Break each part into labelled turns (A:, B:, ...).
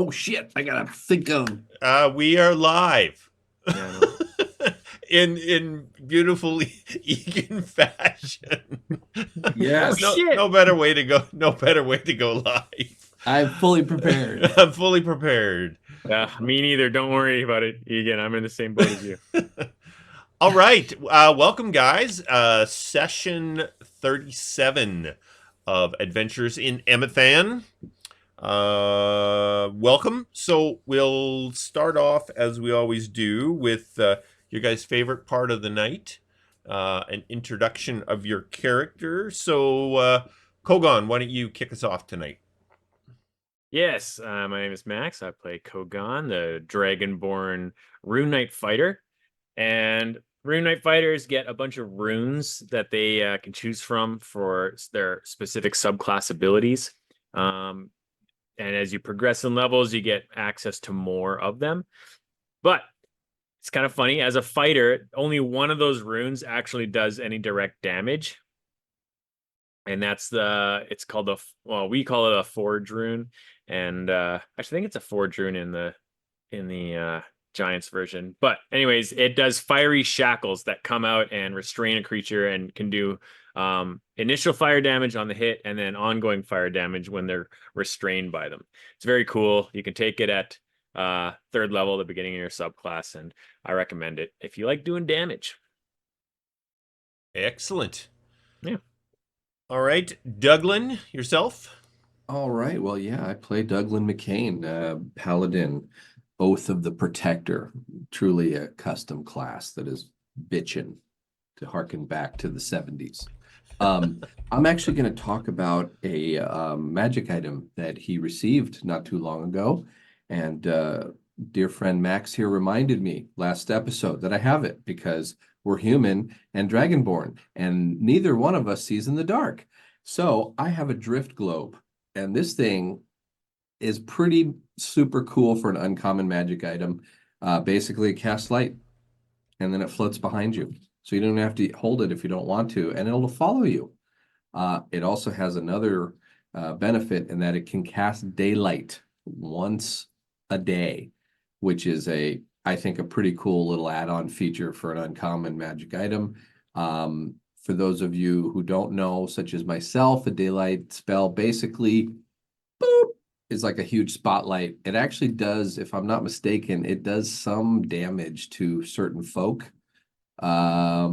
A: Oh shit! I gotta think of.
B: We are live.
C: Yeah,
B: in beautiful Egan fashion.
A: Yes,
B: No better way to go. No better way to go live.
A: I'm fully prepared.
B: I'm fully prepared.
C: me neither. Don't worry about it, Egan. I'm in the same boat as you.
B: All right. Welcome, guys. Session 37 of Adventures in Emathan. Welcome. So we'll start off as we always do with your guys' favorite part of the night, an introduction of your character. So Kogaan, why don't you kick us off tonight?
C: Yes, my name is Max. I play Kogaan, the Dragonborn Rune Knight fighter. And Rune Knight fighters get a bunch of runes that they can choose from for their specific subclass abilities. And as you progress in levels, you get access to more of them. But it's kind of funny. As a fighter, only one of those runes actually does any direct damage. And it's called we call it a forge rune. And actually, I think it's a forge rune in the Giants version. But anyways, it does fiery shackles that come out and restrain a creature and can do initial fire damage on the hit and then ongoing fire damage when they're restrained by them. It's very cool. You can take it at third level, the beginning of your subclass, and I recommend it if you like doing damage.
B: Excellent.
C: Yeah.
B: All right, Douglan, yourself.
A: All right. Well, yeah, I play Douglan McKayne, Paladin, Oath of the Protector. Truly a custom class that is bitchin' to harken back to the 70s. I'm actually going to talk about a magic item that he received not too long ago. And dear friend Max here reminded me last episode that I have it because we're human and Dragonborn, and neither one of us sees in the dark. So I have a drift globe, and this thing is pretty super cool for an uncommon magic item. Basically, it casts light, and then it floats behind you. So you don't have to hold it if you don't want to, and it'll follow you. It also has another benefit in that it can cast daylight once a day, which is I think a pretty cool little add-on feature for an uncommon magic item. For those of you who don't know, such as myself, a daylight spell basically boop, is like a huge spotlight. It actually does, if I'm not mistaken, it does some damage to certain folk. Or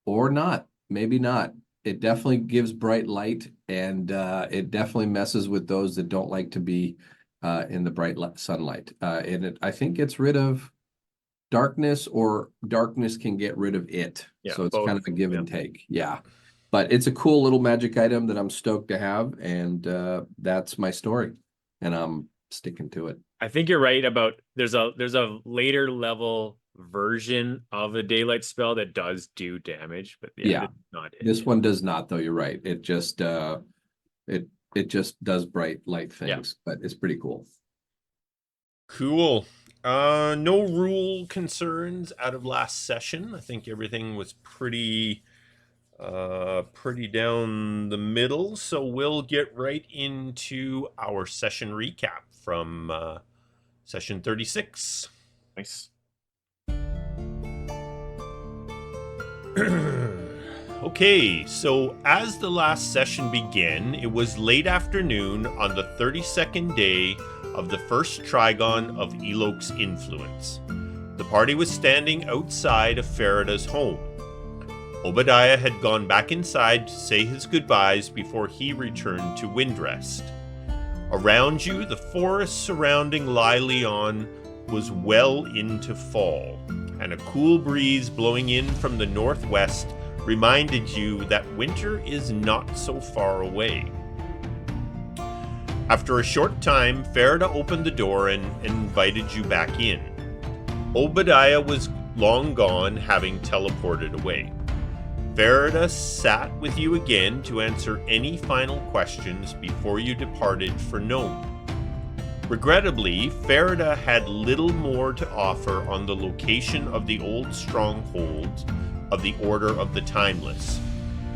A: not, maybe not. It definitely gives bright light, and it definitely messes with those that don't like to be in the bright sunlight. And I think gets rid of darkness, or darkness can get rid of it.
C: Yeah,
A: so it's
C: both.
A: kind of a give and take. Yeah. But it's a cool little magic item that I'm stoked to have, and that's my story, and I'm sticking to it.
C: I think you're right about there's a later level version of a daylight spell that does do damage, but
A: Yeah.
C: not it.
A: This one does not, though. You're right. It just it just does bright light things, but it's pretty cool.
B: Cool. No rule concerns out of last session. I think everything was pretty down the middle. So we'll get right into our session recap from session 36.
C: Nice.
B: Okay, so as the last session began, it was late afternoon on the 32nd day of the first Trigon of Elok's influence. The party was standing outside of Farida's home. Obadiah had gone back inside to say his goodbyes before he returned to Windrest. Around you, the forest surrounding Lilion was well into fall, and a cool breeze blowing in from the northwest reminded you that winter is not so far away. After a short time, Farida opened the door and invited you back in. Obadiah was long gone, having teleported away. Farida sat with you again to answer any final questions before you departed for Nome. Regrettably, Farida had little more to offer on the location of the old stronghold of the Order of the Timeless.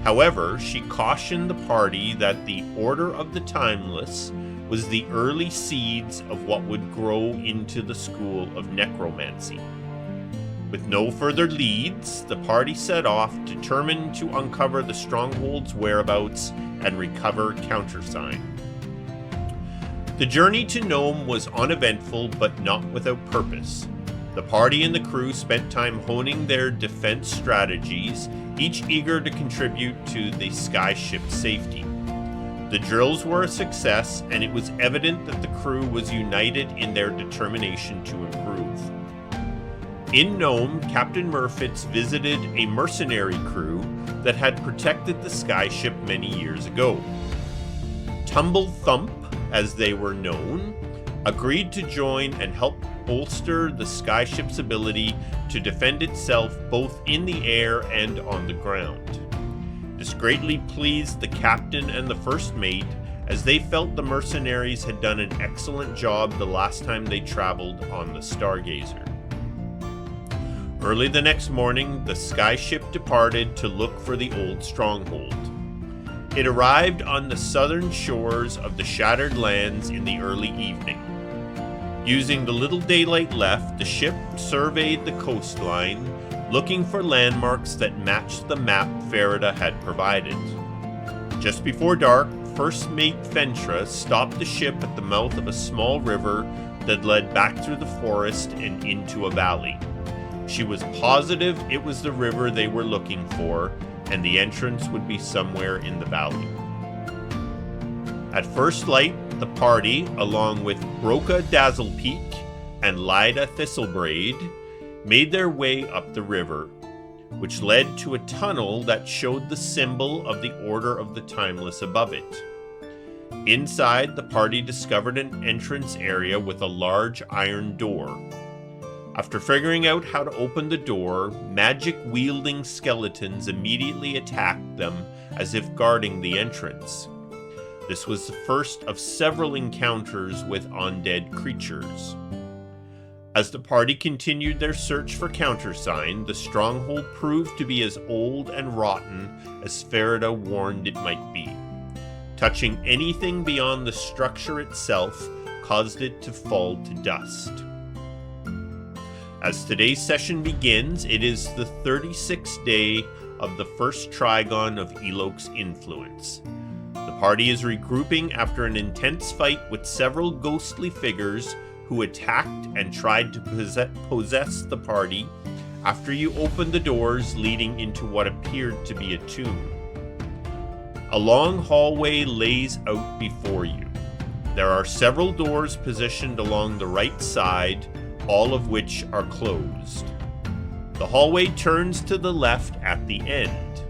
B: However, she cautioned the party that the Order of the Timeless was the early seeds of what would grow into the school of necromancy. With no further leads, the party set off, determined to uncover the stronghold's whereabouts and recover countersign. The journey to Nome was uneventful but not without purpose. The party and the crew spent time honing their defense strategies, each eager to contribute to the skyship's safety. The drills were a success, and it was evident that the crew was united in their determination to improve. In Nome, Captain Murfitz visited a mercenary crew that had protected the skyship many years ago. Tumble Thump, as they were known, agreed to join and help bolster the skyship's ability to defend itself both in the air and on the ground. This greatly pleased the captain and the first mate, as they felt the mercenaries had done an excellent job the last time they traveled on the Stargazer. Early the next morning, the skyship departed to look for the old stronghold. It arrived on the southern shores of the Shattered Lands in the early evening. Using the little daylight left, the ship surveyed the coastline, looking for landmarks that matched the map Farida had provided. Just before dark, First Mate Fentra stopped the ship at the mouth of a small river that led back through the forest and into a valley. She was positive it was the river they were looking for, and the entrance would be somewhere in the valley. At first light, the party, along with Broca Dazzlepeak and Lida Thistlebraid, made their way up the river, which led to a tunnel that showed the symbol of the Order of the Timeless above it. Inside, the party discovered an entrance area with a large iron door. After figuring out how to open the door, magic-wielding skeletons immediately attacked them as if guarding the entrance. This was the first of several encounters with undead creatures. As the party continued their search for countersign, the stronghold proved to be as old and rotten as Farida warned it might be. Touching anything beyond the structure itself caused it to fall to dust. As today's session begins, it is the 36th day of the first Trigon of Elok's influence. The party is regrouping after an intense fight with several ghostly figures who attacked and tried to possess the party after you opened the doors leading into what appeared to be a tomb. A long hallway lays out before you. There are several doors positioned along the right side, all of which are closed. The hallway turns to the left at the end.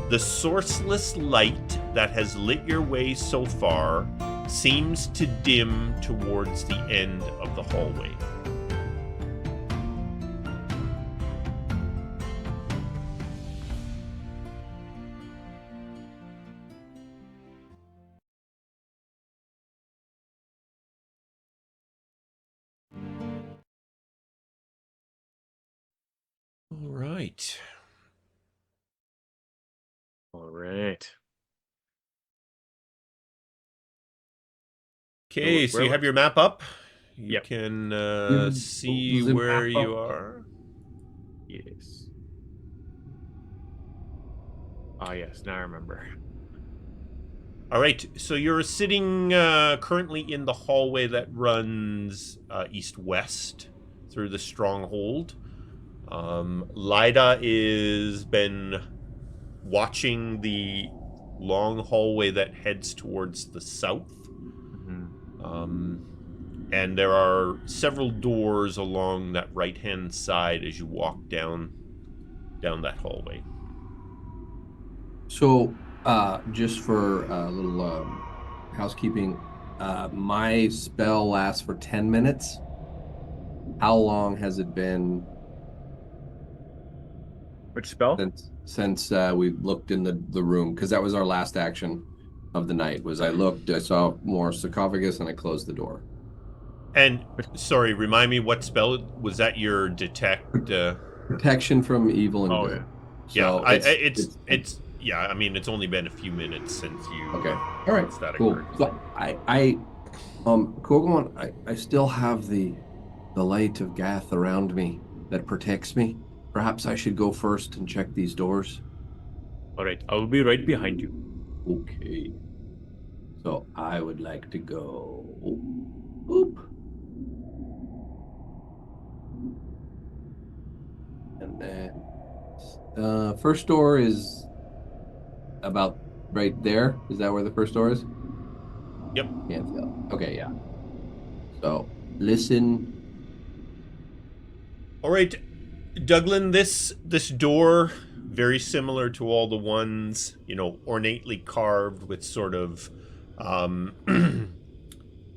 B: The sourceless light that has lit your way so far seems to dim towards the end of the hallway. All right.
C: All right.
B: Okay, so you have your map up. You
C: Yep.
B: can see
A: Does it
B: where
A: map
B: you
A: up?
B: are.
C: Yes. Ah, yes. Now I remember.
B: All right, so you're sitting currently in the hallway that runs east-west through the stronghold. Lida is been watching the long hallway that heads towards the south. And there are several doors along that right-hand side as you walk down that hallway.
A: So, just for a little housekeeping, my spell lasts for 10 minutes. How long has it been
C: Which spell?
A: since we looked in the room? Because that was our last action of the night. Was I looked, I saw more sarcophagus, and I closed the door.
B: And sorry, remind me what spell was that? Your detect?
A: Protection from evil and
C: Oh,
A: good.
C: yeah.
B: Yeah,
A: So
B: Yeah, I mean, it's only been a few minutes since you.
A: Okay. All right.
B: Since that
A: Cool.
B: occurred.
A: So Kogaan, I still have the light of Gath around me that protects me. Perhaps I should go first and check these doors.
C: All right, I will be right behind you.
A: Okay. So I would like to go. Oop. And then first door is about right there. Is that where the first door is?
B: Yep.
A: Can't tell. Okay, yeah. So listen.
B: All right, Douglan. This door, very similar to all the ones, ornately carved with sort of,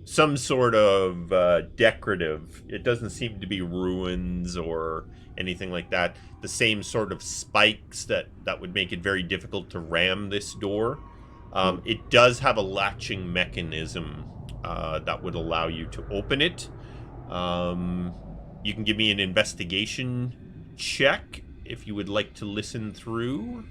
B: some sort of decorative. It doesn't seem to be ruins or anything like that. The same sort of spikes that would make it very difficult to ram this door. It does have a latching mechanism that would allow you to open it. You can give me an investigation check if you would like to listen through.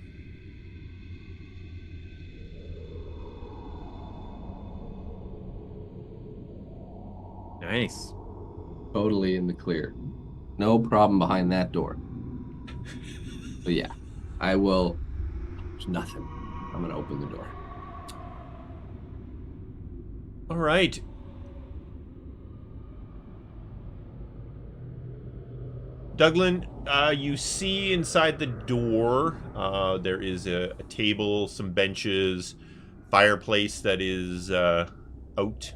C: Nice.
A: Totally in the clear. No problem behind that door. But yeah, I will. There's nothing. I'm gonna open the door.
B: All right. Douglan, you see inside the door, there is a table, some benches, fireplace that is out,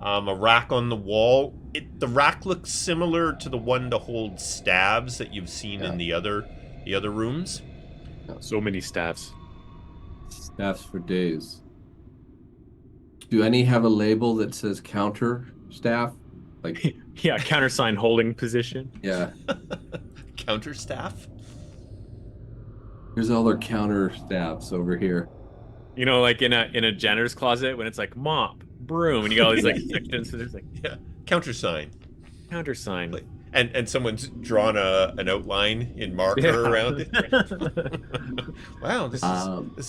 B: a rack on the wall. The rack looks similar to the one to hold staves that you've seen in the other rooms.
C: So many staffs.
A: Staffs for days. Do any have a label that says counter staff? Like,
C: Yeah, countersign holding position.
A: yeah,
B: Counter staff.
A: here's all their counter staffs over here.
C: Like in a janitor's closet when it's like mop, broom, and you got all these like sections. So there's like
B: Yeah, countersign.
C: countersign.
B: Like, and someone's drawn an outline in marker
C: Yeah.
B: around it. Wow, this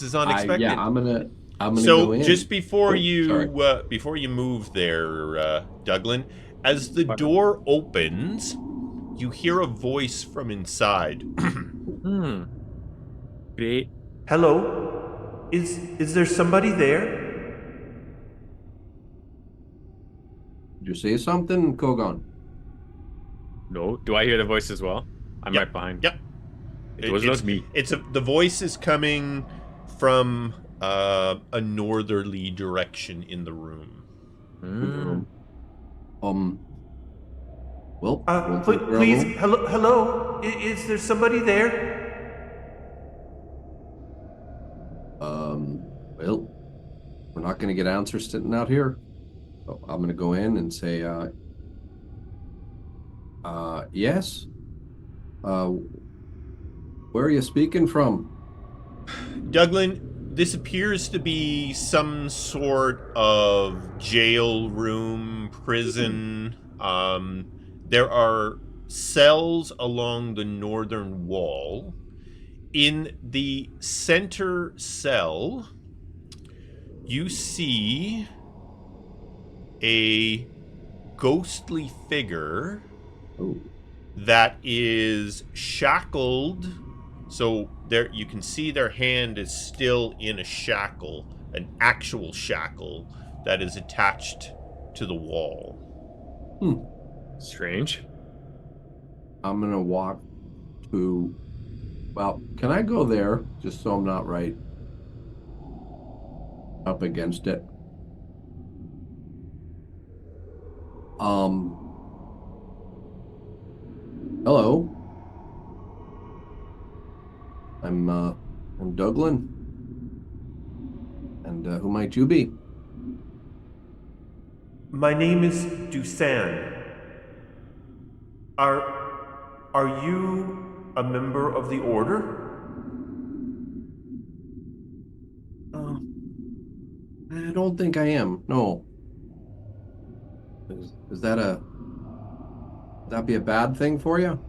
B: is unexpected.
A: Yeah, I'm gonna go
B: So
A: in.
B: just before
A: sorry.
B: you move there, Douglan, as the door opens, you hear a voice from inside.
C: Great.
D: Hello? Is there somebody there?
A: Did you say something, Kogaan?
C: No, do I hear the voice as well? I'm
B: Yep.
C: right behind.
B: Yep.
C: It was not me.
B: The voice is coming from a northerly direction in the room.
A: Well, won't take very
D: Please,
A: long.
D: hello? Is there somebody there?
A: Well, we're not gonna get answers sitting out here. So I'm gonna go in and say, yes. Where are you speaking from?
B: Douglan, this appears to be some sort of jail room, prison. There are cells along the northern wall. In the center cell, you see a ghostly figure
A: Oh,
B: that is shackled. So there you can see their hand is still in a shackle, an actual shackle that is attached to the wall.
C: Strange.
A: I'm gonna walk to. Well, can I go there just so I'm not right up against it? Hello. I'm Douglan. And who might you be?
D: My name is Dusan. Are you a member of the Order?
A: I don't think I am. No. Is that would that be a bad thing for you?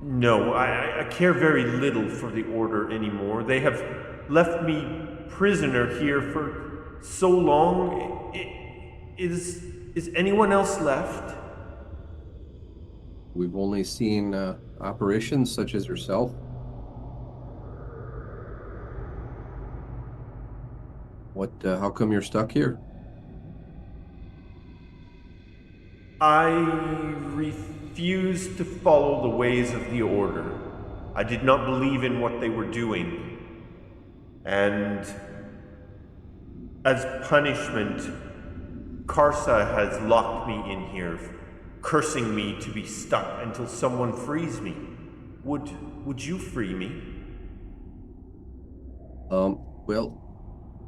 D: No, I care very little for the Order anymore. They have left me prisoner here for so long. Is anyone else left?
A: We've only seen apparitions such as yourself. What? How come you're stuck here?
D: I refuse to follow the ways of the Order. I did not believe in what they were doing. And as punishment, Karsa has locked me in here, cursing me to be stuck until someone frees me. Would you free me?
A: Well,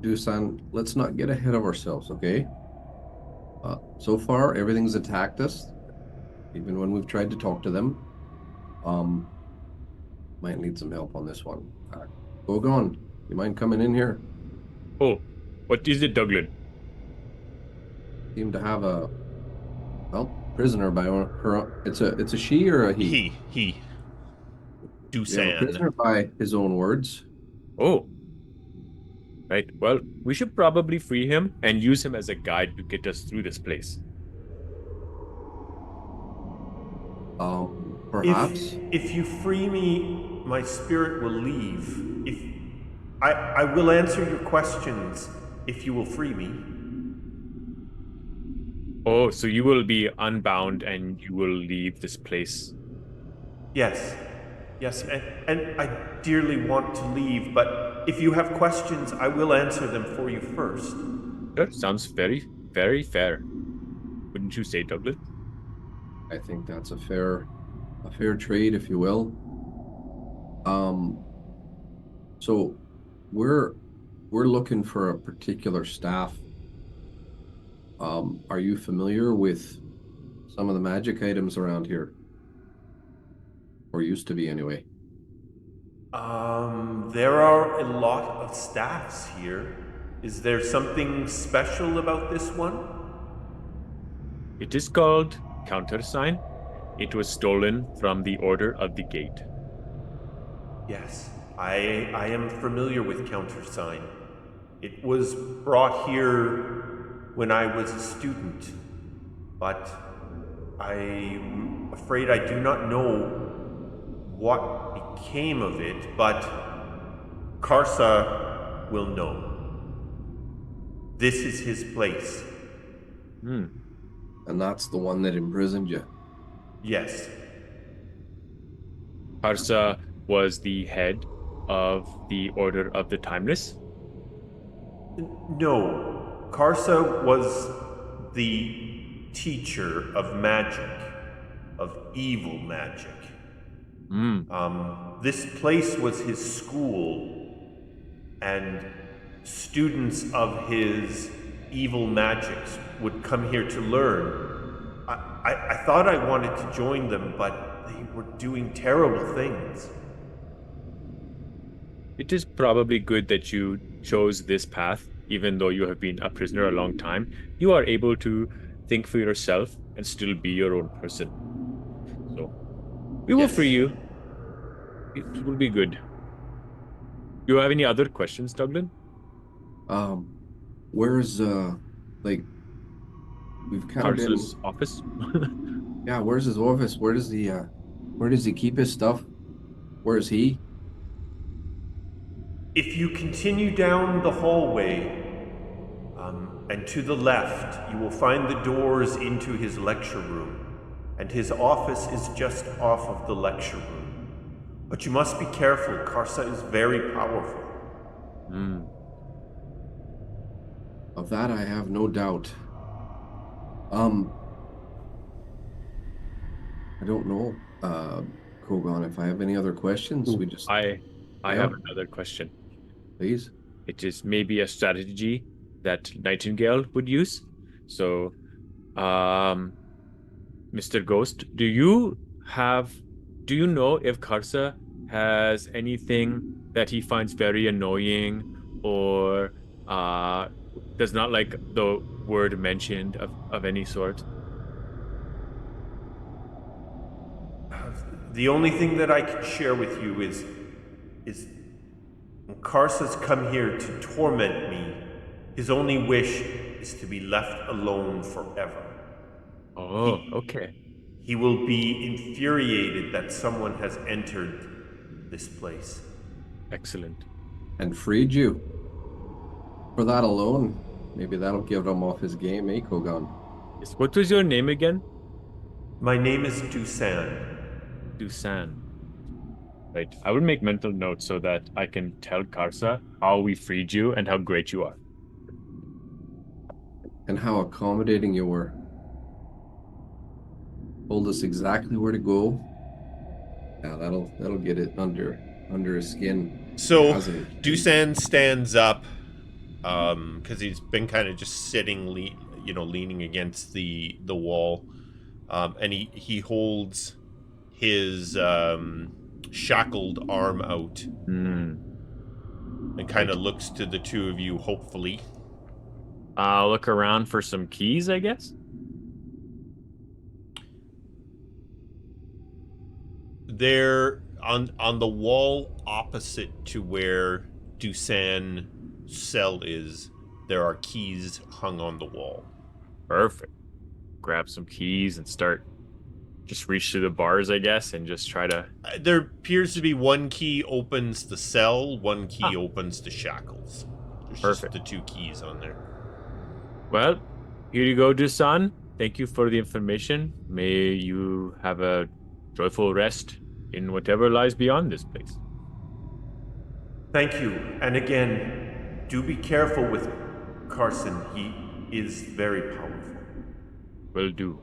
A: Dusan, let's not get ahead of ourselves, okay? So far, everything's attacked us, even when we've tried to talk to them. Might need some help on this one. Kogaan, you mind coming in here?
C: Oh, what is it, Douglan?
A: Seem to have a, well, prisoner by her. It's a she or a he?
B: He.
A: We have a
B: Dusan.
A: prisoner by his own words.
C: Oh, right. Well, we should probably free him and use him as a guide to get us through this place.
A: Perhaps.
D: If you free me, my spirit will leave. If I will answer your questions if you will free me.
C: Oh, so you will be unbound and you will leave this place.
D: Yes. Yes, and I dearly want to leave, but if you have questions, I will answer them for you first.
C: That sounds very, very fair. Wouldn't you say, Douglan?
A: I think that's a fair trade, if you will. So we're looking for a particular staff. Are you familiar with some of the magic items around here? Or used to be anyway.
D: There are a lot of staffs here. Is there something special about this one?
C: It is called countersign. It was stolen from the Order of the Gate.
D: Yes, I am familiar with countersign. It was brought here when I was a student, but I'm afraid I do not know what became of it, but Karsa will know. This is his place.
A: And that's the one that imprisoned you.
D: Yes.
C: Karsa was the head of the Order of the Timeless.
D: No. Karsa was the teacher of magic, of evil magic. This place was his school, and students of his evil magics would come here to learn. I thought I wanted to join them, but they were doing terrible things.
C: It is probably good that you chose this path, even though you have been a prisoner a long time. You are able to think for yourself and still be your own person. So, we will
D: Yes.
C: free you. It will be good. Do you have any other questions, Douglan?
A: Where's like we've kind of been,
C: Karsa's office?
A: yeah, where's his office? Where does he keep his stuff? Where is he?
D: If you continue down the hallway, and to the left, you will find the doors into his lecture room, and his office is just off of the lecture room. But you must be careful. Karsa is very powerful.
A: Of that I have no doubt. I don't know, Kogaan, if I have any other questions. We just
C: I
A: Yeah.
C: have another question.
A: please.
C: It is maybe a strategy that Nightingale would use. So, Mr. Ghost, do you know if Karsa has anything that he finds very annoying or does not like the word mentioned of any sort?
D: The only thing that I can share with you is when Karsa's come here to torment me, his only wish is to be left alone forever.
C: Oh, okay.
D: He will be infuriated that someone has entered this place.
C: Excellent.
A: And freed you. For that alone, maybe that'll give him off his game, eh, Kogaan?
C: Yes. What was your name again?
D: My name is Dusan.
C: Dusan. Right. I will make mental notes so that I can tell Karsa how we freed you and how great you are.
A: And how accommodating you were. Told us exactly where to go. Yeah, that'll get it under his skin.
B: So
A: Hasn't it?
B: Dusan stands up because he's been kind of just sitting, leaning against the wall, and he holds his shackled arm out and kind of looks to the two of you hopefully.
C: I'll look around for some keys, I guess.
B: There on the wall opposite to where Dusan cell is, there are keys hung on the wall.
C: Perfect. Grab some keys and just reach through the bars, I guess, and just try to...
B: There appears to be one key opens the cell, one key opens the shackles. There's
C: Perfect.
B: just the two keys on there.
C: Well, here you go, Dusan. Thank you for the information. May you have a joyful rest in whatever lies beyond this place.
D: Thank you. And again, do be careful with Carson. He is very powerful.
C: Will do.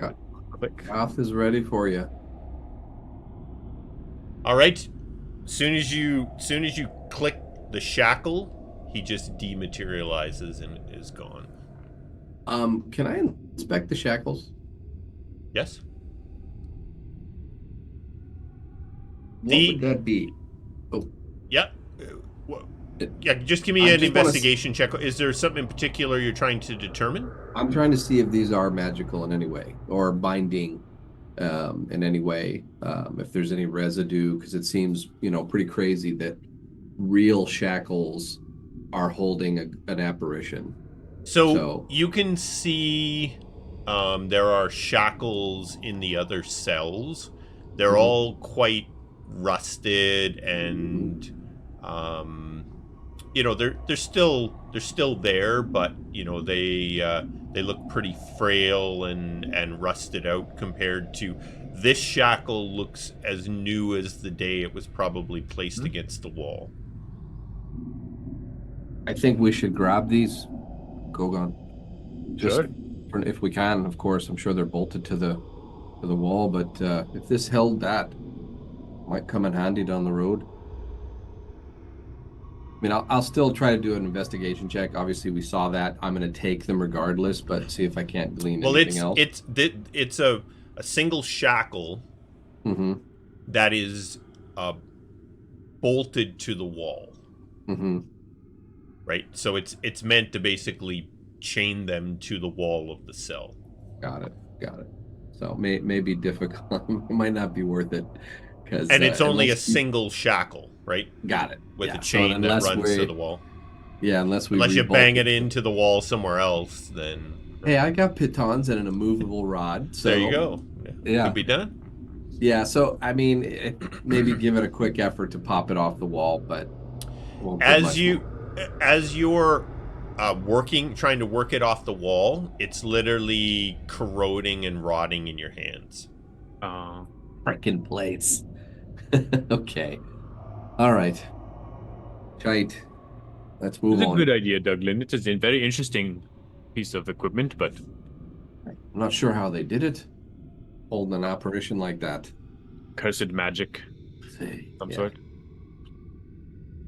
A: Yeah.
C: Click.
A: Path is ready for you.
B: All right. Soon as you click the shackle, he just dematerializes and is gone.
A: Can I inspect the shackles?
B: Yes.
A: What would that be? Oh,
B: Yep. Yeah, just give me
A: I
B: an
A: just wanna
B: investigation check. Is there something in particular you're trying to determine?
A: I'm trying to see if these are magical in any way or binding in any way. If there's any residue, because it seems, pretty crazy that real shackles are holding an apparition.
B: So you can see there are shackles in the other cells. They're all quite rusted and they're still there, but they look pretty frail and rusted out compared to this shackle. Looks as new as the day it was probably placed against the wall.
A: I think we should grab these, Kogaan. Just
C: Sure.
A: if we can, of course. I'm sure they're bolted to the wall, but if this held that, might come in handy down the road. I mean, I'll still try to do an investigation check. Obviously, we saw that. I'm going to take them regardless, but see if I can't glean anything else.
B: It's a single shackle that is bolted to the wall. Right, so it's meant to basically chain them to the wall of the cell.
A: Got it. So may be difficult. It might not be worth it.
B: And it's only a single shackle, right?
A: Got it.
B: With a chain that runs to the wall.
A: Yeah, unless
B: you bang it into the wall somewhere else, then...
A: Hey, I got pitons and an immovable rod. So
B: there you go.
A: Yeah.
B: Could be done.
A: Yeah, so, I mean, maybe give it a quick effort to pop it off the wall, but...
B: As you're trying to work it off the wall, it's literally corroding and rotting in your hands.
A: Frickin' place. Okay. All right. Tight. Let's move on.
C: It's a good idea, Douglan. It is a very interesting piece of equipment, but...
A: I'm not sure how they did it. Holding an apparition like that.
C: Cursed magic. Some sort.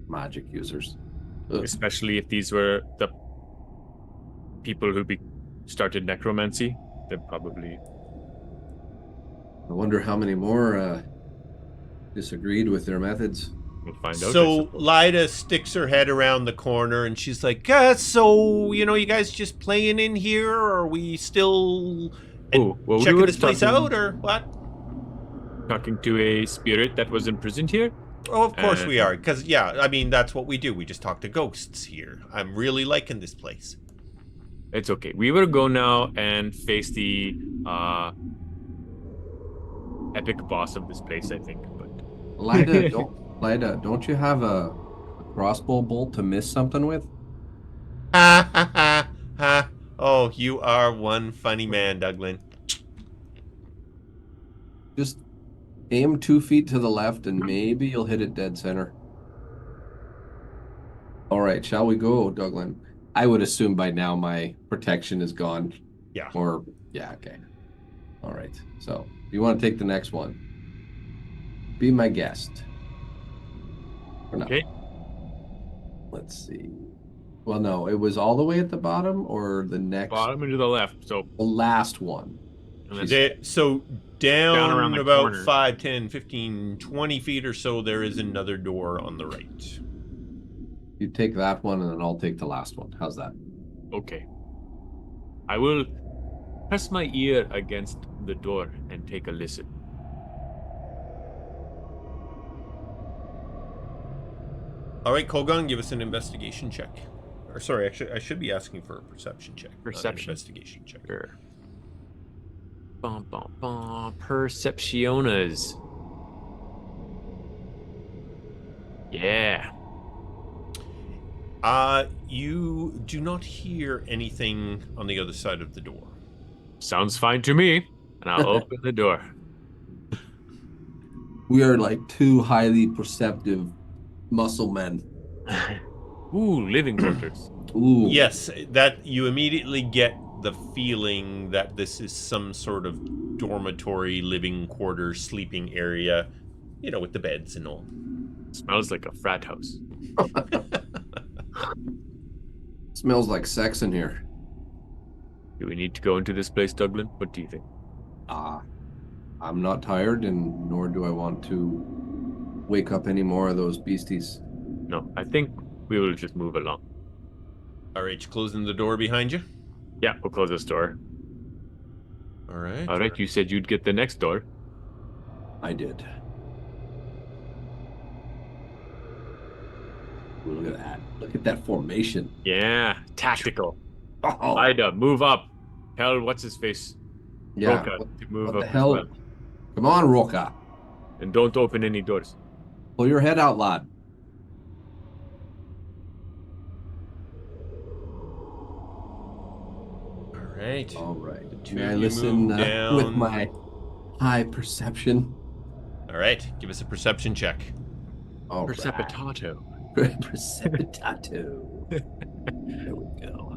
A: Magic users.
C: Ugh. Especially if these were the people who started necromancy. They're probably...
A: I wonder how many more disagreed with their methods.
C: We'll find out.
B: So Lyda sticks her head around the corner and she's like, so, you guys just playing in here, or are we still checking this place out, or what?
C: talking to a spirit that was imprisoned here.
B: Oh, of course we are. Because, yeah, I mean, that's what we do. We just talk to ghosts here. I'm really liking this place.
C: It's okay. We will go now and face the epic boss of this place, I think. But
A: Lida, don't you have a crossbow bolt to miss something with?
B: Ha ha ha ha. Oh, you are one funny man, Douglan.
A: Just aim 2 feet to the left and maybe you'll hit it dead center. All right, shall we go, Douglan? I would assume by now my protection is gone.
B: Yeah.
A: Or, yeah, okay. All right. So, you want to take the next one? Be my guest. Or not?
C: Okay.
A: Let's see. Well, no, it was all the way at the bottom or the next,
C: Bottom and to the left. So
A: the last one.
C: and then
B: So down
C: around the
B: about
C: corner.
B: 5, 10, 15, 20 feet or so, there is another door on the right.
A: You take that one and then I'll take the last one. How's that?
C: okay. I will press my ear against the door and take a listen.
B: All right, Kogaan, give us an investigation check. Or sorry, actually, I should be asking for a perception check. not an
C: Perception.
B: investigation check.
C: Sure. Bum, bum, bum. Percepcionas. Yeah.
B: You do not hear anything on the other side of the door.
C: Sounds fine to me. And I'll open the door.
A: We are like two highly perceptive muscle men.
C: Ooh, living quarters.
A: Ooh.
B: Yes, that you immediately get the feeling that this is some sort of dormitory, living quarters, sleeping area, with the beds and all.
C: Smells like a frat house.
A: Smells like sex in here.
C: Do we need to go into this place, Douglan? What do you think?
A: I'm not tired, and nor do I want to wake up any more of those beasties.
C: No, I think we will just move along.
B: All right, you closing the door behind you?
C: Yeah, we'll close this door.
B: All right.
C: All right, you said you'd get the next door.
A: I did. Ooh, look at that. Look at that formation.
C: Yeah, tactical.
A: Oh,
C: Ida, move up. Tell what's his face.
A: yeah.
C: Roka to move
A: What
C: up
A: the
C: as
A: hell?
C: well.
A: Come on, Roka.
C: And don't open any doors.
A: Pull your head out, lad.
B: All right.
A: All right.
B: two
A: May I
B: of you
A: listen
B: move
A: with
B: down.
A: my high perception?
B: All right, give us a perception check.
A: All right.
C: Percepitato.
A: Precipitato. There we go.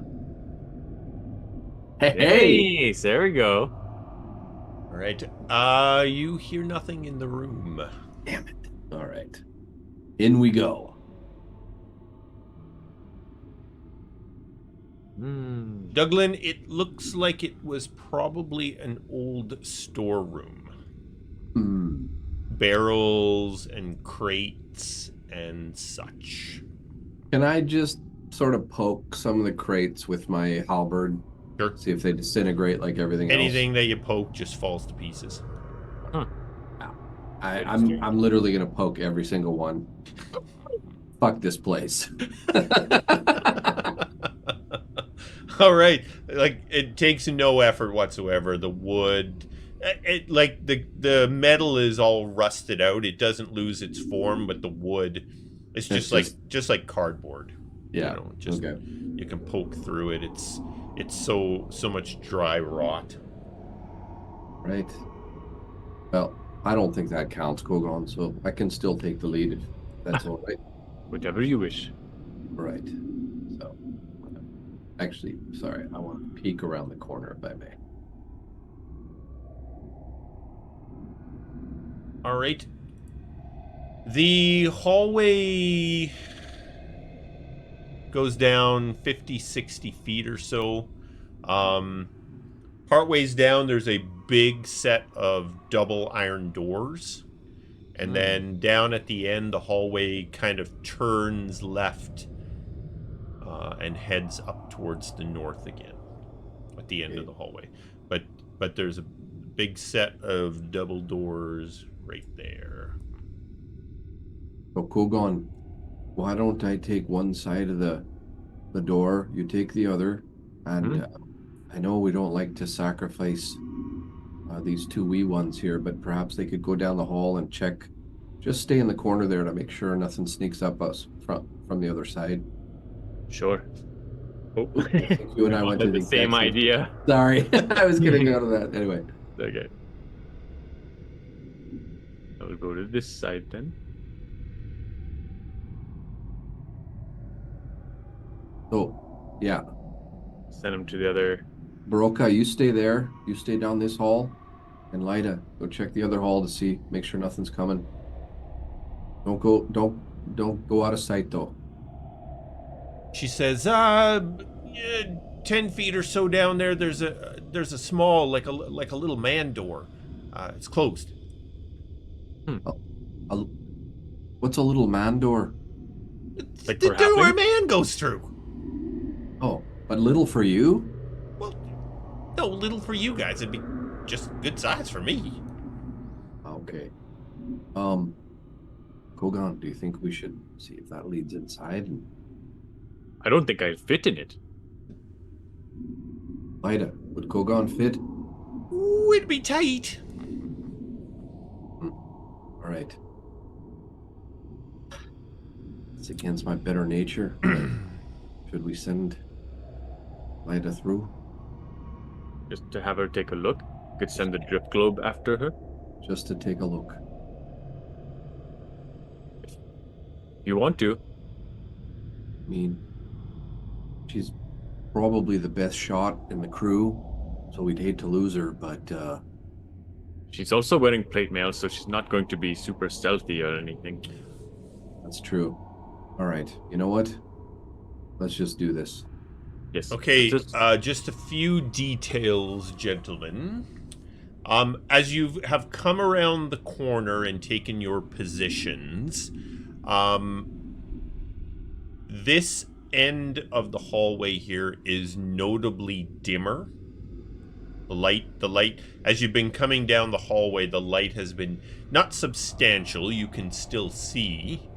A: Hey!
C: Nice, there we go.
B: All right. You hear nothing in the room.
A: Damn it. All right. In we go.
B: Douglan, it looks like it was probably an old storeroom.
A: Hmm.
B: Barrels and crates and such.
A: Can I just sort of poke some of the crates with my halberd?
B: Sure.
A: See if they disintegrate like everything
B: Anything that you poke just falls to pieces.
A: else. I'm literally gonna poke every single one. Fuck this place.
B: All right. Like, it takes no effort whatsoever. The wood, the metal is all rusted out. It doesn't lose its form, but the wood, it's just like cardboard.
A: Yeah. Okay.
B: You can poke through it. It's so much dry rot.
A: Right. Well, I don't think that counts, Kogaan, so I can still take the lead if that's all right.
C: Whatever you wish.
A: Right. So, actually, sorry, I want to peek around the corner if I may.
B: All right. The hallway goes down 50, 60 feet or so. Partways down, there's a big set of double iron doors. And then down at the end, the hallway kind of turns left and heads up towards the north again at the end of the hallway. But there's a big set of double doors right there.
A: So Kogaan, why don't I take one side of the door, you take the other, and I know we don't like to sacrifice these two wee ones here, but perhaps they could go down the hall and check. Just stay in the corner there to make sure nothing sneaks up us from the other side.
C: Sure. Oh,
A: Oop, I think you and I
C: we
A: went
C: both
A: to
C: had
A: the
C: the same
A: exact
C: idea.
A: Sorry, I was gonna go to that anyway.
C: Okay. I will go to this side then.
A: So, yeah,
C: Send him to the other.
A: Baroka, you stay there. You stay down this hall, and Lyda, go check the other hall to see, make sure nothing's coming. Don't go out of sight though.
B: She says, 10 feet or so down there, there's a small, like a little man door. It's closed.
A: What's a little man door?
C: Like
B: the
C: for
B: door a
C: halfling?
B: man goes through.
A: Oh, but little for you?
B: Well, no, little for you guys. It'd be just good size for me.
A: Okay. Kogaan, do you think we should see if that leads inside? And
C: I don't think I'd fit in it.
A: Lyda, would Kogaan fit?
B: Ooh, it'd be tight.
A: All right. It's against my better nature. Should we send Lyda through?
C: Just to have her take a look. Could send the drift globe after her.
A: Just to take a look.
C: If you want to.
A: I mean, she's probably the best shot in the crew, so we'd hate to lose her, but
C: She's also wearing plate mail, so she's not going to be super stealthy or anything.
A: that's true. All right, you know what? Let's just do this.
C: Yes.
B: Okay,
C: Just-
B: just a few details, gentlemen. As you have come around the corner and taken your positions, this end of the hallway here is notably dimmer. The light, as you've been coming down the hallway, the light has been not substantial. You can still see,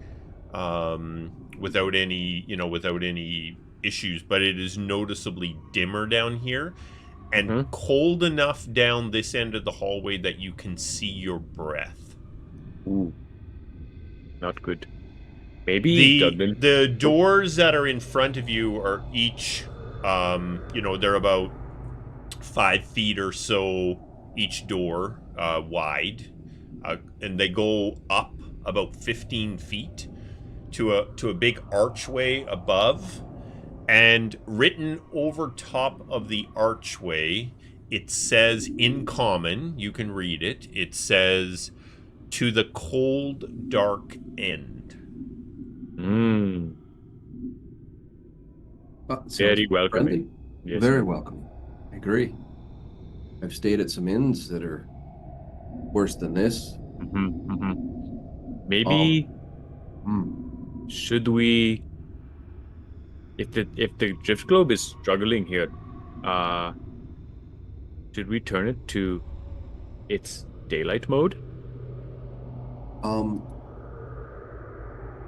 B: without any issues, but it is noticeably dimmer down here, and cold enough down this end of the hallway that you can see your breath.
C: Ooh. Not good. Maybe Douglan.
B: The doors that are in front of you are each, they're about 5 feet or so each door wide, and they go up about 15 feet to a big archway above, and written over top of the archway, it says in common, you can read it, it says, "To the cold dark end."
C: Very welcoming.
A: Friendly.
C: Yes.
A: Very welcoming. I agree. I've stayed at some inns that are worse than this.
C: Maybe should we, if the drift globe is struggling here, should we turn it to its daylight mode?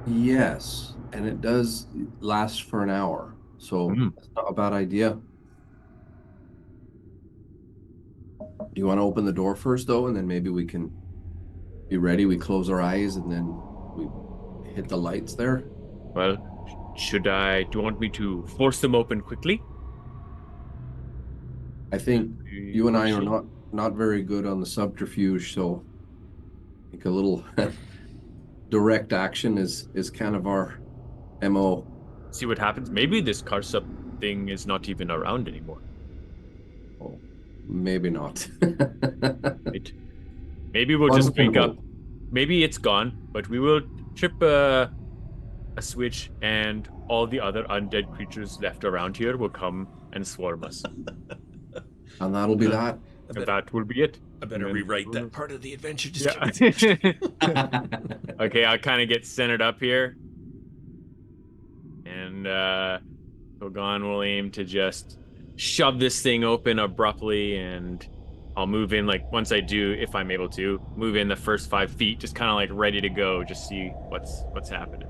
A: Yes, and it does last for an hour, so that's not a bad idea. Do you want to open the door first, though, and then maybe we can be ready? We close our eyes and then we hit the lights there.
C: Well, do you want me to force them open quickly?
A: I think you and I are not very good on the subterfuge, so I think a little direct action is kind of our MO.
C: See what happens. Maybe this Karsup thing is not even around anymore.
A: Oh, maybe not.
C: Right? Maybe we'll just wake up. Maybe it's gone, but we will trip a switch, and all the other undead creatures left around here will come and swarm us.
A: And that'll be that.
C: And that will be it.
B: I better rewrite that part of the adventure.
C: Yeah. Okay, I'll kind of get centered up here. And Kogaan will aim to just shove this thing open abruptly and I'll move in, like, once I do, if I'm able to move in the first 5 feet, just kind of like ready to go, just see what's happening.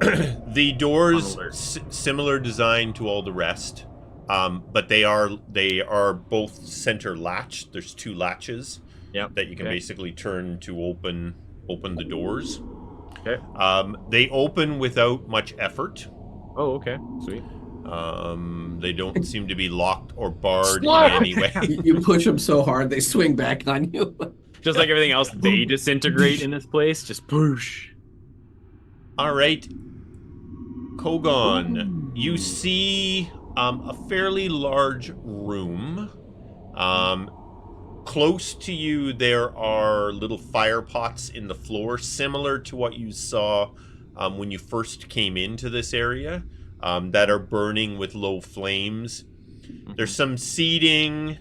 B: The
C: On
B: doors
C: alert.
B: similar design to all the rest, but they are both center latched. There's 2 latches
C: Yep.
B: that you can
C: Okay.
B: basically turn to open the doors.
C: Okay.
B: They open without much effort.
C: Oh, okay. Sweet.
B: They don't seem to be locked or barred in any way.
A: You push them so hard they swing back on you.
C: Just like everything else, they disintegrate in this place. Just boosh.
B: All right, Kogaan, you see a fairly large room. Close to you, there are little fire pots in the floor, similar to what you saw when you first came into this area, that are burning with low flames. There's some seating,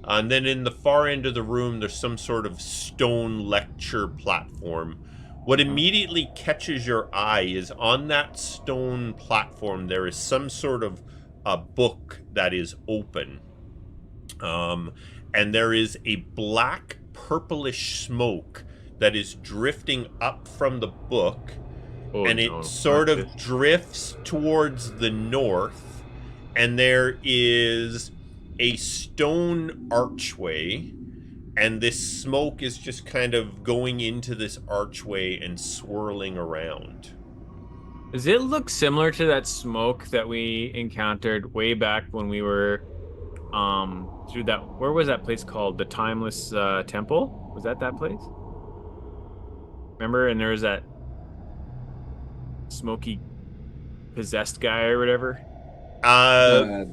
B: and then in the far end of the room, there's some sort of stone lecture platform. What immediately catches your eye is on that stone platform, there is some sort of a book that is open. And there is a black purplish smoke that is drifting up from the book,
C: Oh,
B: and it
C: no,
B: sort
C: not
B: of
C: this.
B: drifts towards the north, and there is a stone archway, and this smoke is just kind of going into this archway and swirling around.
C: Does it look similar to that smoke that we encountered way back when we were through that, where was that place called? The Timeless Temple? Was that place? Remember? And there was that smoky possessed guy or whatever.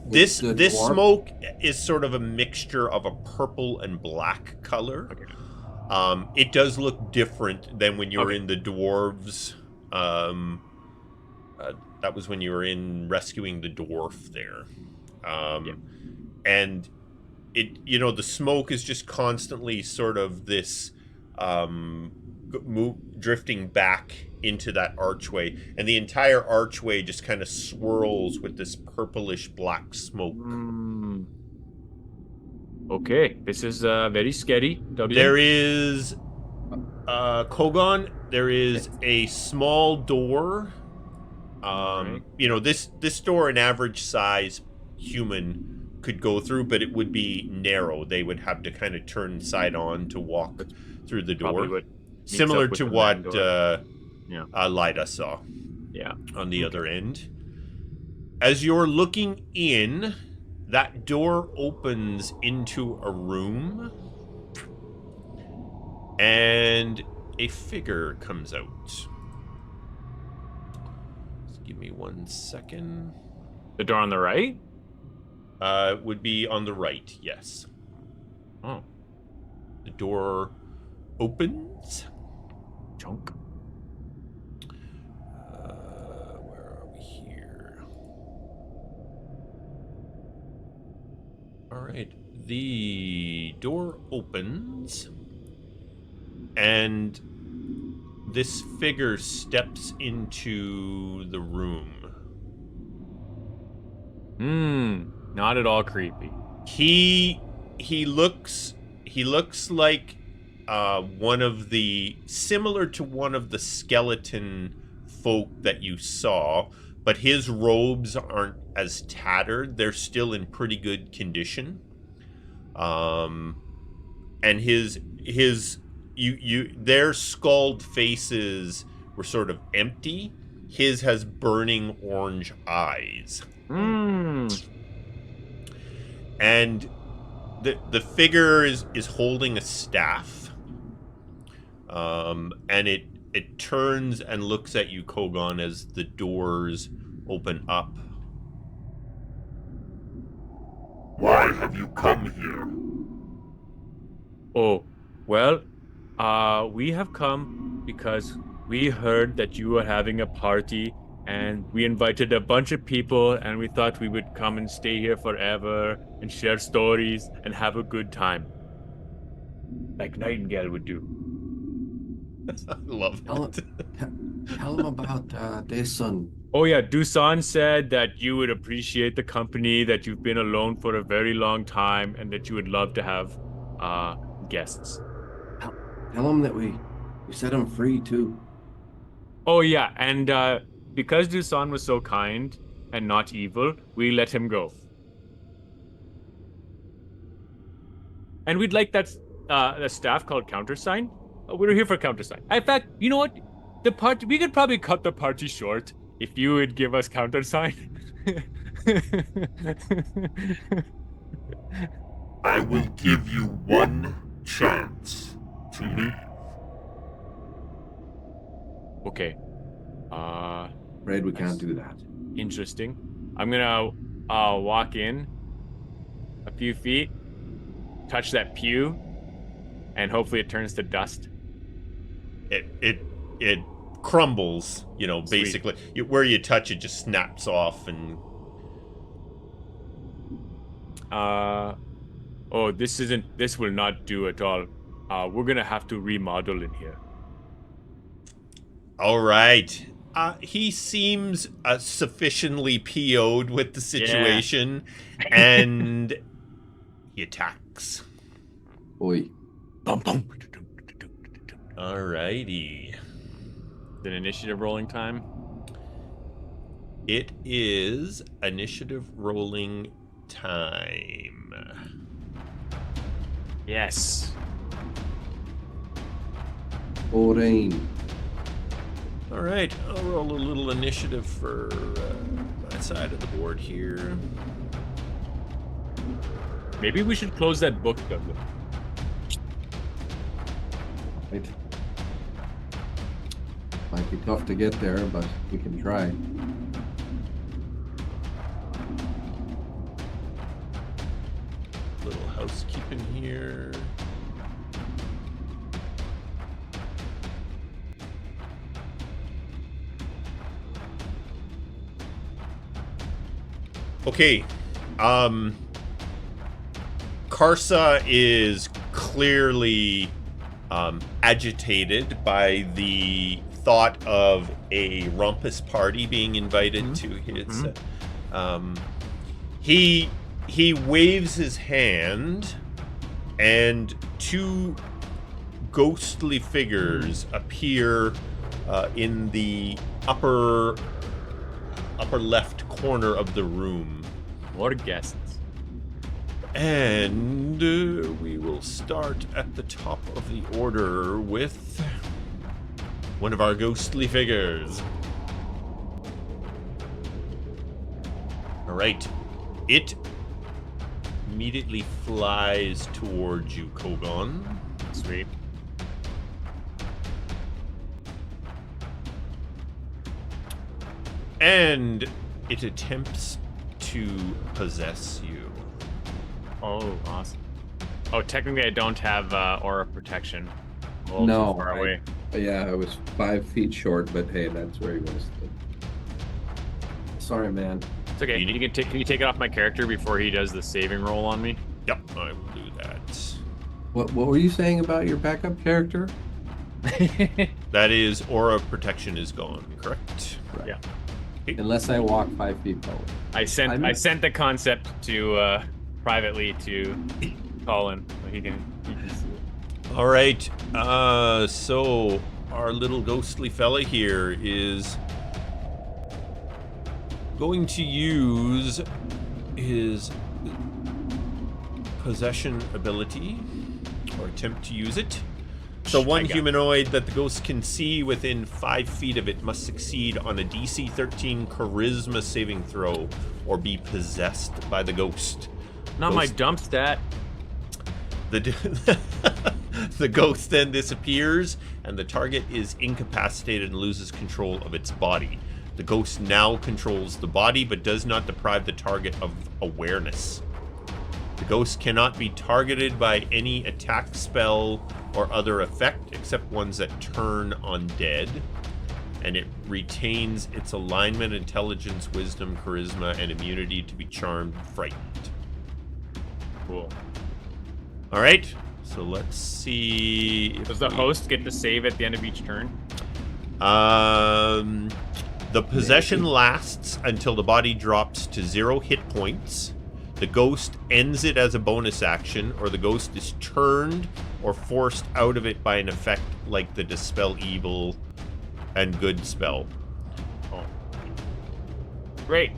B: This
A: The
B: this
A: dwarf?
B: smoke is sort of a mixture of a purple and black color.
C: Okay.
B: It does look different than when you were
C: Okay.
B: in the dwarves. That was when you were in rescuing the dwarf there.
C: Yep.
B: And it, the smoke is just constantly sort of this drifting back into that archway, and the entire archway just kind of swirls with this purplish black smoke.
C: Okay, this is very scary, Douglan.
B: There is Kogaan, there is a small door.
C: Right.
B: This door, an average size human could go through, but it would be narrow. They would have to kind of turn side on to walk through the
C: Probably
B: door.
C: what meets
B: Similar
C: up with
B: to
C: the
B: what
C: man door. Yeah.
B: Lida saw
C: Yeah.
B: on the other end. As you're looking in, that door opens into a room, and a figure comes out. Just give me 1 second.
C: The door on the right?
B: Would be on the right, yes.
C: Oh,
B: The door opens.
C: chunk.
B: Where are we here? All right. The door opens, and this figure steps into the room.
C: Not at all creepy.
B: He looks like similar to one of the skeleton folk that you saw, but his robes aren't as tattered. They're still in pretty good condition. And their skulled faces were sort of empty. His has burning orange eyes. And the figure is holding a staff, and it turns and looks at you, Kogaan, as the doors open up.
E: Why have you come here?
C: Oh, well, we have come because we heard that you were having a party, and we invited a bunch of people, and we thought we would come and stay here forever and share stories and have a good time. Like Nightingale would do.
B: I love it.
A: Tell him about Desun.
C: Oh yeah, Dusan said that you would appreciate the company, that you've been alone for a very long time, and that you would love to have guests.
A: Tell him that we set him free too.
C: Oh yeah, and because Dusan was so kind and not evil, we let him go. And we'd like that the staff called countersign. We were here for countersign. In fact, you know what? We could probably cut the party short if you would give us countersign.
E: I will give you one chance to leave.
C: Okay.
A: Afraid we can't do that.
C: Interesting. I'm gonna walk in a few feet, touch that pew, and hopefully it turns to dust.
B: It crumbles, you know,
C: Sweet.
B: basically. Where you touch it just snaps off and
C: Oh, this will not do at all. We're gonna have to remodel in here.
B: all right. He seems sufficiently PO'd with the situation, and he attacks.
A: Oi.
B: Alrighty.
C: An initiative rolling time.
B: It is initiative rolling time.
C: Yes.
A: 14.
B: All right, I'll roll a little initiative for my side of the board here.
C: Maybe we should close that book, Douglan.
A: Right. Might be tough to get there, but we can try.
B: Little housekeeping here. Okay. Karsa is clearly agitated by the thought of a rumpus party being invited to his. He waves his hand, and two ghostly figures appear in the upper left corner of the room.
C: More guests.
B: And we will start at the top of the order with one of our ghostly figures. All right. It immediately flies towards you, Kogaan.
C: Sweet.
B: And it attempts to possess you.
C: Oh, awesome. Oh, technically I don't have aura protection.
A: No,
C: Too far away.
A: Yeah, I was 5 feet short, but hey, that's where he was. Sorry, man.
C: It's okay. Can you take it off my character before he does the saving roll on me?
B: Yep, I will do that.
A: What were you saying about your backup character?
B: That is, aura protection is gone, correct?
A: Right.
C: Yeah.
A: Unless I walk 5 feet forward.
C: I sent the concept to privately to Colin. So he can see it.
B: All right. So our little ghostly fella here is going to use his possession ability, or attempt to use it. So one humanoid that the ghost can see within 5 feet of it must succeed on a DC 13 charisma saving throw or be possessed by the ghost.
C: Not my dump stat.
B: The ghost then disappears, and the target is incapacitated and loses control of its body. The ghost now controls the body, but does not deprive the target of awareness. The ghost cannot be targeted by any attack spell or other effect, except ones that turn undead. And it retains its alignment, intelligence, wisdom, charisma, and immunity to be charmed, frightened.
C: Cool.
B: All right, so let's see.
C: Does the host get to save at the end of each turn?
B: The possession lasts until the body drops to 0 hit points. The The ghost ends it as a bonus action, or the ghost is turned or forced out of it by an effect like the Dispel Evil and Good spell.
C: Oh. Great.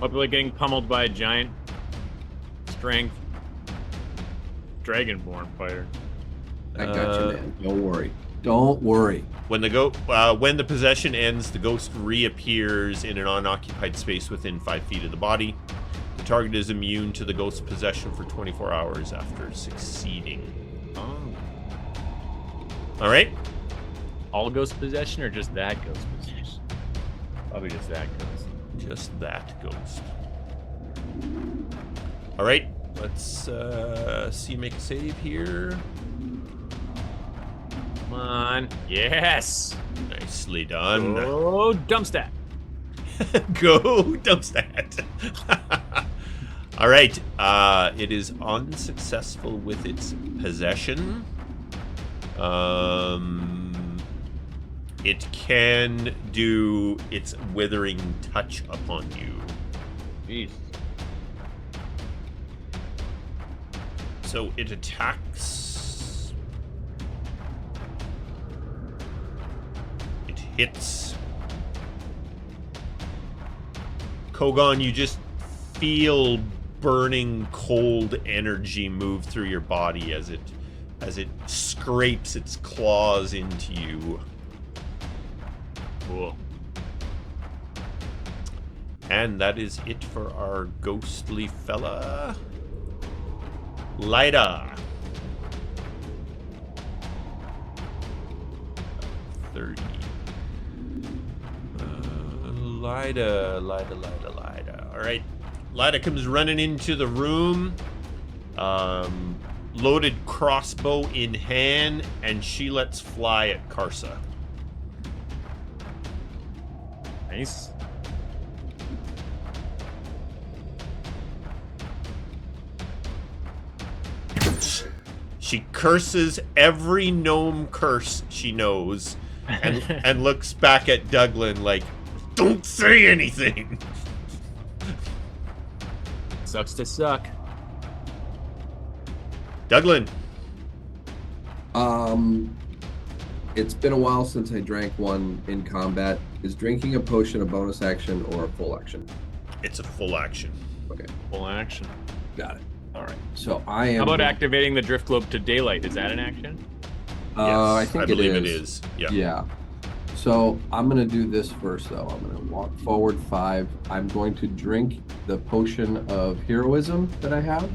C: Hopefully getting pummeled by a giant strength Dragonborn fighter.
A: I got you, man. Don't worry. Don't worry.
B: When the possession ends, the ghost reappears in an unoccupied space within 5 feet of the body. The target is immune to the ghost's possession for 24 hours after succeeding.
C: Oh.
B: All right.
C: All ghost possession or just that ghost possession? Probably just that ghost.
B: Just that ghost. All right. Let's see. Make a save here.
C: Come on. Yes.
B: Nicely done.
C: Oh, dumpstat.
B: Go Dumpstat. All right. It is unsuccessful with its possession. It can do its withering touch upon you.
C: Jeez.
B: So it attacks. It hits. Kogaan, you just feel burning cold energy move through your body as it scrapes its claws into you.
C: Cool.
B: And that is it for our ghostly fella. Lyda. 30. Lyda. All right. Lyda comes running into the room, loaded crossbow in hand, and she lets fly at Karsa.
C: Nice.
B: She curses every gnome curse she knows and looks back at Douglan like, don't say anything.
C: Sucks to suck.
B: Douglan.
A: It's been a while since I drank one in combat. Is drinking a potion a bonus action or a full action?
B: It's a full action.
A: Okay,
C: Full action.
A: got it. All right. So I am.
C: How about activating the drift globe to daylight? Is that an action?
A: I think
B: believe
A: it
B: it
A: is.
B: is. Yeah.
A: Yeah. So I'm gonna do this first, though. I'm gonna walk forward 5. I'm going to drink the potion of heroism that I have.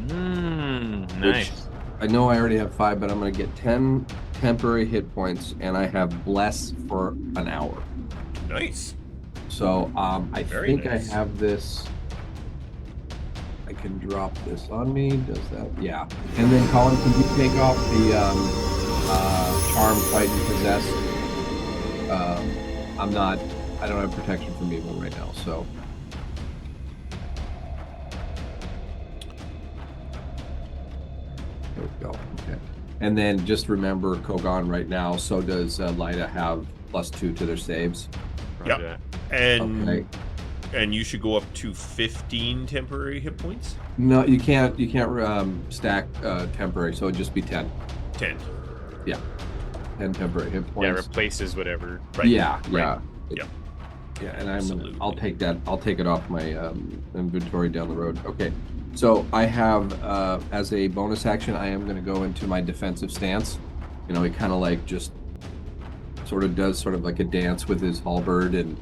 C: Nice.
A: I know I already have 5, but I'm gonna get 10 temporary hit points, and I have bless for an hour.
B: Nice.
A: So I
B: Very
A: think
B: nice.
A: I have this. I can drop this on me. Does that? Yeah. And then Colin, can you take off the charm, fight, and possess? I don't have protection from evil right now, so. There we go. Okay. And then just remember, Kogaan right now, so does Lyda have +2 to their saves.
B: Yep.
C: Roger
B: And
A: Okay.
B: and you should go up to 15 temporary hit points.
A: No, you can't stack temporary, so it'd just be 10.
B: 10.
A: 10 temporary hit
C: that.
A: points.
C: Yeah, replaces whatever.
B: Right.
A: Yeah,
B: Right.
A: yeah.
B: Yep.
A: Yeah, and
B: Absolutely.
A: I'll take that. I'll take it off my inventory down the road. Okay. So I have as a bonus action, I am going to go into my defensive stance. You know, he kind of like just sort of does sort of like a dance with his halberd and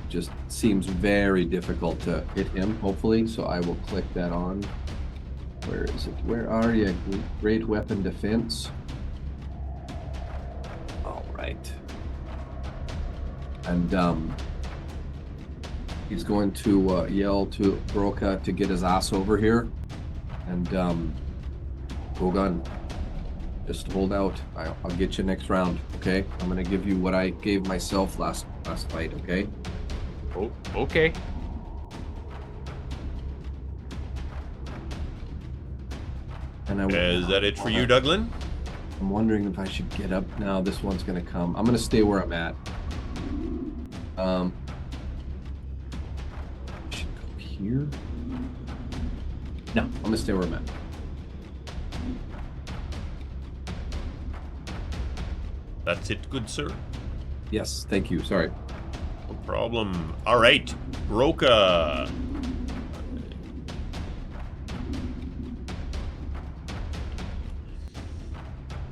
A: just seems very difficult to hit him, hopefully. So I will click that on. Where is it? Where are you? Great weapon defense. All right. And he's going to yell to Broka to get his ass over here. And Kogaan, just hold out. I'll get you next round, okay? I'm gonna give you what I gave myself last fight, okay?
C: Oh, okay.
A: And I
B: Is that it for you, Douglan?
A: I'm wondering if I should get up now. This one's gonna come. I'm gonna stay where I'm at. Should go here. here? No, I'm gonna stay where I'm at.
B: That's it, good sir.
A: Yes, thank you. Sorry.
B: No problem. All right, Roka.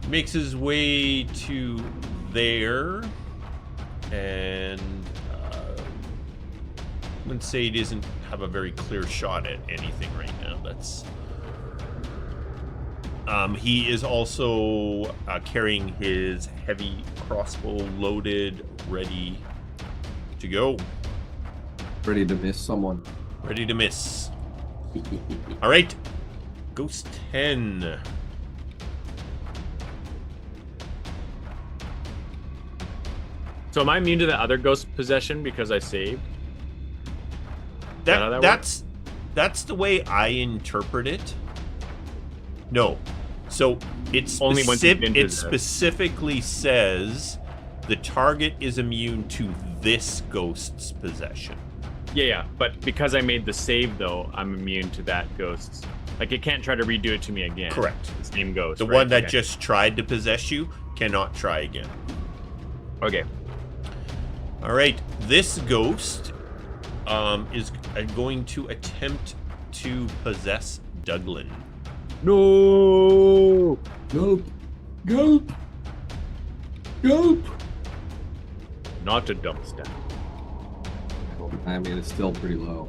B: Makes his way to there, and I would say he doesn't have a very clear shot at anything right now. That's. He is also carrying his heavy crossbow loaded, ready to go.
A: Ready to miss someone.
B: Ready to miss. All right, Ghost 10.
C: So am I immune to the other ghost possession because I saved? How that
B: That's the way I interpret it. No. So it's
C: Only once you've been
B: it
C: possessed.
B: specifically says the target is immune to this ghost's possession.
C: Yeah, but because I made the save, though, I'm immune to that ghost's. Like, it can't try to redo it to me again.
B: Correct.
C: The same ghost,
B: The
C: right?
B: one that
C: Okay.
B: just tried to possess you cannot try again.
C: Okay.
B: All right, this ghost is going to attempt to possess Douglan.
C: No!
A: Gulp. Gulp. Gulp.
C: Not a dump stat.
A: I mean, it's still pretty low.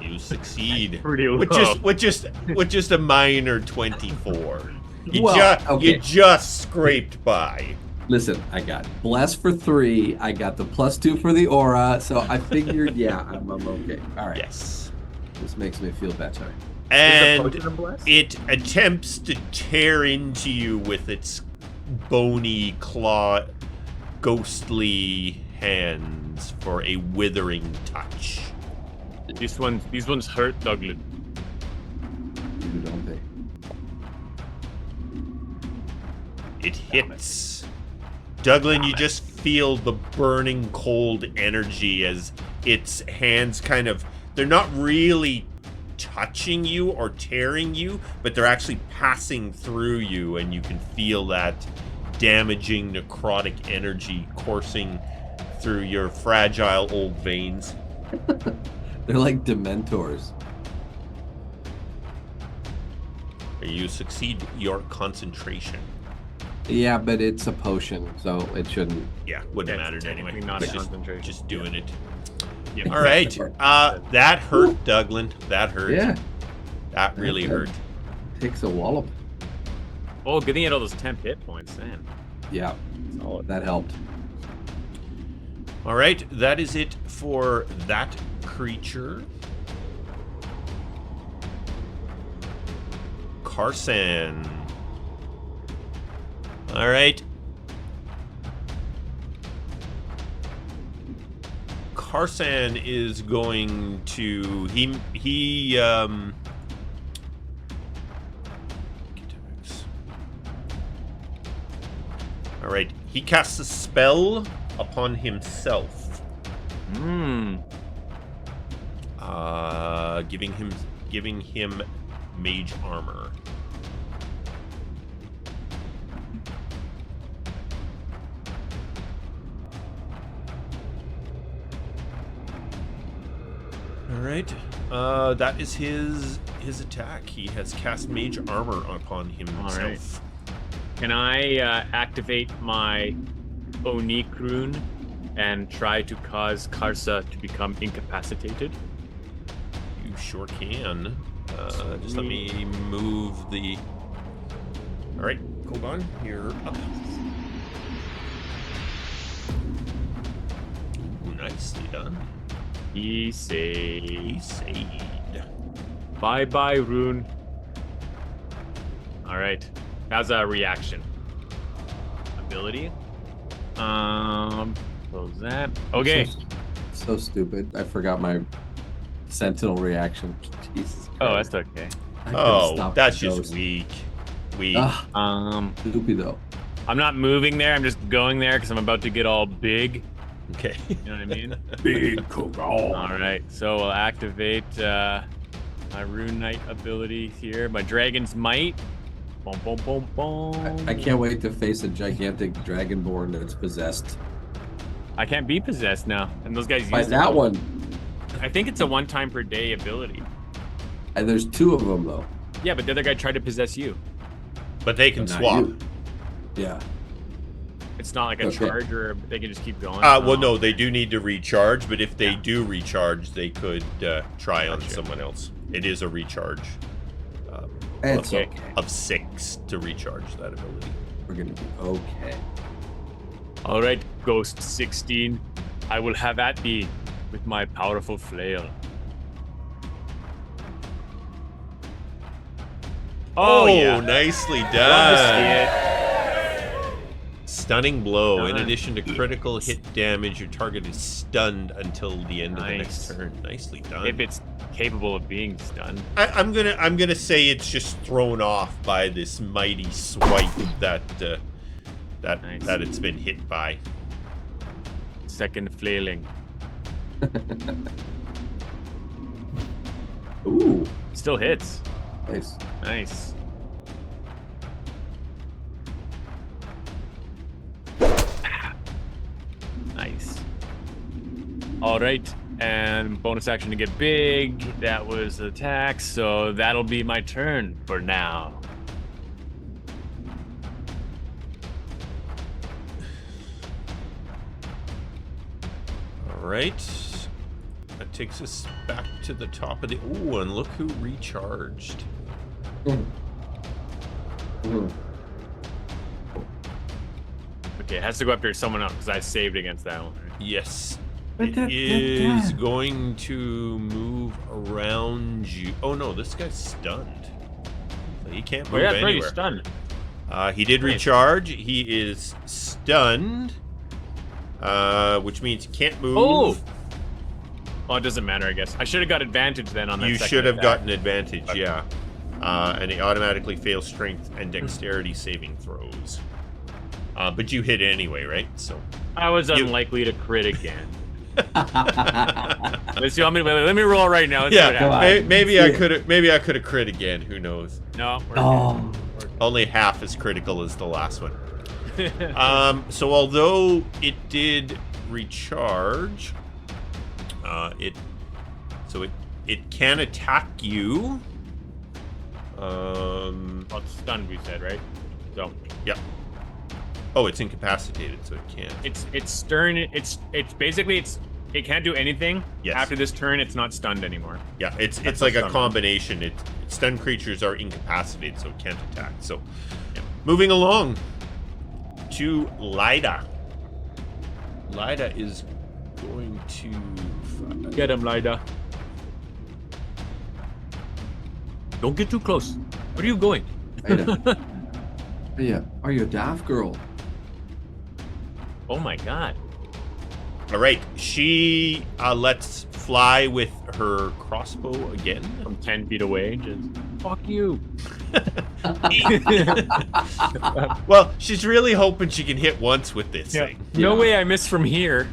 B: You succeed.
C: Pretty low.
B: With just a minor 24.
A: Well,
B: You just scraped by.
A: Listen, I got blessed for 3. I got the +2 for the aura, so I figured, yeah, I'm okay. All right.
B: Yes.
A: This makes me feel better.
B: And
C: Is the blessed?
B: it attempts to tear into you with its bony claw, ghostly hands for a withering touch.
C: These ones hurt, Douglan.
A: You don't they?
B: It hits. Douglan, you just feel the burning cold energy as its hands they're not really touching you or tearing you, but they're actually passing through you, and you can feel that damaging necrotic energy coursing through your fragile old veins.
A: They're like Dementors.
B: You succeed your concentration.
A: Yeah, but it's a potion, so it shouldn't.
B: Yeah, wouldn't
C: That's
B: matter anyway.
C: technically not a
B: It's
C: concentration.
B: just doing it.
C: Yeah.
B: All right. That hurt, Douglan. That hurt.
A: Yeah,
B: That really hurt.
A: takes a wallop.
C: Oh, good thing you had all those temp hit points, man.
A: Yeah,
C: Solid.
A: that helped.
B: All right. That is it for that creature. Carson. All right. Carson is going to all right, he casts a spell upon himself, giving him mage armor. All right, that is his attack. He has cast mage armor upon himself.
C: All right. Can I activate my Onik rune and try to cause Karsa to become incapacitated?
B: You sure can. Just let me move the. All right, Kogaan, you're up. Ooh, nicely done.
C: He saved.
B: He saved.
C: Bye-bye, rune. All right. How's a reaction? Ability. Close that. Okay.
A: So stupid. I forgot my sentinel reaction. Jesus Christ.
C: Oh, that's okay.
A: I couldn't
B: Oh,
A: stop
B: that's
A: the
B: just
A: ghost.
B: weak. Weak.
A: Ah, stupid though.
C: I'm not moving there. I'm just going there because I'm about to get all big.
B: Okay.
C: You know what I mean?
A: Big Kogaan.
C: All right, so we'll activate my Rune Knight ability here. My Dragon's Might. Boom, boom, boom, boom.
A: I can't wait to face a gigantic Dragonborn that's possessed
C: I can't be possessed now, and those guys
A: by
C: use
A: that one.
C: I think it's a 1 time per day ability.
A: And there's 2 of them though.
C: Yeah, but the other guy tried to possess you.
B: But they can
A: But not
B: swap.
A: you. Yeah.
C: It's not like a
A: Okay.
C: charge, or they can just keep going.
B: Well, no, they do need to recharge, but if they
C: Yeah.
B: do recharge, they could try on
C: Gotcha.
B: someone else. It is a recharge
A: It's
C: Okay.
A: okay.
B: of 6 to recharge that ability.
A: We're gonna be okay.
C: All right, Ghost 16, I will have at thee with my powerful flail. Oh, yeah.
B: nicely
C: Love to
B: done.
C: see it.
B: Stunning blow. In
C: Done.
B: addition to critical hit damage, your target is stunned until the end of the next
C: Nice.
B: turn. Nicely done.
C: If it's capable of being stunned.
B: I'm gonna say it's just thrown off by this mighty swipe that
C: Nice.
B: that it's been hit by.
C: Second flailing.
A: Ooh,
C: Still hits.
A: nice.
C: Nice. Nice. All right, and bonus action to get big. That was attack, so that'll be my turn for now.
B: All right. That takes us back to the top of the. Ooh, and look who recharged.
C: Okay, it has to go after someone else because I saved against that one. Right?
B: Yes. It is going to move around you. Oh no, this guy's stunned. So he can't
C: Oh
B: move
C: yeah, that's right,
B: anywhere.
C: he's stunned.
B: He did
C: Nice.
B: recharge. He is stunned, which means he can't move.
C: Oh! Well, it doesn't matter, I guess. I should have got advantage then on that.
B: You
C: second
B: should have
C: attack.
B: gotten advantage, yeah. And he automatically fails strength and dexterity saving throws. But you hit anyway, right? So
C: I was
B: You-
C: unlikely to crit again. Let's see. Let me roll right now. Let's see what
B: yeah,
C: happens.
B: maybe I
A: Yeah.
B: could have crit again. Who knows?
C: No, we're
A: Oh,
B: Only half as critical as the last one.
C: good.
B: So although it did recharge, it can attack you.
C: Well, it's stunned, we said, right? So
B: Yeah. Oh, it's incapacitated, so it can't.
C: it's stern. It's basically it can't do anything.
B: Yes.
C: After this turn, it's not stunned anymore.
B: Yeah, it's
C: That's
B: like a
C: stun.
B: combination. Stunned creatures are incapacitated, so it can't attack. So, moving along to Lida. Lida is going to.
C: Get him, Lida. Don't get too close. Where are you going?
A: Ada. Yeah, are you a daft girl?
C: Oh my god.
B: All right, she lets fly with her crossbow again.
C: From 10 feet away, just fuck you.
B: Well, she's really hoping she can hit once with this thing.
C: No
A: Yeah.
C: way I miss from here.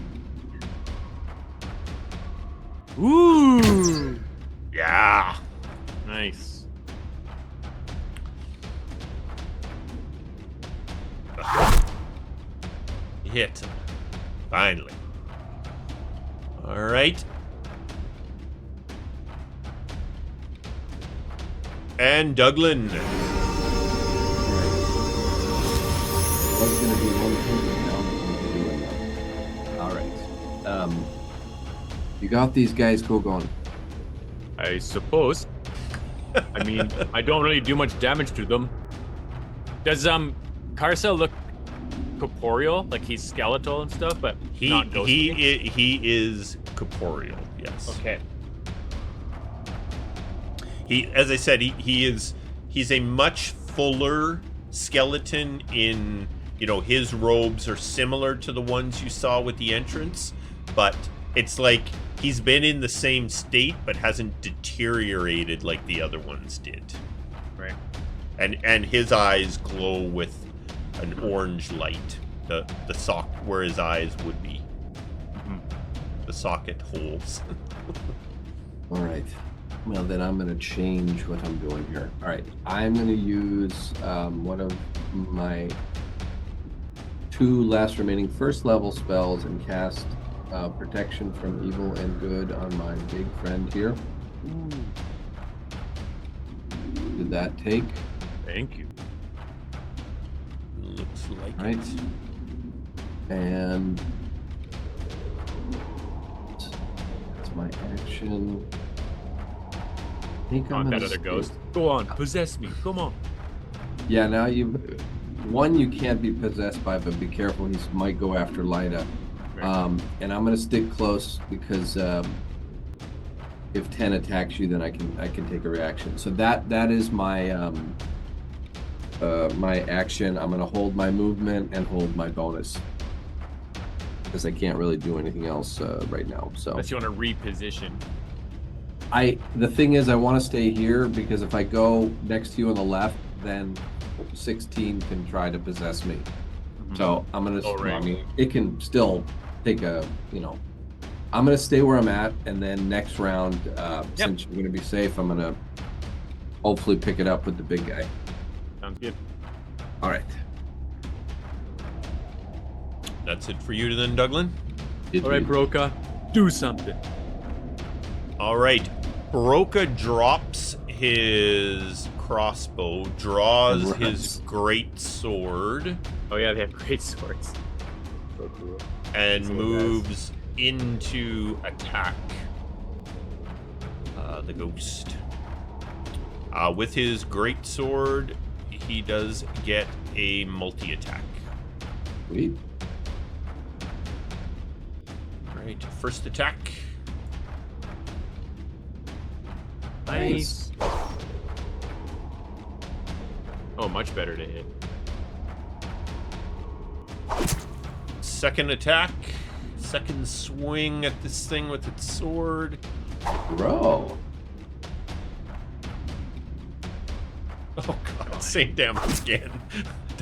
C: Ooh.
B: Yeah.
C: Nice.
B: Hit him. Finally. All right. And Douglan.
A: Right. What's gonna be one thing now? All right. You got these guys, Kogaan.
C: I suppose. I mean, I don't really do much damage to them. Does Karsa look corporeal, like he's skeletal and stuff, but not ghostly?
B: He is corporeal. Yes.
C: Okay.
B: As I said, he's a much fuller skeleton. In his robes are similar to the ones you saw with the entrance, but it's like he's been in the same state but hasn't deteriorated like the other ones did.
C: Right.
B: And his eyes glow with an orange light, the sock where his eyes would be. the socket holes.
A: All right. Well, then I'm going to change what I'm doing here. All right. I'm going to use one of my 2 last remaining first level spells and cast protection from evil and good on my big friend here. Did that take?
C: Thank you.
B: Looks like
A: Right.
B: it.
A: And that's my action. I think I'm
C: On
A: gonna
C: that other
A: stay-
C: ghost. Go on, possess me. Come on.
A: Yeah, now you can't be possessed by, but be careful. He might go after Lyda. And I'm gonna stick close because if 10 attacks you, then I can take a reaction. So that is my my action. I'm gonna hold my movement and hold my bonus because I can't really do anything else right now. So
C: Unless you want to reposition.
A: the thing is, I want to stay here because if I go next to you on the left, then 16 can try to possess me. So I'm gonna.
C: Oh, right.
A: I mean, it can still take a. I'm gonna stay where I'm at, and then next round, since you're gonna be safe, I'm gonna hopefully pick it up with the big guy.
C: Sounds good.
A: All right.
B: That's it for you then, Douglan?
C: All right, Broca, do something.
B: All right. Broca drops his crossbow, draws
A: Right.
B: his great sword,
C: Oh yeah, they have great swords. So cool.
B: and
C: So
B: moves into attack the ghost. With his great sword, he does get a multi-attack.
A: Sweet.
B: All right, first attack.
C: Nice. Oh, much better to hit.
B: Second attack. Second swing at this thing with its sword.
A: Bro.
B: Oh god, same damage again.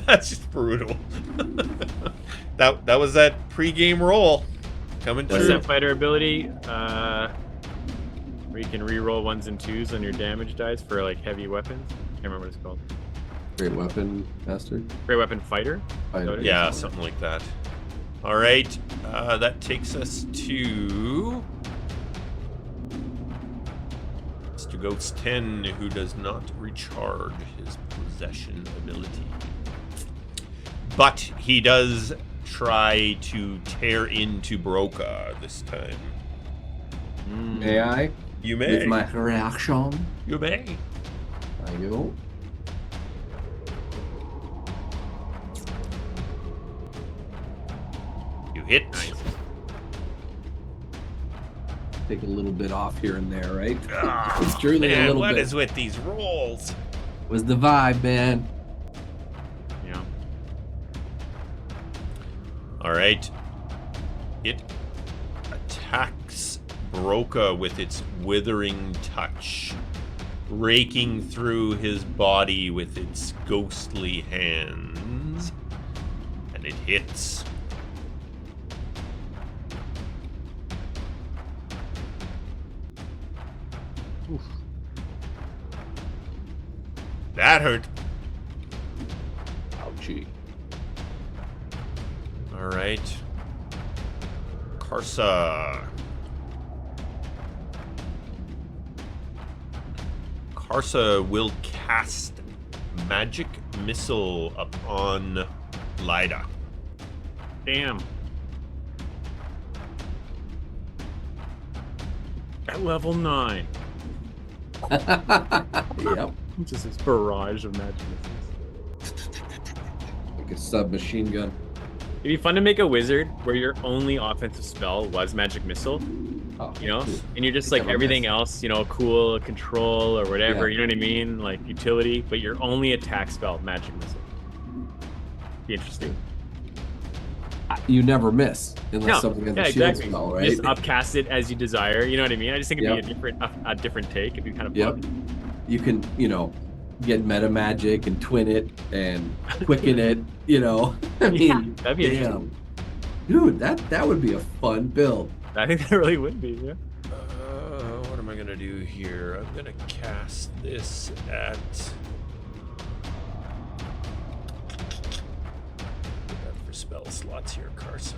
B: That's just brutal. that was that pre-game roll coming
C: What's
B: through.
C: that fighter ability? Where you can re-roll 1s and 2s on your damage dice for like heavy weapons. Can't remember what it's called.
A: Great weapon, master.
C: Great weapon fighter.
A: Fighter.
B: Yeah, something like that. All right, that takes us to Mr. Ghost 10, who does not recharge his possession ability. But he does try to tear into Broca this time.
A: May I?
B: You may.
A: With my reaction.
B: You may.
A: I go.
B: You hit.
A: Take a little bit off here and there, right?
B: Ah,
A: It's truly a
B: man,
A: little
B: what
A: bit.
B: is with these rolls?
A: Was the vibe, man.
C: Yeah.
B: All right. It attacks Broca with its withering touch, raking through his body with its ghostly hands. And it hits. That hurt.
A: Ouchie.
B: All right. Karsa. Karsa will cast Magic Missile upon Lyda.
C: Damn. At level 9.
A: Yep.
C: Just this barrage of magic missiles.
A: Like a submachine gun.
C: It'd be fun to make a wizard where your only offensive spell was magic missile,
A: Oh,
C: you know,
A: dude.
C: and you're just
A: Think
C: like
A: of a
C: everything
A: mess.
C: else, you know, cool, control or whatever,
A: Yeah.
C: you know what I mean? Like utility, but your only attack spell, magic missile. Be interesting.
A: You never miss unless
C: No,
A: something has
C: yeah,
A: a shield
C: exactly.
A: spell, right?
C: Just upcast it as you desire. You know what I mean? I just think it'd
A: Yep.
C: be a different take. It'd be kind of
A: Yep.
C: fun.
A: You can, get meta magic and twin it and quicken it, I mean,
C: Yeah, that'd be interesting.
A: damn. Dude, that would be a fun build.
C: I think that really would be, yeah.
B: What am I gonna do here? I'm gonna cast this at. Put that for spell slots here, Karsa.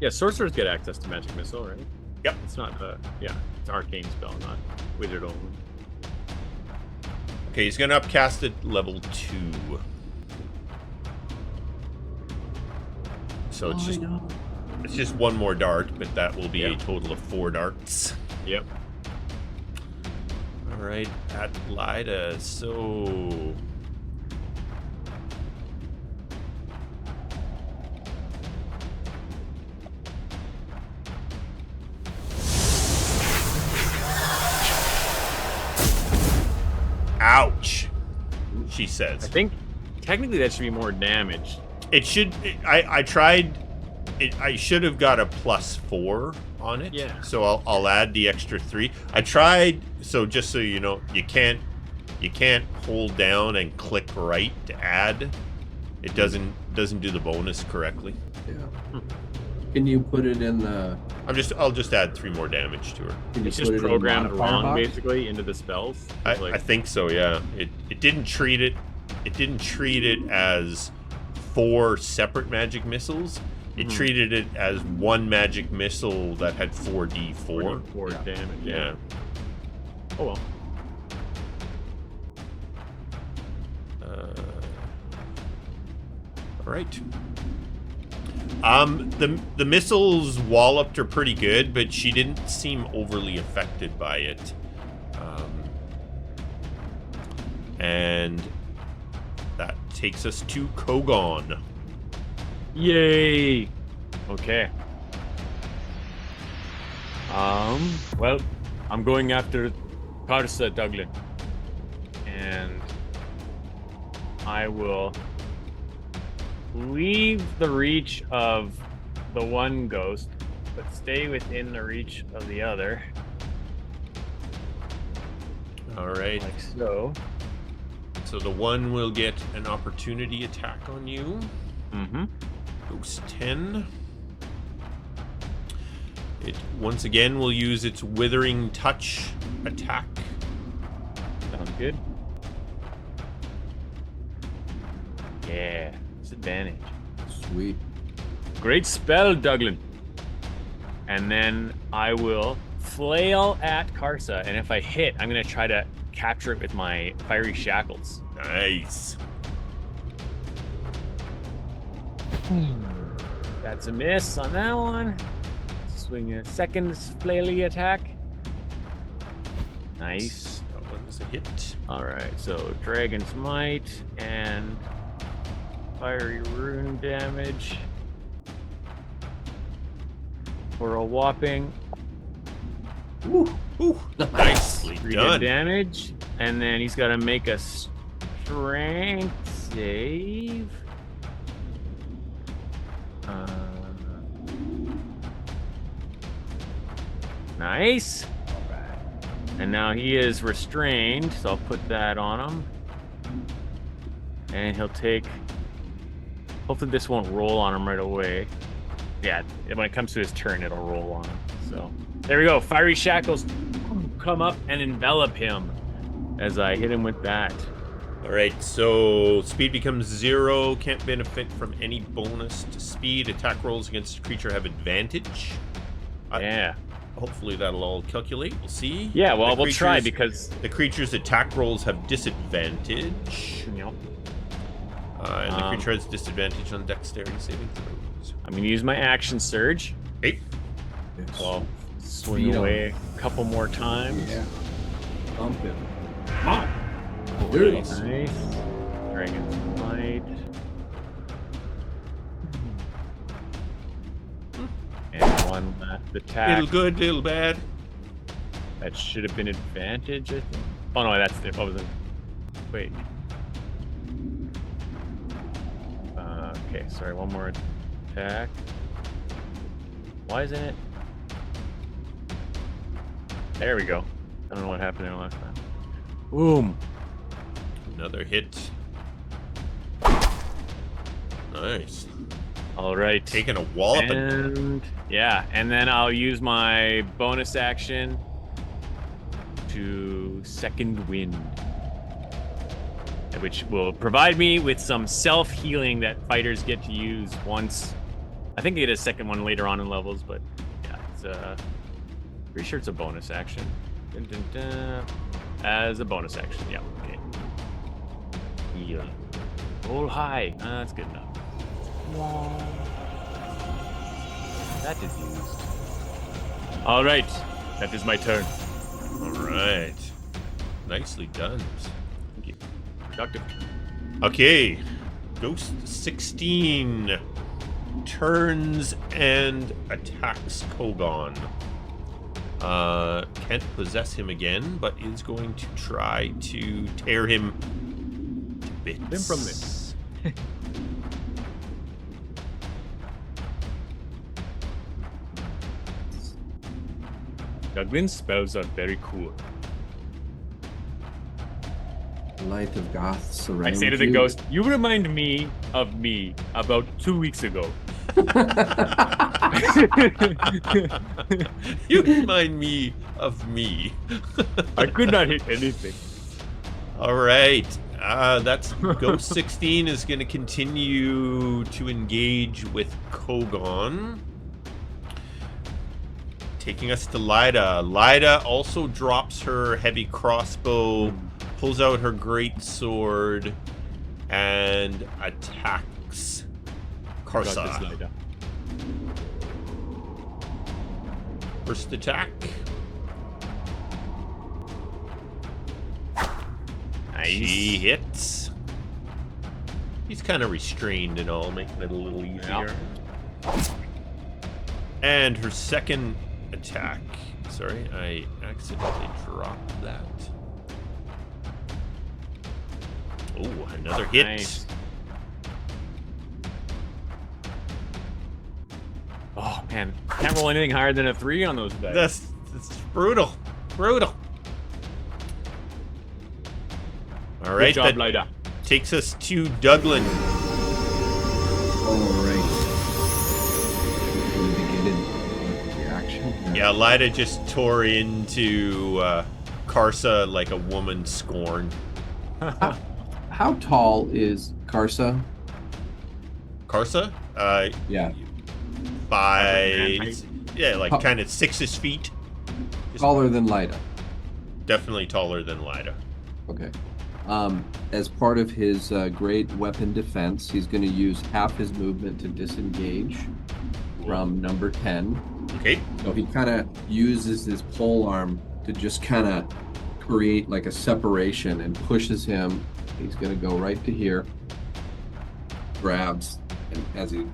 C: Yeah, sorcerers get access to magic missile, right?
B: Yep.
C: It's not it's arcane spell, not wizard only.
B: Okay, he's gonna upcast it level 2. So it's just one more dart, but that will be a total of 4 darts.
C: Yep.
B: All right, at Lida. So ouch, she says.
C: I think technically that should be more damage.
B: It should. I tried. I should have got a +4 on it.
C: Yeah.
B: So I'll add the extra 3. I tried. So just so you know, you can't hold down and click right to add. It doesn't do the bonus correctly.
A: Yeah. Can you put it in the?
B: I'll just add 3 more damage to her.
A: Can you
C: It's
A: put
C: just
A: it in the
C: programmed
A: modifier
C: wrong,
A: box?
C: basically, into the spells.
B: I think so. Yeah. It didn't treat it. It didn't treat it as 4 separate magic missiles. It treated it as 1 magic missile that had 4d4.
C: 4 damage.
B: Yeah.
C: Oh well.
B: All right. The missiles walloped her pretty good, but she didn't seem overly affected by it. And that takes us to Kogaan.
C: Yay! Okay. Well, I'm going after Karsa, Douglan. And I will leave the reach of the one ghost, but stay within the reach of the other.
B: All right.
C: Like so.
B: So the one will get an opportunity attack on you.
C: Mm-hmm.
B: Ghost 10. It once again will use its Withering Touch attack.
C: Sounds good. Yeah, disadvantage.
A: Sweet.
C: Great spell, Douglan. And then I will flail at Karsa, and if I hit, I'm gonna try to capture it with my fiery shackles.
B: Nice.
C: That's a miss on that one. Swing a second flaily attack. Nice.
B: That one's a hit.
C: All right, so Dragon's Might and fiery rune damage for a whopping
B: Ooh, nicely
C: 3
B: done.
C: damage, and then he's got to make a strength save. Nice. And now he is restrained, so I'll put that on him. And he'll take... Hopefully this won't roll on him right away. Yeah, when it comes to his turn, it'll roll on him. So there we go. Fiery shackles come up and envelop him as I hit him with that.
B: All right, so speed becomes 0. Can't benefit from any bonus to speed. Attack rolls against a creature have advantage.
C: Yeah.
B: Hopefully that'll all calculate. We'll see.
C: Yeah, well,
B: The
C: we'll try
B: creatures-
C: because...
B: the creature's attack rolls have disadvantage.
C: You know,
B: And the creature has disadvantage on dexterity saving throws.
C: I'm going to use my action surge.
B: Hey.
A: Yes.
C: So I'll swing
A: Speed
C: away a couple more times.
A: Yeah. Bump him.
C: There it is. Nice. Dragon's Might. And one last attack.
B: Little good, little bad.
C: That should have been advantage, I think. Oh no, that's the opposite. Wait. Okay, sorry, one more attack. Why isn't it? There we go. I don't know what happened there last time. Boom.
B: Another hit. Nice.
C: All right.
B: Taking a wallop.
C: And yeah, and then I'll use my bonus action to second wind, which will provide me with some self-healing that fighters get to use once. I think they get a second one later on in levels, but yeah, it's pretty sure it's a bonus action. Dun, dun, dun. As a bonus action, yeah. Okay. Heal. Roll high. That's good enough. That is used. All right, that is my turn.
B: All right. Nicely done.
C: Thank you. Productive.
B: Okay. Ghost 16 turns and attacks Kogaan. Can't possess him again, but is going to try to tear him to bits.
C: Him from this. Douglan's spells are very cool.
A: Light of Goth surrounds
C: I say to the ghost, you remind me of me about 2 weeks ago.
B: You remind me of me.
C: I could not hit anything.
B: All right. That's Ghost 16 is going to continue to engage with Kogaan. Taking us to Lyda. Lyda also drops her heavy crossbow, pulls out her great sword, and attacks Karsa. First attack.
C: Nice.
B: She hits. He's kind of restrained and all, making it a little easier. And her second attack. Sorry, I accidentally dropped that. Oh, another hit.
C: Nice. Oh man, can't roll anything higher than a 3 on those dice.
B: That's brutal. Brutal. All right,
C: Good job,
B: that
C: Lyda.
B: takes us to Douglan.
A: All right. Reaction.
B: Yeah, Lyda just tore into Karsa like a woman scorned.
A: How tall is Karsa?
B: Karsa?
A: Yeah.
B: 5. Yeah, like kind of 6 feet. Just
A: Taller than Lyda.
B: definitely taller than Lyda.
A: Okay. As part of his great weapon defense, he's going to use half his movement to disengage from number 10.
B: Okay.
A: So he kind of uses his pole arm to just kind of create like a separation and pushes him. He's going to go right to here. Grabs, and as he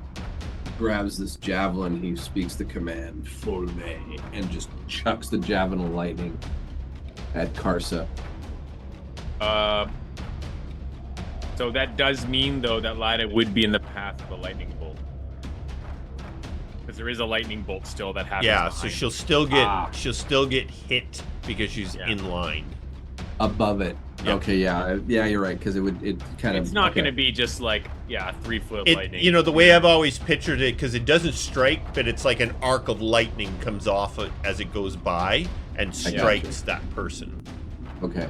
A: grabs this javelin, he speaks the command, Fulme, and just chucks the javelin of lightning at Karsa.
C: So that does mean though that Lyda would be in the path of the lightning bolt, because there is a lightning bolt still that happens.
B: Yeah, so
C: behind.
B: she'll still get hit because she's in line.
A: Above it.
B: Yeah.
A: Okay, yeah, you're right, because it kind of.
C: It's not
A: okay.
C: going to be just like 3-foot lightning.
B: You know, the way I've always pictured it, because it doesn't strike, but it's like an arc of lightning comes off it as it goes by and strikes that person.
A: Okay.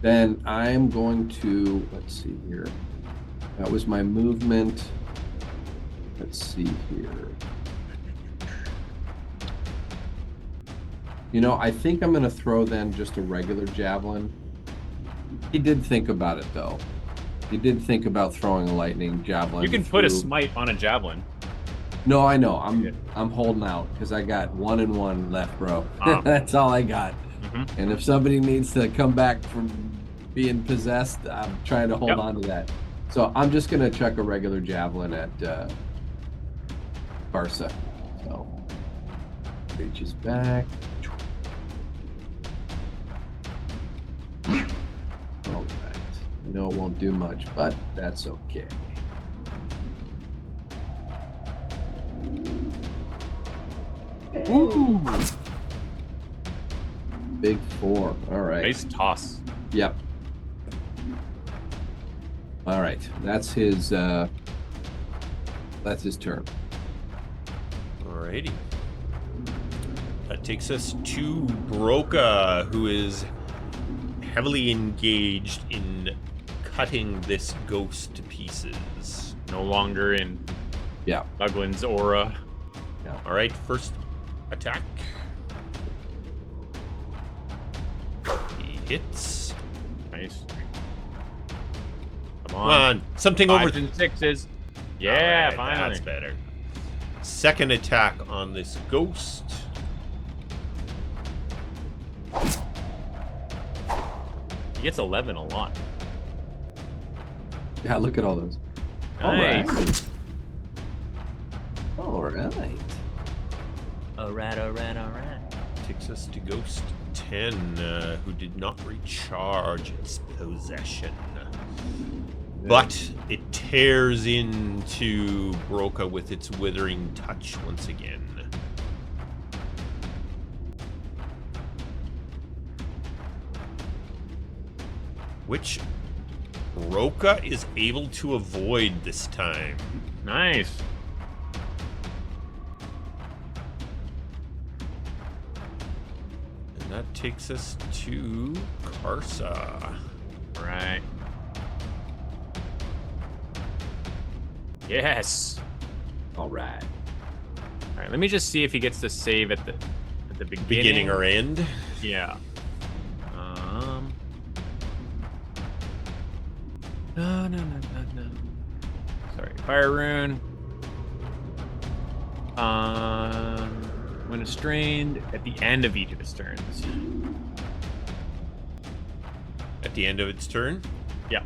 A: Then I'm going to, let's see here. That was my movement. Let's see here. You know, I think I'm going to throw then just a regular javelin. He did think about it, though. He did think about throwing a lightning javelin.
C: You can put a
A: through-
C: smite on a javelin.
A: No, I know. I'm holding out because I got 1 and 1 left, bro. That's all I got.
C: Mm-hmm.
A: And if somebody needs to come back from being possessed, I'm trying to hold on to that. So I'm just going to chuck a regular javelin at Karsa. So reaches back. All right. I know it won't do much, but that's okay.
C: Ooh.
A: Big 4. All right.
C: Nice toss.
A: Yep. All right. That's his turn.
B: Alrighty. That takes us to Broca, who is heavily engaged in cutting this ghost to pieces.
C: No longer in
A: Yeah.
C: Douglan's aura.
B: Alright, first attack. He hits.
C: Nice.
B: Come on, something
C: Fives
B: over.
C: and sixes. Yeah,
B: Alright,
C: finally.
B: that's better. Second attack on this ghost.
C: He gets 11 a lot.
A: Yeah, look at all those.
C: Nice.
A: All right.
C: All right.
B: Takes us to Ghost 10, who did not recharge its possession. But it tears into Broca with its withering touch once again. Which Broca is able to avoid this time.
C: Nice.
B: And that takes us to Karsa.
C: Right. Yes.
A: All right.
C: All right. Let me just see if he gets to save at the beginning.
B: Beginning or end?
C: Yeah. No. Sorry. Fire rune. When restrained at the end of each of his turns.
B: At the end of its turn?
C: Yeah.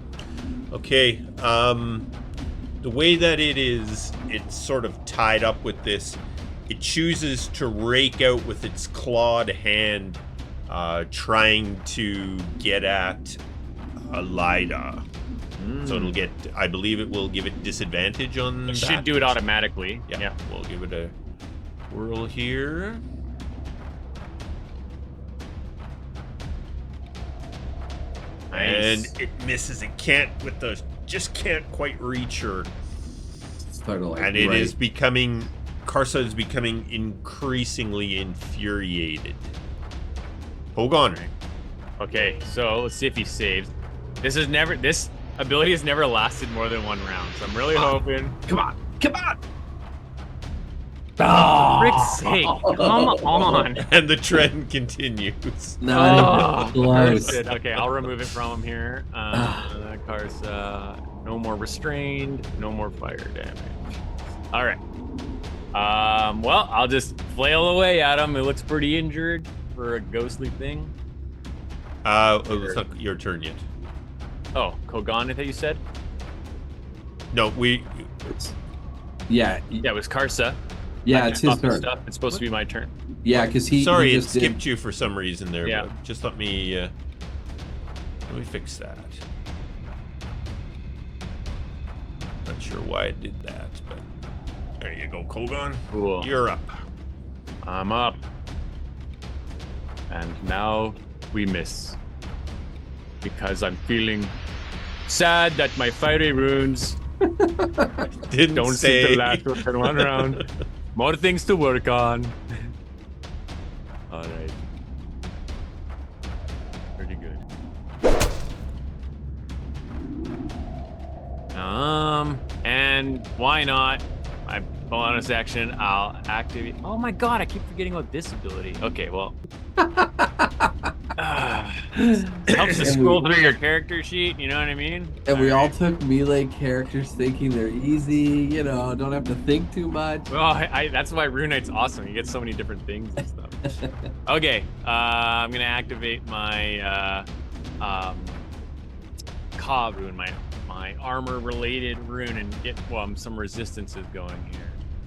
B: Okay. The way that it's sort of tied up with this, it chooses to rake out with its clawed hand, trying to get at Lida. So it'll get, I believe it will give it disadvantage on
C: It
B: that.
C: should do it automatically.
B: Yeah, we'll give it a whirl here.
C: Nice.
B: And it misses. It just can't quite reach her.
A: Sort of like
B: And it
A: right.
B: is becoming, Karsa is becoming increasingly infuriated. Kogaan.
C: Okay, so let's see if he saves. This ability has never lasted more than one round, so I'm really hoping.
A: Come on.
C: For frick's sake, come on.
B: And the trend continues.
A: Not even close.
C: Cursed. Okay, I'll remove it from him here. Karsa, no more restrained, no more fire damage. All right. Well, I'll just flail away at him. It looks pretty injured for a ghostly thing.
B: It's not your turn yet.
C: Oh, Kogaan, I thought you said?
B: No,
A: Yeah.
C: Yeah, it was Karsa.
A: Yeah, it's his
C: Off the
A: turn.
C: stuff. It's supposed to be my turn.
A: Yeah, because he.
B: Sorry,
A: he
B: it
A: just did-
B: skipped you for some reason there.
C: Yeah.
B: But just let me fix that. Not sure why it did that, but there you go, Kogaan.
C: Cool.
B: You're up.
C: I'm up. And now we miss. Because I'm feeling sad that my fiery runes
B: Didn't
C: don't
B: say.
C: seem to last more than one round. More things to work on. Alright. Pretty good. And why not? My bonus action, I'll activate. Oh my god, I keep forgetting about this ability. Okay, well. Helps to scroll through your character sheet, you know what I mean?
A: And we all took melee characters thinking they're easy, don't have to think too much.
C: Well, that's why Rune Knight's awesome. You get so many different things and stuff. Okay, I'm gonna activate my Ka rune, my armor-related rune, and get some resistances going here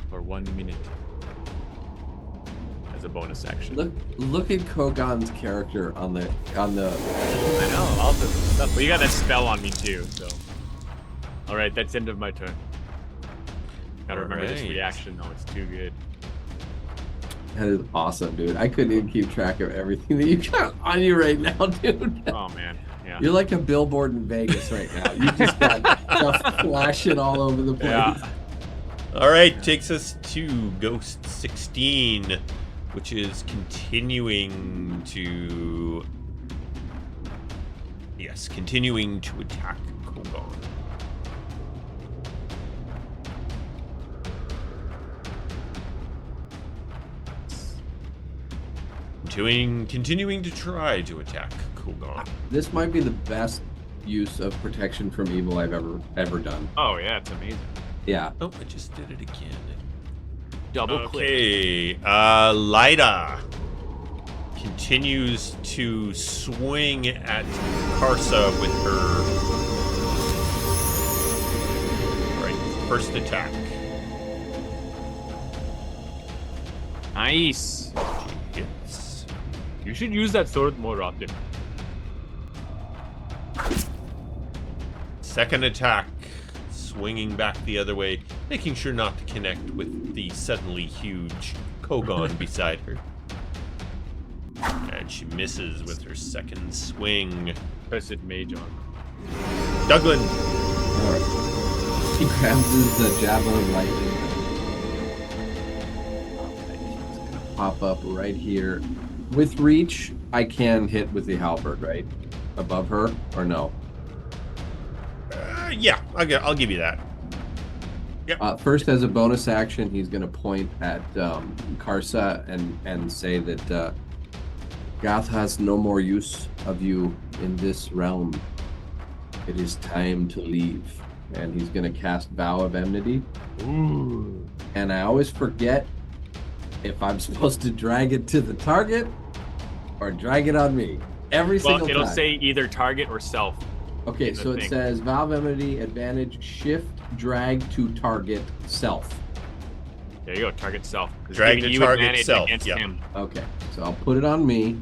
C: for 1 minute as a bonus action.
A: Look at Kogan's character on the.
C: I know, all the stuff. But you got that spell on me too, so. All right, that's end of my turn. Gotta remember this
B: Alright.
C: reaction though; it's too good.
A: That is awesome, dude. I couldn't even keep track of everything that you got on you right now, dude.
C: Oh man, yeah.
A: You're like a billboard in Vegas right now. You just got stuff flashing all over the place.
C: Yeah.
B: All right, takes us to Ghost 16, which is continuing to attack Kogaan. Continuing to try to attack Kogaan.
A: This might be the best use of protection from evil I've ever done.
C: Oh yeah, it's amazing.
A: Yeah.
B: Oh, I just did it again.
C: Double click.
B: Okay, Lyda continues to swing at Karsa with her first attack.
C: Nice.
B: She hits.
C: You should use that sword more often.
B: Second attack, swinging back the other way, making sure not to connect with the suddenly huge Kogaan beside her. And she misses with her second swing.
C: Press it mage on.
B: Douglan.
A: All right. He grabs his javelin lightning. He's gonna pop up right here. With reach, I can hit with the halberd, right? Above her, or no?
B: Yeah, I'll give you that. Yep.
A: First, as a bonus action, he's going to point at Karsa and say that Gath has no more use of you in this realm. It is time to leave. And he's going to cast Vow of Enmity.
C: Ooh.
A: And I always forget if I'm supposed to drag it to the target or drag it on me. Every single time.
C: Well, it'll say either target or self.
A: Okay, so it says Vow of Enmity, advantage, shift, drag to target, self.
C: There you go, target self.
B: Drag to target self,
C: against
B: yeah.
C: him.
A: Okay, so I'll put it on me.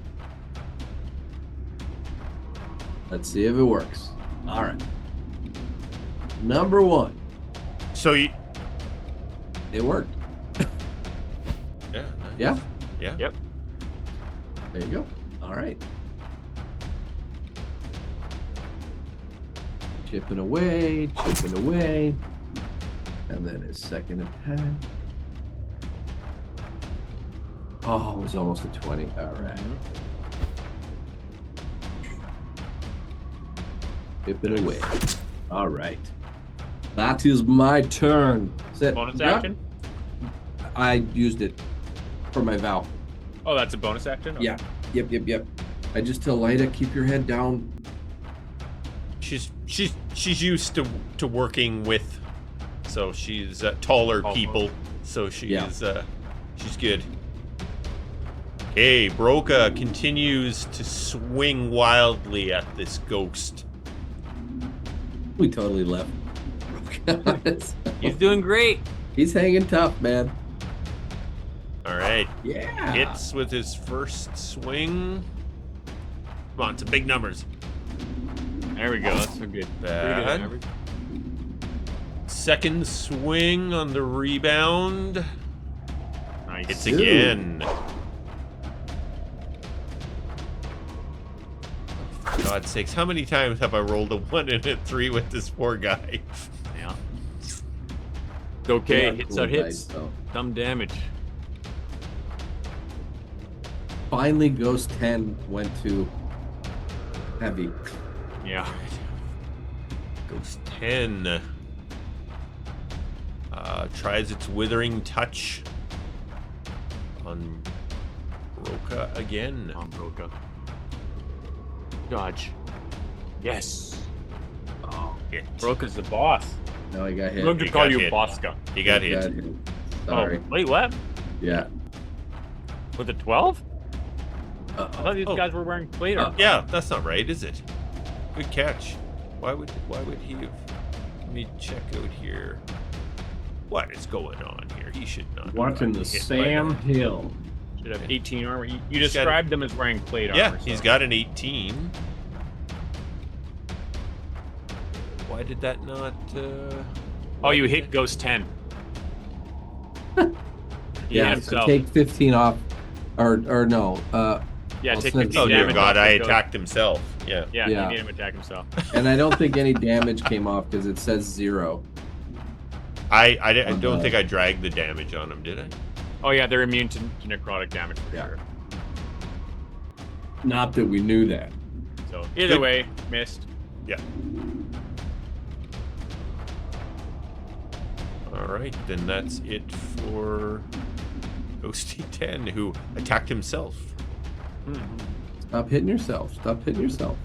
A: Let's see if it works. All right. Number one.
B: So you...
A: It worked.
B: Yeah. Nice.
A: Yeah?
B: Yeah.
C: Yep.
A: There you go. All right. Chipping away. And then his second attack. Oh, it was almost a 20. All right. Chip it away. All right. That is my turn.
C: Bonus action?
A: I used it for my vow.
C: Oh, that's a bonus action? Okay.
A: Yeah. Yep. I just tell Lyda, keep your head down.
B: She's used to working with, so she's taller people, so she's good. Okay, Broca continues to swing wildly at this ghost.
A: We totally left.
C: He's doing great.
A: He's hanging tough, man.
B: All right,
A: Yeah.
B: hits with his first swing. Come on, some big numbers.
C: There we go. That's a good.
B: Bad.
C: Pretty good average.
B: Second swing on the rebound.
C: Nice.
B: Hits
A: Ooh.
B: again. For God's sakes, how many times have I rolled a 1 and a 3 with this poor guy?
C: Yeah. It's okay.
A: Yeah,
C: Hits
A: cool
C: are hits.
A: dice, though.
C: Some damage.
A: Finally, Ghost 10 went to heavy.
C: Yeah.
B: Ghost 10. Tries its withering touch on Broca again.
C: Broca. Dodge. Yes.
A: Oh,
B: Hit.
C: Broca's the boss.
A: no, he got hit.
C: I'm going to
B: He
C: call
B: got
C: you
B: hit.
C: Bosca.
B: He got
A: He
B: hit.
A: Sorry.
C: Oh, wait, what?
A: Yeah.
C: With a 12? I
A: Uh-oh.
C: thought these guys were wearing plate armor.
B: Yeah, that's not right, is it? Good catch. Why would he have... Let me check out here. What is going on here? He should not.
A: Watching the Sam Hill.
C: Should have 18 armor. You
B: He's got
C: described them as wearing plate armor.
B: Yeah,
C: so-
B: he's got an 18. Why did that not...
C: Oh, you hit Ghost 10. He
A: Yeah,
C: himself.
A: so take 15 off Or no.
C: Yeah,
A: I'll
C: take
A: send-
C: 15
B: Oh dear
C: damage.
B: God,
C: off
B: I
C: and go-
B: attacked himself. Yeah.
C: Yeah,
A: Yeah.
C: you made him attack himself.
A: And I don't think any damage came off because it says 0.
B: I don't think I dragged the damage on him, did I?
C: Oh yeah, they're immune to necrotic damage for
A: Yeah.
C: sure.
A: Not that we knew that.
C: So either
B: Good.
C: way, missed.
B: Yeah. All right, then that's it for Ghosty 10, who attacked himself.
A: Stop hitting yourself. Stop hitting yourself.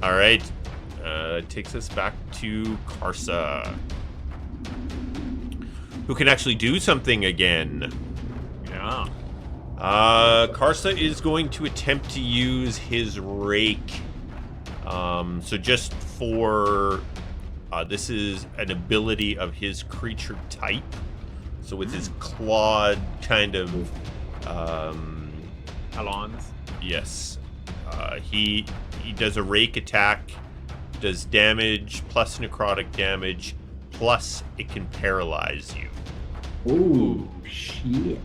B: All right, takes us back to Karsa, who can actually do something again.
C: Yeah.
B: Karsa is going to attempt to use his rake. So just for this is an ability of his creature type. So with his clawed kind of
C: Talons.
B: yes, he does a rake attack, does damage plus necrotic damage, plus it can paralyze you.
A: Ooh, shit.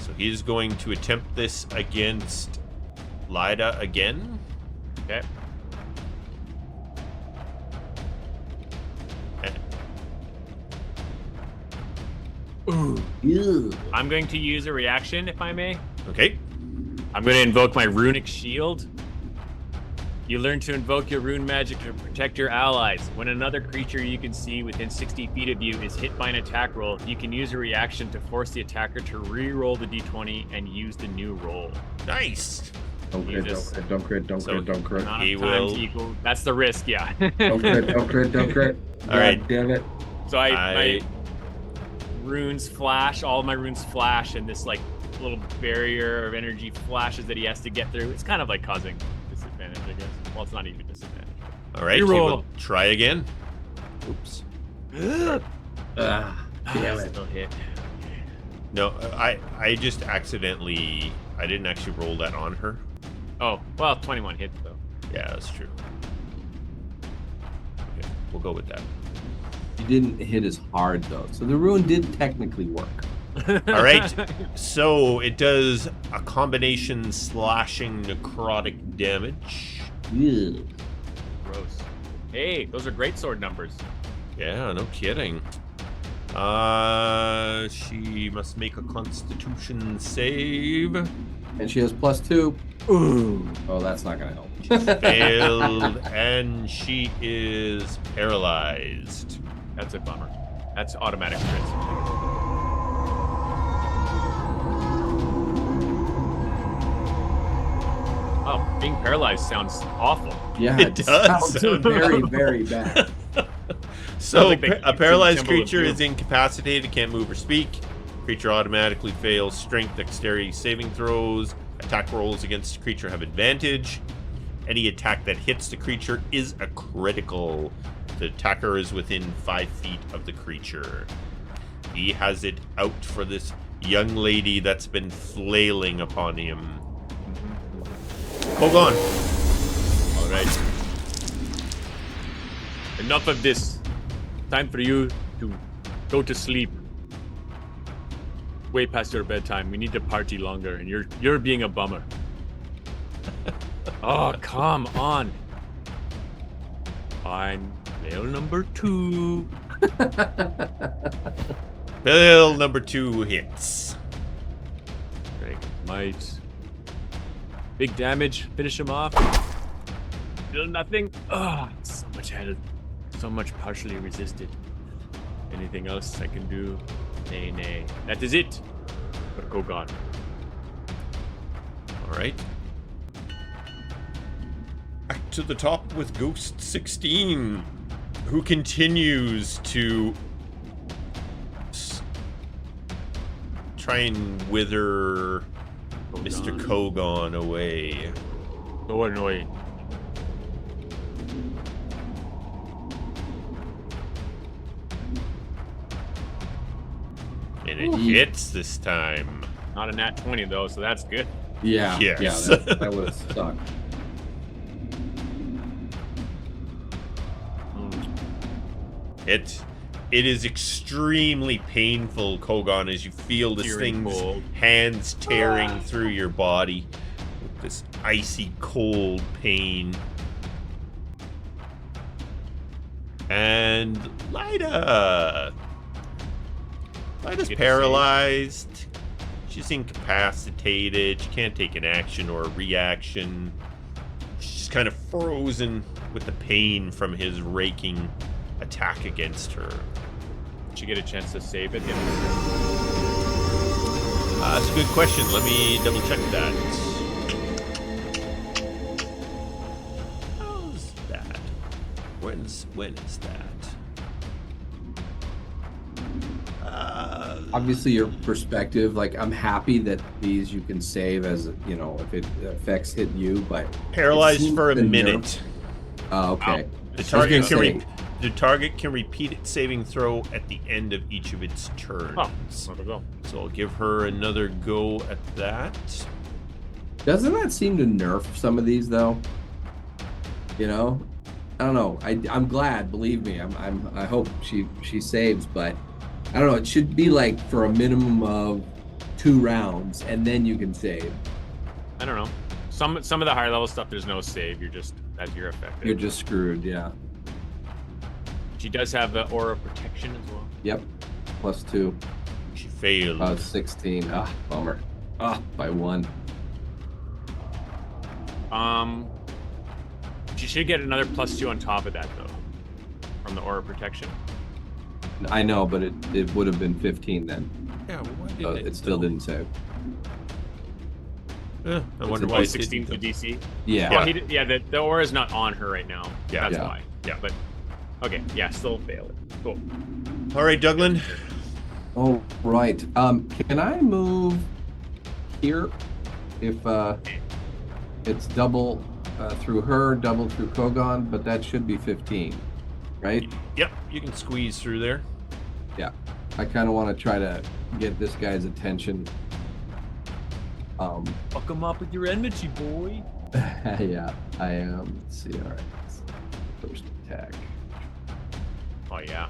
B: So he is going to attempt this against Lyda again.
C: Okay.
A: Ew.
C: I'm going to use a reaction, if I may.
B: Okay.
C: I'm going to invoke my runic shield. You learn to invoke your rune magic to protect your allies. When another creature you can see within 60 feet of you is hit by an attack roll, you can use a reaction to force the attacker to re-roll the d20 and use the new roll.
B: Nice.
A: Don't crit,
C: Jesus.
A: don't crit, don't
B: So-
A: crit, don't crit.
C: Amount
B: He
C: of times
B: will-
C: equal. That's the risk, yeah.
A: Don't crit, don't crit, don't crit.
B: All right.
A: God damn it.
C: So my runes flash, all of my runes flash, and this like little barrier of energy flashes that he has to get through. It's kind of like causing disadvantage, I guess. Well, it's not even disadvantage.
B: All right, he
C: Reroll.
B: will try again. Oops.
A: Ah, damn it.
C: Still hit.
B: No, I just accidentally, I didn't actually roll that on her.
C: Oh, well, 21 hits though.
B: Yeah, that's true. Okay, we'll go with that.
A: You didn't hit as hard though, so the rune did technically work.
B: All right, so it does a combination slashing necrotic damage.
A: Ew.
C: Gross. Hey, those are great sword numbers.
B: Yeah, no kidding. She must make a Constitution save.
A: And she has +2. Ooh. Oh, that's not gonna help.
B: Failed, and she is paralyzed.
C: That's a bummer. That's automatic crits. Oh, being paralyzed sounds awful.
A: Yeah,
B: It does
A: sounds
B: sound
A: very, very bad.
B: So,
C: like they
B: a
C: keep
B: paralyzed
C: the symbol of
B: creature
C: doom.
B: is incapacitated, can't move or speak. Creature automatically fails strength, dexterity saving throws. Attack rolls against the creature have advantage. Any attack that hits the creature is a critical. The attacker is within 5 feet of the creature. He has it out for this young lady that's been flailing upon him. Kogaan.
C: All right. Enough of this. Time for you to go to sleep. Way past your bedtime. We need to party longer, and you're being a bummer. Oh, come on. Fine. Fail number 2.
B: Bill number 2 hits.
C: Dragon might. Big damage. Finish him off. Still nothing. Ah, so much health. So much partially resisted. Anything else I can do? Nay, nay. That is it. For Kogaan.
B: All right. Back to the top with Ghost 16, who continues to try and wither Mr. Kogaan away.
C: So annoying.
B: And it hits this time.
C: Not a nat 20 though, so that's good.
A: Yeah,
B: Yes.
A: yeah, that would have sucked.
B: It It is extremely painful, Kogaan, as you feel this
C: Searing
B: thing's
C: cold.
B: hands tearing through your body with this icy cold pain. And Lyda. Lyda's
C: Get to
B: paralyzed. She's incapacitated. She can't take an action or a reaction. She's kind of frozen with the pain from his raking attack against her.
C: Did you get a chance to save it?
B: That's a good question. Let me double check that. How's that? When is that?
A: Obviously, your perspective, like, I'm happy that these you can save as, you know, if it affects hit you, but
B: Paralyzed
A: seems
B: for a
A: the
B: minute.
A: oh, okay.
B: The
A: I
B: target
A: was
B: can
A: gonna say,
B: the target can repeat its saving throw at the end of each of its turns.
C: Oh, there we go.
B: So I'll give her another go at that.
A: doesn't that seem to nerf some of these though? You know, I don't know. I'm glad. Believe me, I hope she saves, but I don't know. It should be like for a minimum of 2 rounds, and then you can save.
C: I don't know. Some of the higher level stuff, there's no save. You're just as you're affected.
A: You're just screwed. Yeah.
C: She does have the aura of protection as well.
A: Yep. +2.
B: She failed.
A: 16. Ah, bummer. Ah, by 1.
C: She should get another +2 on top of that though, from the aura of protection.
A: I know, but it would have been 15 then.
B: Yeah, why did
A: So it still didn't save.
B: I wonder
A: a
B: why it
C: 16
B: didn't.
C: for DC.
A: Yeah.
C: Well, the aura is not on her right now.
B: Yeah.
C: That's
A: Yeah.
C: why.
B: Yeah.
C: But okay, yeah, still fail it. Cool.
B: All right, Douglan.
A: Oh, right. Can I move here if it's double through her, double through Kogaan, but that should be 15, right?
B: Yep, you can squeeze through there.
A: Yeah. I kind of want to try to get this guy's attention.
C: Fuck him up with your enmity, boy.
A: Yeah, I am. Let's see. All right. First attack.
C: Oh yeah.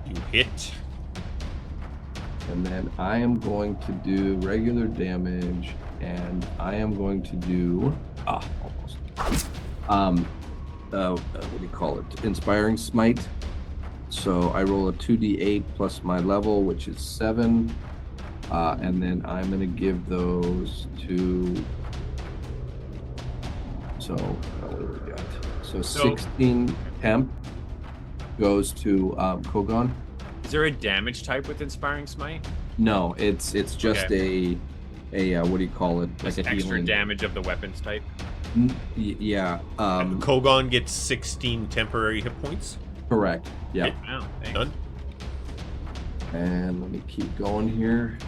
B: You hit.
A: And then I am going to do regular damage, and I am going to do almost. What do you call it? Inspiring smite. So I roll a 2d8 plus my level, which is 7, and then I'm gonna give those to. So what do we got? So 16 temp goes to Kogaan.
C: Is there a damage type with inspiring smite?
A: No, it's just a what do you call it?
C: Like
A: Like a
C: extra
A: healing.
C: damage of the weapons type?
A: Yeah.
B: Kogaan gets 16 temporary hit points.
A: Correct. Yeah.
C: Wow, thanks.
B: Done.
A: And let me keep going here.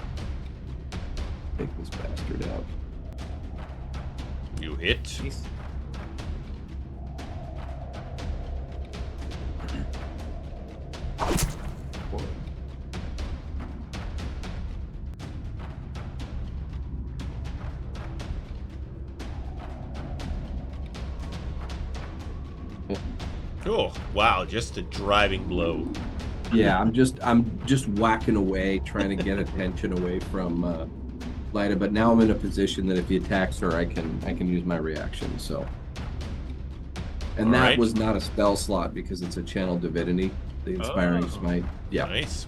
A: Take this bastard out.
B: You hit.
C: Nice.
B: Oh, wow, just a driving blow.
A: Yeah, I'm just whacking away, trying to get attention away from Lyda. But now I'm in a position that if he attacks her, I can use my reaction. So, and that
B: Alright.
A: was not a spell slot because it's a channel divinity, the inspiring
C: Oh.
A: smite. Yeah.
B: Nice.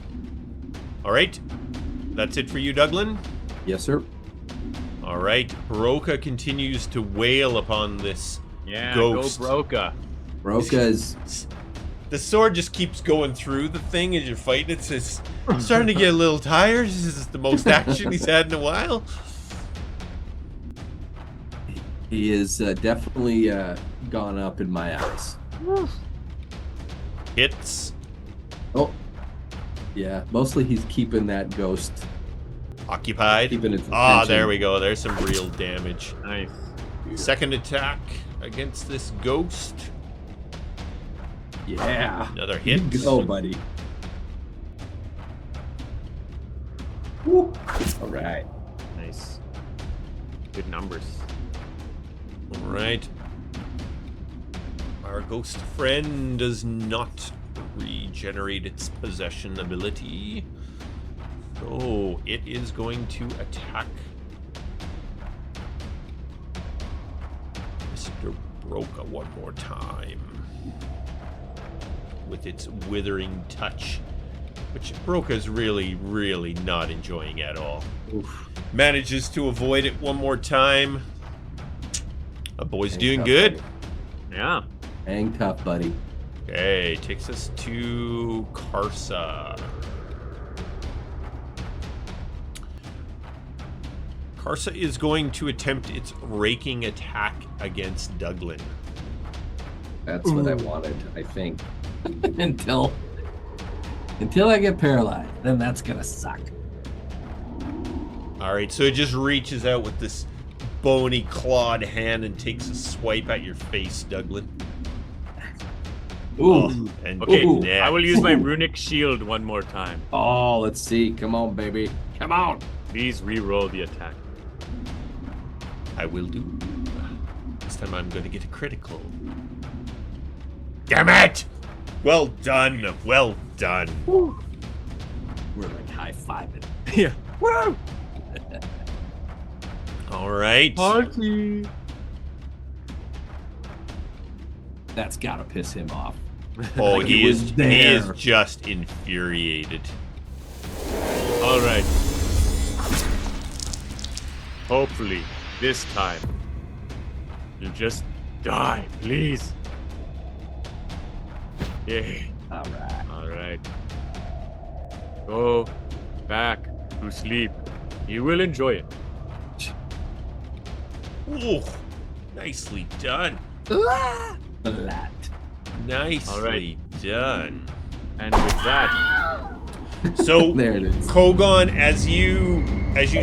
B: All right. That's it for you, Douglan.
A: Yes, sir.
B: All right. Baroka continues to wail upon this.
C: Yeah,
B: Ghost.
C: go Broca.
A: Broka is
B: The sword just keeps going through the thing as you're fighting. It's just starting to get a little tired. This is the most action he's had in a while.
A: he is definitely gone up in my eyes.
B: Hits.
A: Oh, yeah. Mostly he's keeping that ghost,
B: Occupied.
A: keeping its
B: Ah,
A: attention.
B: there we go. There's some real damage.
C: Nice.
B: Second attack against this ghost.
A: Yeah.
B: Another hit.
A: You go, buddy. Woo. All right.
C: Nice. Good numbers.
B: All right. Our ghost friend does not regenerate its possession ability. So it is going to attack Mr. Broca one more time with its withering touch, which Broca's really, really not enjoying at all.
A: Oof.
B: Manages to avoid it one more time. A boy's
A: Hang
B: doing
A: tough,
B: good.
A: buddy.
C: Yeah.
A: Hang tough, buddy.
B: Okay, takes us to Karsa. Karsa is going to attempt its raking attack against Douglan.
A: That's what I wanted, I think. until I get paralyzed, then that's gonna suck.
B: All right, so it just reaches out with this bony clawed hand and takes a swipe at your face, Douglan.
A: Ooh.
B: And
C: Okay,
A: Ooh.
C: I will use my runic shield one more time.
A: Oh, let's see. Come on, baby. Come on.
C: Please re-roll the attack.
B: I will do. This time I'm going to get a critical. Damn it! Well done. Well done.
A: We're like high-fiving.
C: Yeah.
A: Woo!
B: All right.
C: Party.
A: That's gotta piss him off.
B: Oh,
A: Like
B: he
A: he was
B: is
A: there.
B: just infuriated.
C: All right. Hopefully, this time, you just die, please. Yeah.
A: All right.
C: All right. Go back to sleep. You will enjoy it.
B: Ooh, nicely done.
A: A lot.
B: Nicely
C: All right.
B: done.
C: And with that,
B: So,
A: There it is.
B: Kogaan, as you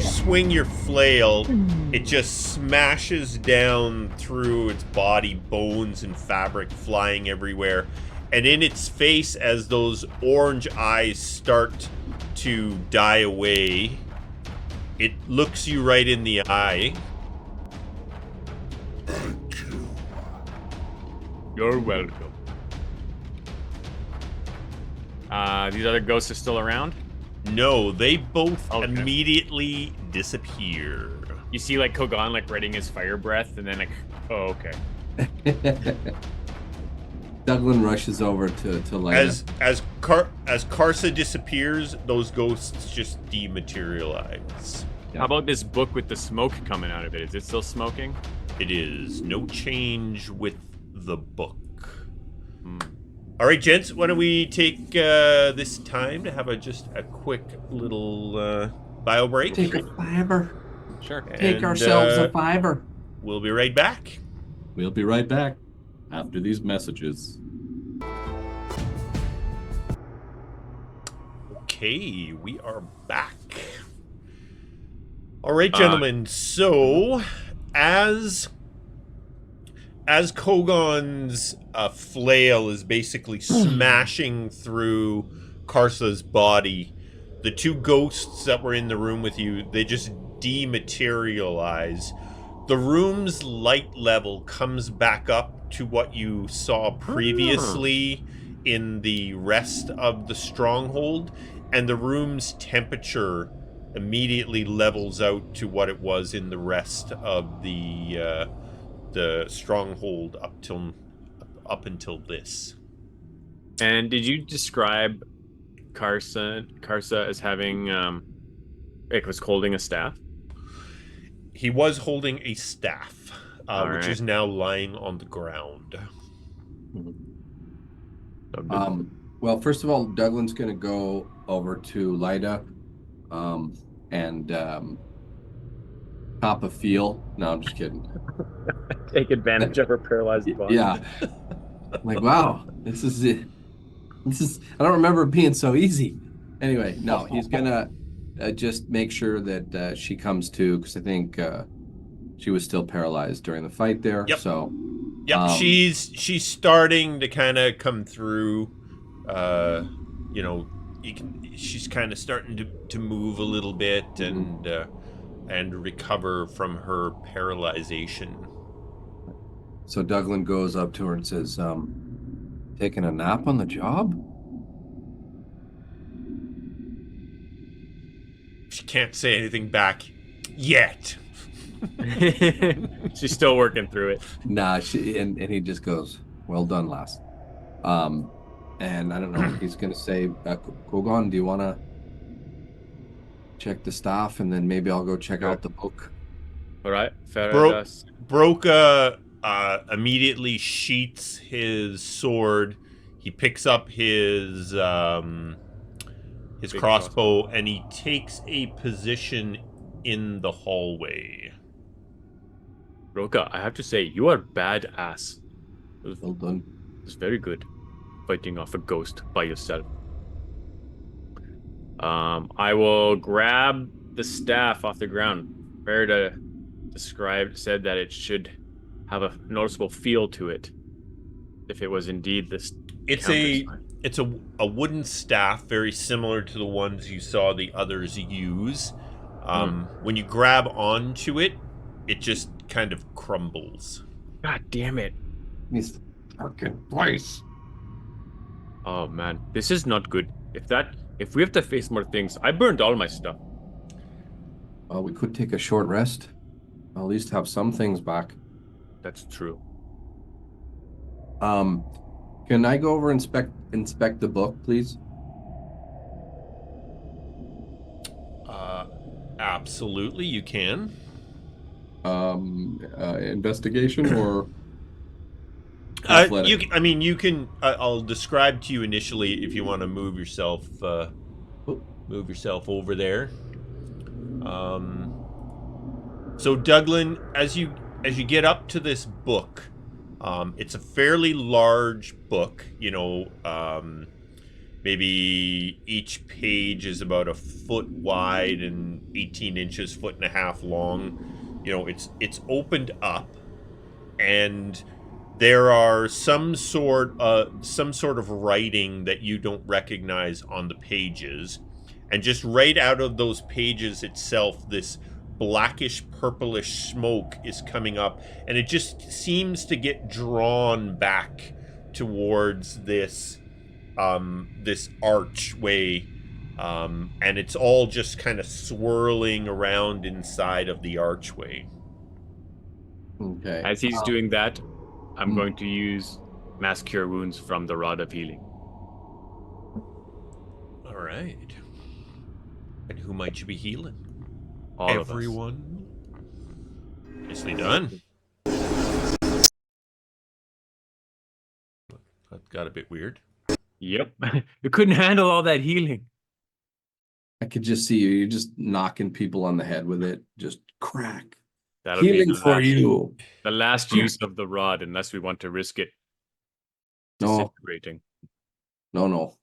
B: swing your flail, it just smashes down through its body, bones and fabric flying everywhere. And in its face, as those orange eyes start to die away, it looks you right in the eye.
E: Thank you.
C: you're welcome. These other ghosts are still around.
B: No, they both
C: Okay.
B: immediately disappear.
C: You see, like Kogaan, like reading his fire breath, and then like, oh, okay.
A: Douglan rushes over to Lyda.
B: As Karsa disappears, those ghosts just dematerialize.
A: Yeah.
C: How about this book with the smoke coming out of it? Is it still smoking?
B: It is no change with the book.
C: Hmm.
B: All right, gents, why don't we take this time to have just a quick little bio break?
A: Take a fiver.
C: Sure.
A: Take
B: And,
A: ourselves a fiver.
B: We'll be right back.
A: We'll be right back after these messages.
B: Okay, we are back. All right, gentlemen. So, as Kogan's flail is basically smashing through Karsa's body, the two ghosts that were in the room with you, they just dematerialize. The room's light level comes back up to what you saw previously in the rest of the stronghold, and the room's temperature immediately levels out to what it was in the rest of the stronghold up until this.
C: And did you describe Karsa as having like was holding a staff?
B: He was holding a staff,
C: All
B: which
C: right.
B: is now lying on the ground.
A: Well, first of all, Douglan's going to go over to Lyda and cop a feel. No, I'm just kidding.
C: Take advantage of her paralyzed body.
A: Yeah. Like, wow, this is it. I don't remember it being so easy. Anyway, no, he's going to just make sure that she comes to, because I think she was still paralyzed during the fight there.
B: Yep.
A: So,
B: Yep, she's starting to kind of come through. She's kind of starting to move a little bit and recover from her paralyzation.
A: So Douglan goes up to her and says, taking a nap on the job?
B: She can't say anything back yet.
C: She's still working through it.
A: Nah, and he just goes, well done, lass. And I don't know, he's gonna say, Kogaan, do you wanna check the staff and then maybe I'll go check
C: Sure.
A: out the book?
C: All right, fair
B: Bro-
C: enough.
B: Broca immediately sheaths his sword. He picks up his
C: Big
B: crossbow and he takes a position in the hallway.
C: Roka, I have to say, you are badass.
A: Well done.
C: It's very good fighting off a ghost by yourself. I will grab the staff off the ground. Verda said that it should have a noticeable feel to it. If it was indeed this,
B: It's a wooden staff, very similar to the ones you saw the others use. When you grab onto it, it just kind of crumbles.
C: God damn it!
A: This fucking place.
C: Oh man, this is not good. If we have to face more things, I burned all my stuff.
A: Well, we could take a short rest. At least have some things back.
C: That's true.
A: Can I go over and inspect the book, please?
B: Absolutely, you can.
A: Investigation or athletic?
B: You can. I'll describe to you initially if you want to move yourself. Move yourself over there. So Douglan, as you get up to this book, it's a fairly large book. Maybe each page is about a foot wide and 18 inches, 1.5 feet long. It's opened up, and there are some sort of writing that you don't recognize on the pages, and just right out of those pages itself, this blackish purplish smoke is coming up, and it just seems to get drawn back towards this archway, and it's all just kind of swirling around inside of the archway.
A: Okay.
C: As he's doing that, I'm going to use Mass Cure Wounds from the Rod of Healing.
B: All right. And who might you be healing?
C: All
B: Everyone. Nicely done. That got a bit weird.
C: Yep. You couldn't handle all that healing.
A: I could just see you. You're just knocking people on the head with it. Just crack.
C: That'll be
A: Healing
C: the
A: for
C: last,
A: you.
C: the last use of the rod, unless we want to risk it
A: No,
C: disintegrating.
A: no.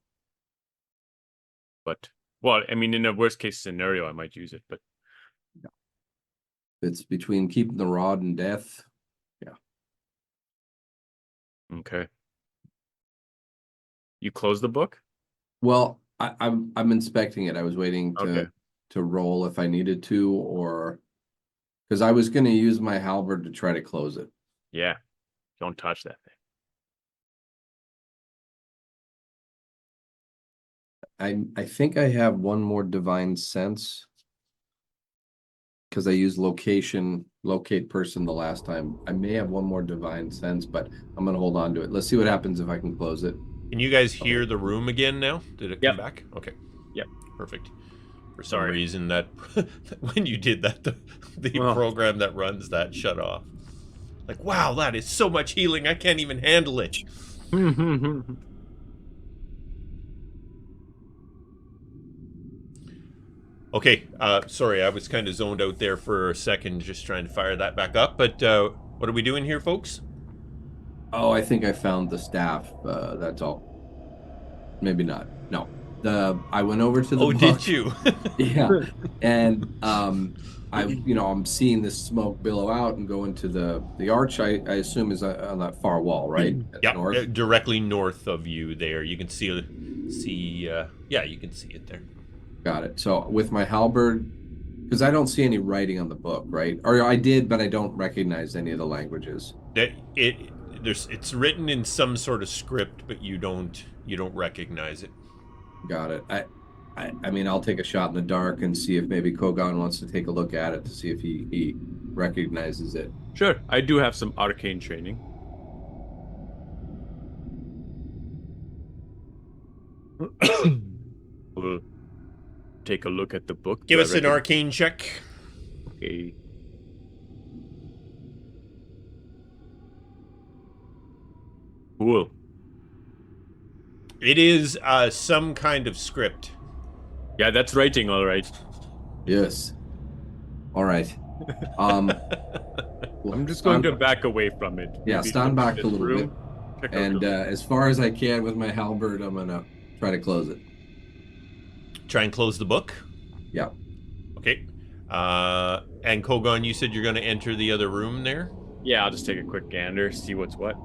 C: But, well, I mean, in a worst case scenario, I might use it, but
A: It's between keeping the rod and death.
C: okay. You close the book?
A: Well, I'm inspecting it. I was waiting
C: Okay.
A: to roll if I needed to, or because I was going to use my halberd to try to close it.
C: Yeah. Don't touch that thing.
A: I think I have one more divine sense because I used locate person the last time. I may have one more divine sense, but I'm going to hold on to it. Let's see what happens if I can close it.
B: Can you guys hear the room again now? Did it come
C: Yep.
B: back? Okay.
C: Yep.
B: Perfect. For some
C: Sorry.
B: reason that when you did that, the
C: Oh.
B: program that runs that shut off. Like, wow, that is so much healing. I can't even handle it. Okay, sorry, I was kind of zoned out there for a second, just trying to fire that back up. But what are we doing here, folks?
A: Oh, I think I found the staff. That's all. Maybe not. No. I went over to the book.
B: Did you?
A: Yeah. And I'm seeing this smoke billow out and go into the arch. I assume is on that far wall, right?
B: Yeah,
A: North.
B: directly north of you there. You can see yeah, you can see it there.
A: Got it. So with my halberd, Because I don't see any writing on the book, right? Or I did, but I don't recognize any of the languages.
B: It's written in some sort of script, but you don't recognize it.
A: Got it. I mean, I'll take a shot in the dark and see if maybe Kogaan wants to take a look at it to see if he recognizes it.
F: Sure, I do have some arcane training. We'll take a look at the book.
B: Give
F: Do I
B: us an
F: reckon-
B: arcane check.
F: Okay. Cool.
B: It is some kind of script.
F: Yeah, that's writing, all right.
A: Yes. All right. I'm
F: I'm just going to back away from it.
A: Yeah,
F: Maybe
A: stand
F: look
A: back
F: at
A: a
F: this
A: little
F: room,
A: bit.
F: check out
A: And
F: the-
A: as far as I can with my halberd, I'm gonna try to close it.
B: Try and close the book.
A: Yeah.
B: Okay. And Kogaan, you said you're going to enter the other room there.
F: Yeah, I'll just take a quick gander, see what's what.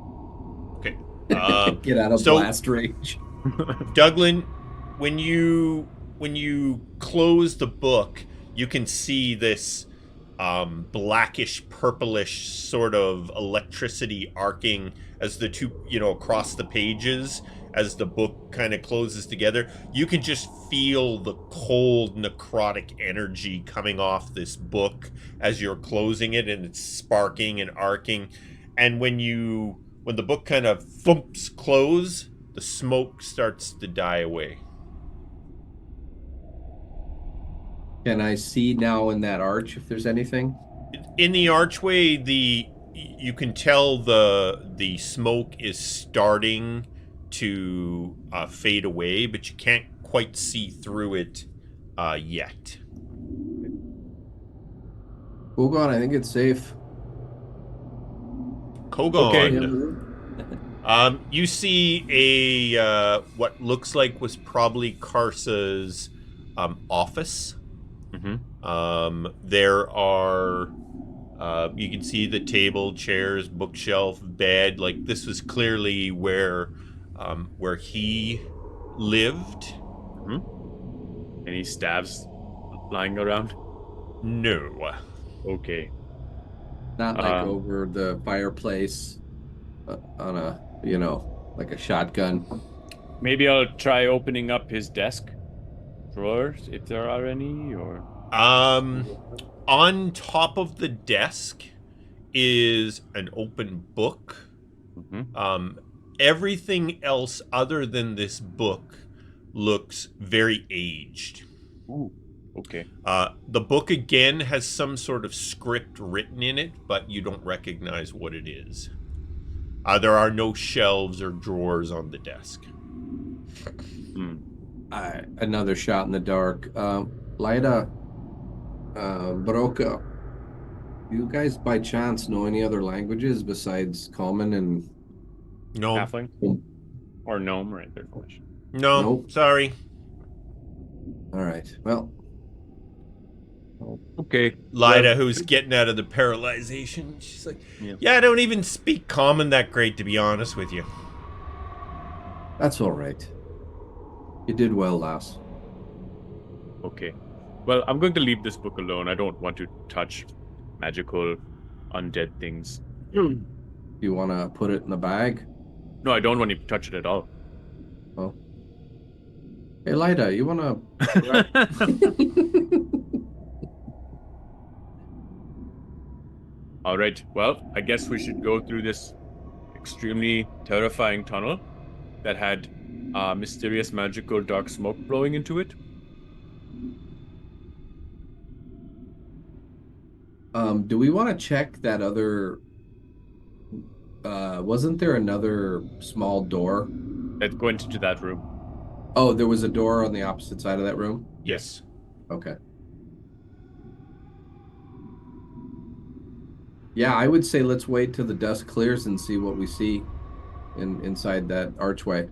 B: Okay.
A: Get out of
B: so-
A: blast range.
B: Douglan, when you close the book, you can see this blackish purplish sort of electricity arcing as the two, across the pages as the book kind of closes together. You can just feel the cold necrotic energy coming off this book as you're closing it, and it's sparking and arcing. And when the book kind of thumps close, the smoke starts to die away.
A: Can I see now in that arch if there's anything?
B: In the archway, you can tell the smoke is starting to fade away, but you can't quite see through it yet.
A: Kogaan, I think it's safe.
B: Kogaan, you see a what looks like was probably Karsa's office. There are you can see the table, chairs, bookshelf, bed. Like, this was clearly where he lived.
F: Any stabs lying around?
B: No.
F: Okay.
A: Not like over the fireplace on a, like a shotgun.
F: Maybe I'll try opening up his desk drawers, if there are any, or...
B: On top of the desk is an open book. Everything else other than this book looks very aged.
F: Ooh, okay.
B: The book again has some sort of script written in it, but you don't recognize what it is. There are no shelves or drawers on the desk.
A: Another shot in the dark. Lyda, Baroka, you guys by chance know any other languages besides Common and...
B: No.
F: Halfling? Or gnome, right? They're English.
B: No,
A: Nope.
B: sorry.
A: All right. Well,
F: Okay.
B: Lyda, who's getting out of the paralyzation, she's like, yeah, I don't even speak Common that great, to be honest with you.
A: that's all right. You did well, lass.
F: Okay. Well, I'm going to leave this book alone. I don't want to touch magical undead things.
A: You want to put it in the bag?
F: No, I don't want to touch it at all.
A: Oh. Hey, Lyda, you want to...
F: All right. Well, I guess we should go through this extremely terrifying tunnel that had mysterious magical dark smoke blowing into it.
A: Do we want to check that other... wasn't there another small door?
F: Let's go into that room.
A: Oh, there was a door on the opposite side of that room?
B: Yes.
A: Okay. Yeah, I would say let's wait till the dust clears and see what we see inside that archway.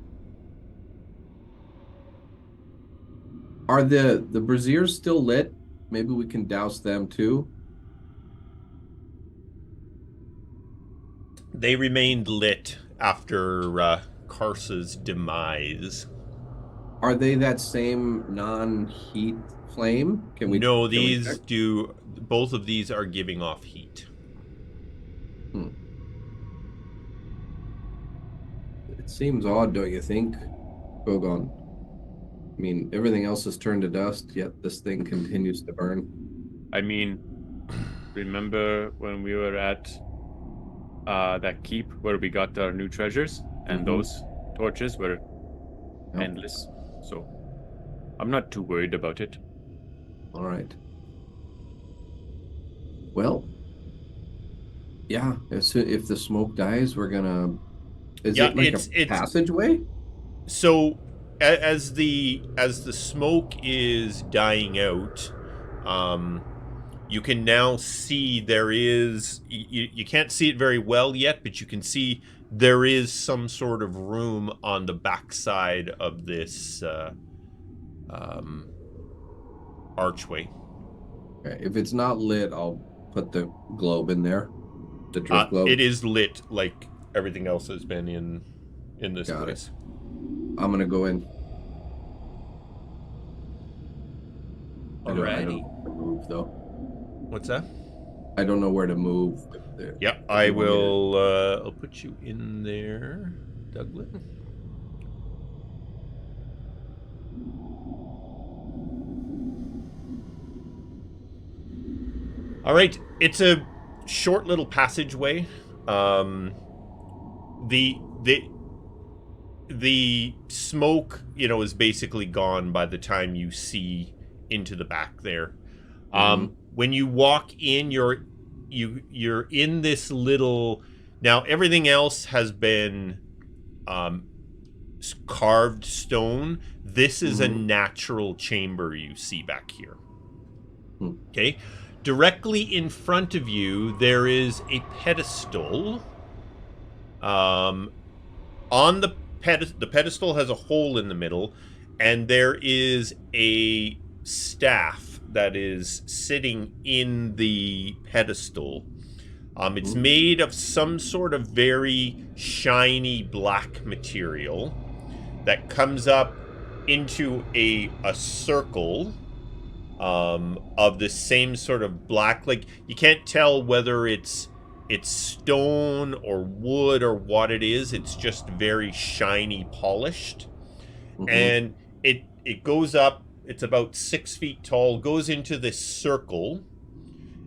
A: Are the braziers still lit? Maybe we can douse them too.
B: They remained lit after Karsa's demise.
A: Are they that same non-heat flame? Can we?
B: No,
A: can we
B: these
A: check?
B: do. Both of these are giving off heat.
A: It seems odd, don't you think, Kogaan? I mean, everything else has turned to dust, yet this thing continues to burn.
F: I mean, remember when we were at that keep where we got our new treasures, and
A: Mhm.
F: those torches were
A: Yep.
F: endless. So I'm not too worried about it.
A: All right. Well, yeah. If the smoke dies, we're gonna. Is
B: Yeah,
A: it like a
B: it's
A: passageway?
B: so as the smoke is dying out, you can now see there is you can't see it very well yet, but you can see there is some sort of room on the backside of this archway.
A: Okay. If it's not lit, I'll put the globe in there. The drift globe.
B: It is lit like everything else has been in this
A: Got
B: place.
A: I'm gonna go in. I don't know
B: Alrighty.
A: where to move though.
B: What's that?
A: I don't know where to move.
B: Yeah, I will. I'll put you in there, Douglan. All right, it's a short little passageway. The smoke, is basically gone by the time you see into the back there. When you walk in, you're in this little. Now everything else has been carved stone. This is a natural chamber you see back here. Okay, directly in front of you there is a pedestal. On the pedestal has a hole in the middle, and there is a staff that is sitting in the pedestal. It's made of some sort of very shiny black material that comes up into a circle of the same sort of black. Like, you can't tell whether it's stone or wood or what it is. It's just very shiny, polished. And it goes up. It's about 6 feet tall, goes into this circle,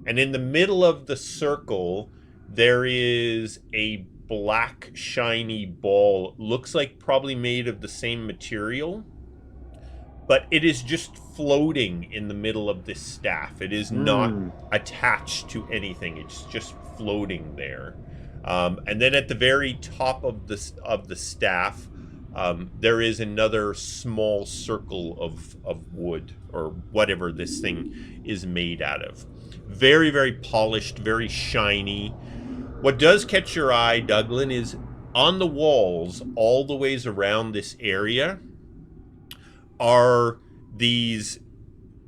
B: and in the middle of the circle there is a black shiny ball. Looks like probably made of the same material, but it is just floating in the middle of this staff. It is not attached to anything. It's just floating there. And then at the very top of the staff, there is another small circle of wood or whatever this thing is made out of. Very, very polished, very shiny. What does catch your eye, Douglan, is on the walls all the ways around this area are these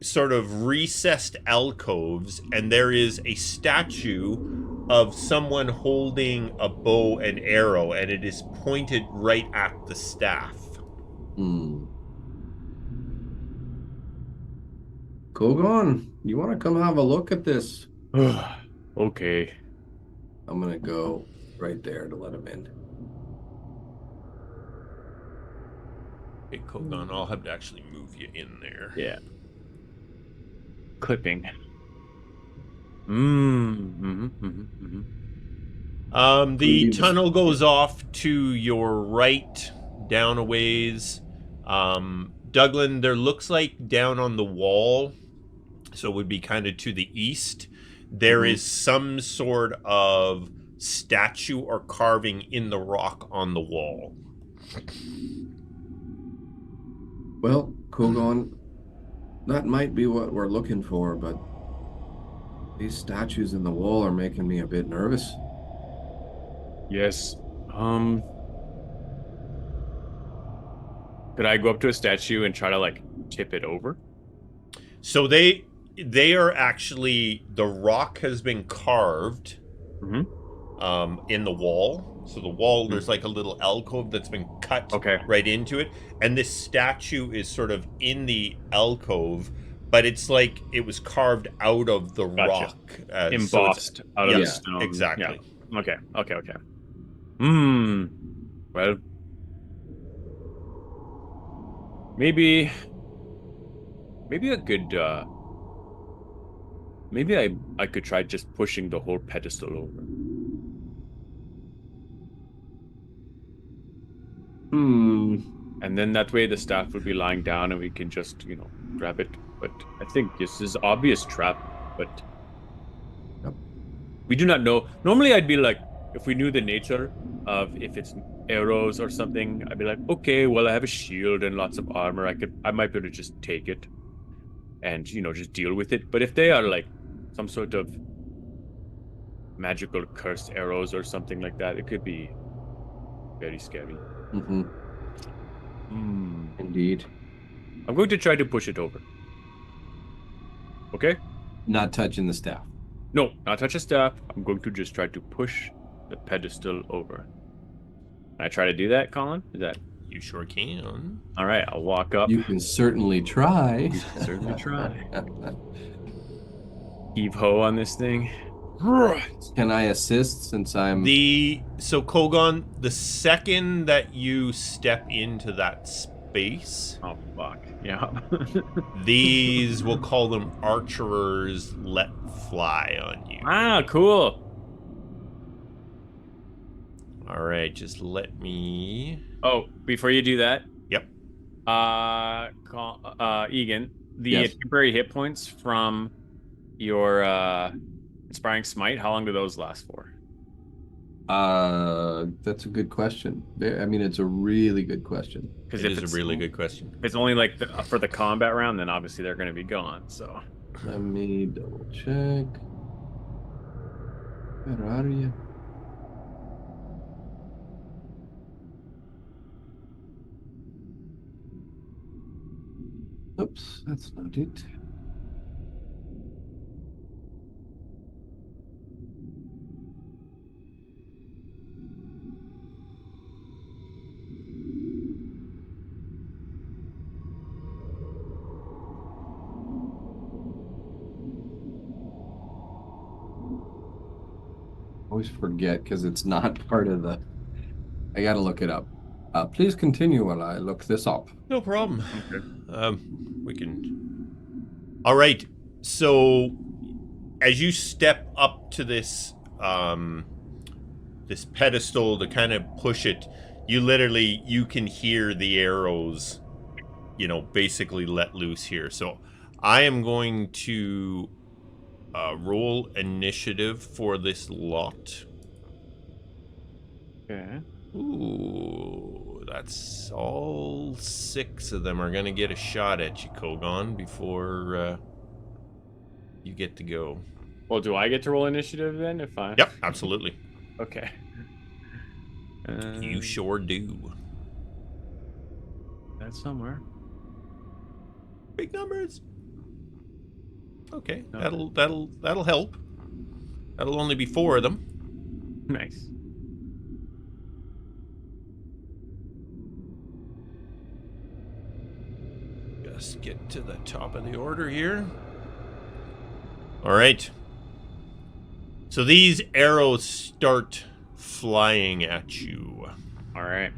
B: sort of recessed alcoves, and there is a statue of someone holding a bow and arrow, and it is pointed right at the staff.
A: Kogaan, you want to come have a look at this?
F: Okay.
A: I'm gonna go right there to let him in.
B: Hey, Kogaan, I'll have to actually move you in there.
F: Yeah. Clipping.
B: The tunnel goes off to your right, down a ways. Douglan, there looks like down on the wall, so it would be kind of to the east, there is some sort of statue or carving in the rock on the wall.
A: Well, Kogaan, that might be what we're looking for, but these statues in the wall are making me a bit nervous.
F: Yes. Could I go up to a statue and try to like tip it over?
B: So they are actually, the rock has been carved in the wall. So the wall, there's like a little alcove that's been cut right into it, and this statue is sort of in the alcove, but it's like it was carved out of the
F: Gotcha.
B: rock. So it's-
F: Embossed out of
B: yeah,
F: the stone.
B: exactly.
F: Yeah. Okay. Well, maybe a good maybe I could try just pushing the whole pedestal over. And then that way the staff would be lying down and we can just, grab it. But I think this is obvious trap, but
A: Yep.
F: we do not know. Normally I'd be like, if we knew the nature of if it's arrows or something, I'd be like, okay, well, I have a shield and lots of armor. I might be able to just take it and, just deal with it. But if they are like some sort of magical cursed arrows or something like that, it could be very scary.
A: Mm-hmm. Indeed.
F: I'm going to try to push it over. Okay?
A: Not touching the staff.
F: No, not touch a staff. I'm going to just try to push the pedestal over. Can I try to do that, Colin? Is that
B: You sure can.
F: all right? I'll walk up.
A: You can certainly try.
F: Certainly try. Heave ho on this thing.
A: Can I assist since I'm...
B: So Kogaan, the second that you step into that space,
F: Oh fuck! Yeah.
B: these, we'll call them archers, let fly on you.
F: Ah, cool.
B: All right, just let me.
F: Oh, before you do that,
B: Yep.
F: Egan, the
A: Yes.
F: temporary hit points from your inspiring smite, how long do those last for?
A: That's a good question. I mean, it's a really good question.
F: Because
B: It
F: if
B: is
F: it's
B: a really good question.
F: If it's only like for the combat round, then obviously they're going to be gone. So
A: Let me double check. Where are you? Oops, that's not it. Always forget because it's not part of the... I gotta look it up. Please continue while I look this up.
B: No problem.
F: okay.
B: We can. All right. So, as you step up to this this pedestal to kind of push it, you can hear the arrows, basically let loose here. So, I am going to roll initiative for this lot.
F: Okay.
B: Ooh, that's all 6 of them are going to get a shot at you, Kogaan, before you get to go.
F: Well, do I get to roll initiative then? If I.
B: Yep, absolutely.
F: Okay.
B: You sure do.
F: That's somewhere.
B: Big numbers. Okay,
F: Okay.
B: that'll help. That'll only be 4 of them.
F: Nice.
B: Just get to the top of the order here. All right. So these arrows start flying at you.
F: All right.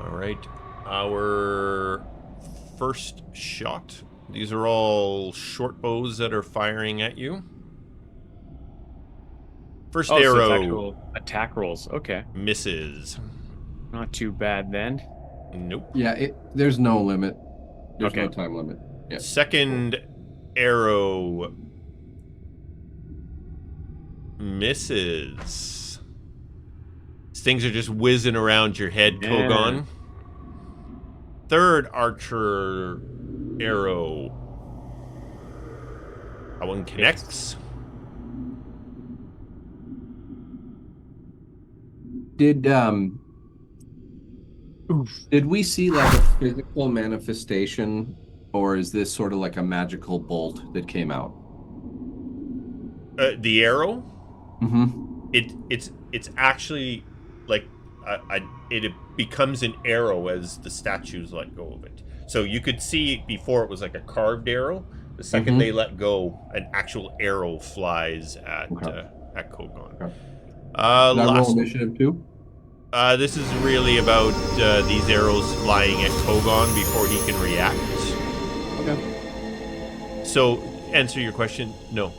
B: All right. Our first shot. These are all short bows that are firing at you. First
F: So it's
B: arrow
F: actual attack rolls. Okay.
B: misses.
F: Not too bad then.
B: Nope.
A: Yeah, there's no limit. There's
F: Okay.
A: no time limit. Yeah.
B: Second arrow misses. These things are just whizzing around your head,
F: Yeah.
B: Kogaan. Third archer arrow. That one connects.
A: Did we see like a physical manifestation, or is this sort of like a magical bolt that came out?
B: The arrow,
A: Mm-hmm.
B: it's actually like it becomes an arrow as the statues let go of it. So you could see before it was like a carved arrow. The second they let go, an actual arrow flies at Kogaan.
A: Okay. Can I roll
B: Last,
A: initiative too?
B: this is really about these arrows flying at Kogaan before he can react.
A: Okay.
B: So, answer your question, no.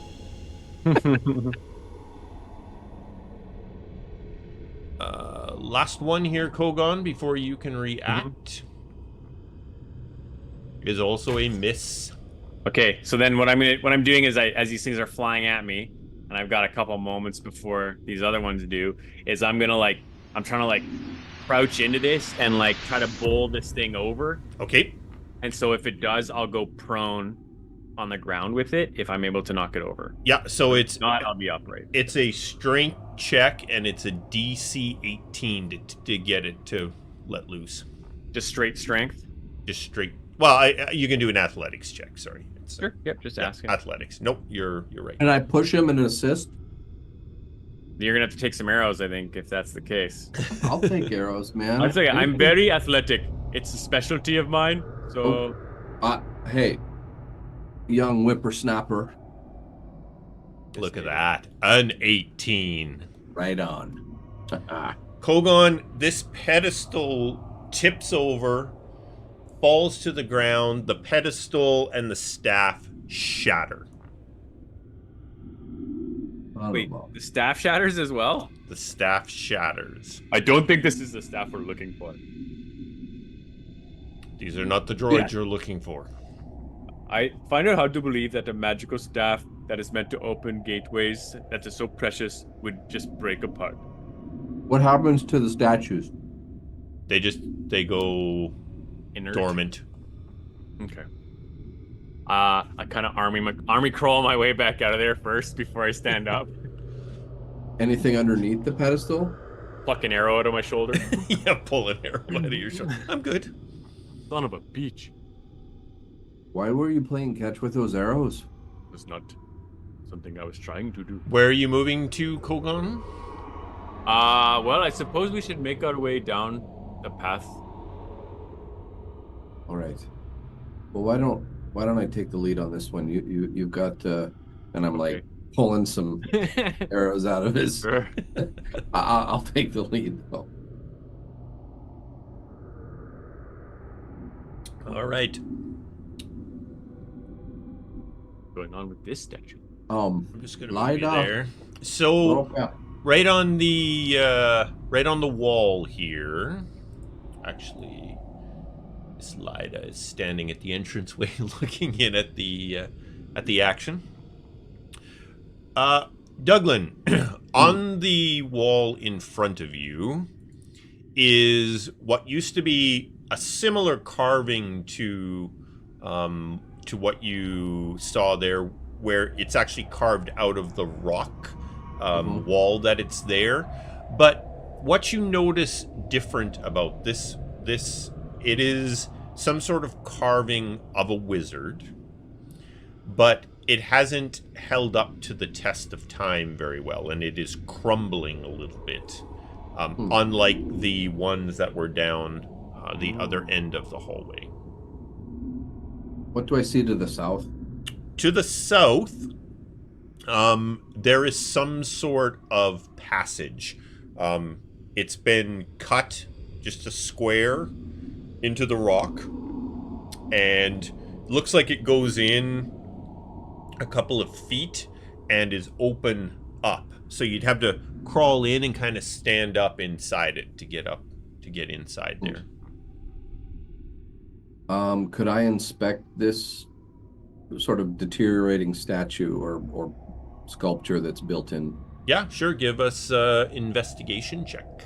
B: Last one here, Kogaan, before you can react, is also a miss.
C: Okay, so then what I'm doing is as these things are flying at me, and I've got a couple moments before these other ones do, is I'm trying to crouch into this and try to bowl this thing over.
B: Okay.
C: And so if it does, I'll go prone on the ground with it if I'm able to knock it over.
B: Yeah, so it's
C: not, I'll be upright.
B: It's a strength check, and it's a DC 18 to get it to let loose.
C: Just straight strength?
B: Just straight. Well, you can do an athletics check. Sorry.
C: Sure. Yep. Just asking.
B: Athletics. Nope. You're right.
A: Can I push him and assist?
C: You're gonna have to take some arrows, I think, if that's the case.
A: I'll take arrows, man.
C: I'll tell you, I'm very athletic. It's a specialty of mine. So.
A: Hey, young whippersnapper.
B: Look at that. An 18.
A: Right on.
B: Kogaan, this pedestal tips over, falls to the ground. The pedestal and the staff shatter.
C: Wait, the staff shatters as well?
B: The staff shatters.
C: I don't think this is the staff we're looking for.
B: These are not the droids you're looking for.
F: I find it hard to believe that a magical staff that is meant to open gateways that is so precious would just break apart.
A: What happens to the statues?
B: They go
C: Inert.
B: dormant.
C: Okay. I kind of army crawl my way back out of there first before I stand up.
A: Anything underneath the pedestal?
C: Pluck an arrow out of my shoulder.
B: Yeah, pull an arrow out of your shoulder. I'm good.
C: Son of a beach.
A: Why were you playing catch with those arrows?
F: It was not something I was trying to do.
B: Where are you moving to, Kogaan?
C: Well, I suppose we should make our way down the path.
A: All right. Well, why don't I take the lead on this one? You've got and I'm like pulling some arrows out of his.
C: Sure.
A: I'll take the lead though.
B: All right.
C: Going on with this statue.
B: I'm just gonna
A: lie
B: move you
A: down.
B: there. So right on the wall here. Actually, Miss Lida is standing at the entranceway, looking in at the action. Douglan, on the wall in front of you is what used to be a similar carving to what you saw there, where it's actually carved out of the rock wall that it's there. But what you notice different about this, it is some sort of carving of a wizard, but it hasn't held up to the test of time very well, and it is crumbling a little bit, unlike the ones that were down the other end of the hallway.
A: What do I see to the south?
B: To the south, there is some sort of passage. It's been cut just a square into the rock, and looks like it goes in a couple of feet and is open up. So you'd have to crawl in and kind of stand up inside it to get inside there.
A: Could I inspect this sort of deteriorating statue or sculpture that's built in?
B: Yeah, sure. Give us an investigation check.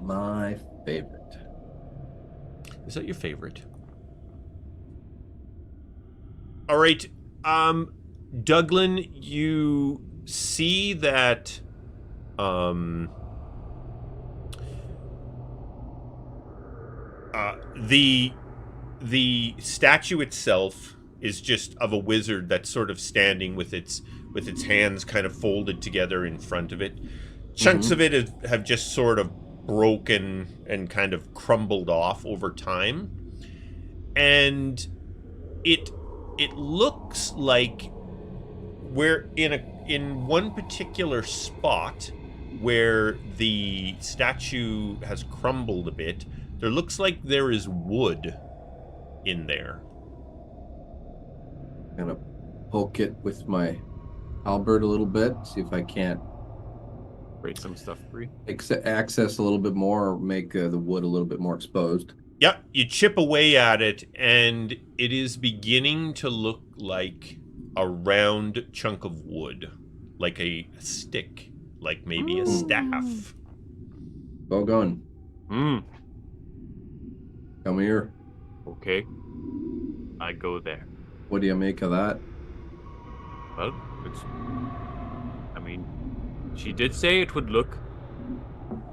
A: My favorite.
B: Is that your favorite? All right. Douglan, you see that the statue itself is just of a wizard that's sort of standing with its hands kind of folded together in front of it. Chunks of it have just sort of broken and kind of crumbled off over time. And it looks like we're in one particular spot where the statue has crumbled a bit. There looks like there is wood in there.
A: Gonna poke it with my halberd a little bit, see if I can't
C: Break some stuff free.
A: access a little bit more, or make the wood a little bit more exposed.
B: Yeah, you chip away at it, and it is beginning to look like a round chunk of wood, like a stick, like maybe a staff.
A: Kogaan,
C: Hmm.
A: come here.
C: Okay. I go there.
A: What do you make of that?
C: Well, I mean, she did say it would look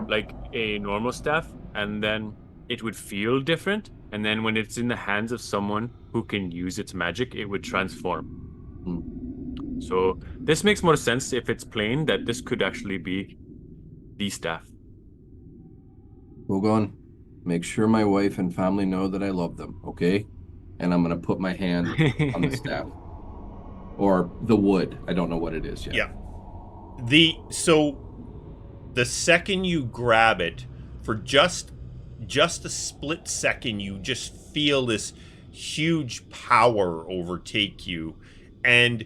C: like a normal staff, and then it would feel different, and then when it's in the hands of someone who can use its magic, it would transform. So this makes more sense if it's plain that this could actually be the staff.
A: Kogaan, make sure my wife and family know that I love them, okay? And I'm gonna put my hand on the staff. Or the wood. I don't know what it is yet.
B: Yeah. So the second you grab it, for just a split second, you just feel this huge power overtake you, and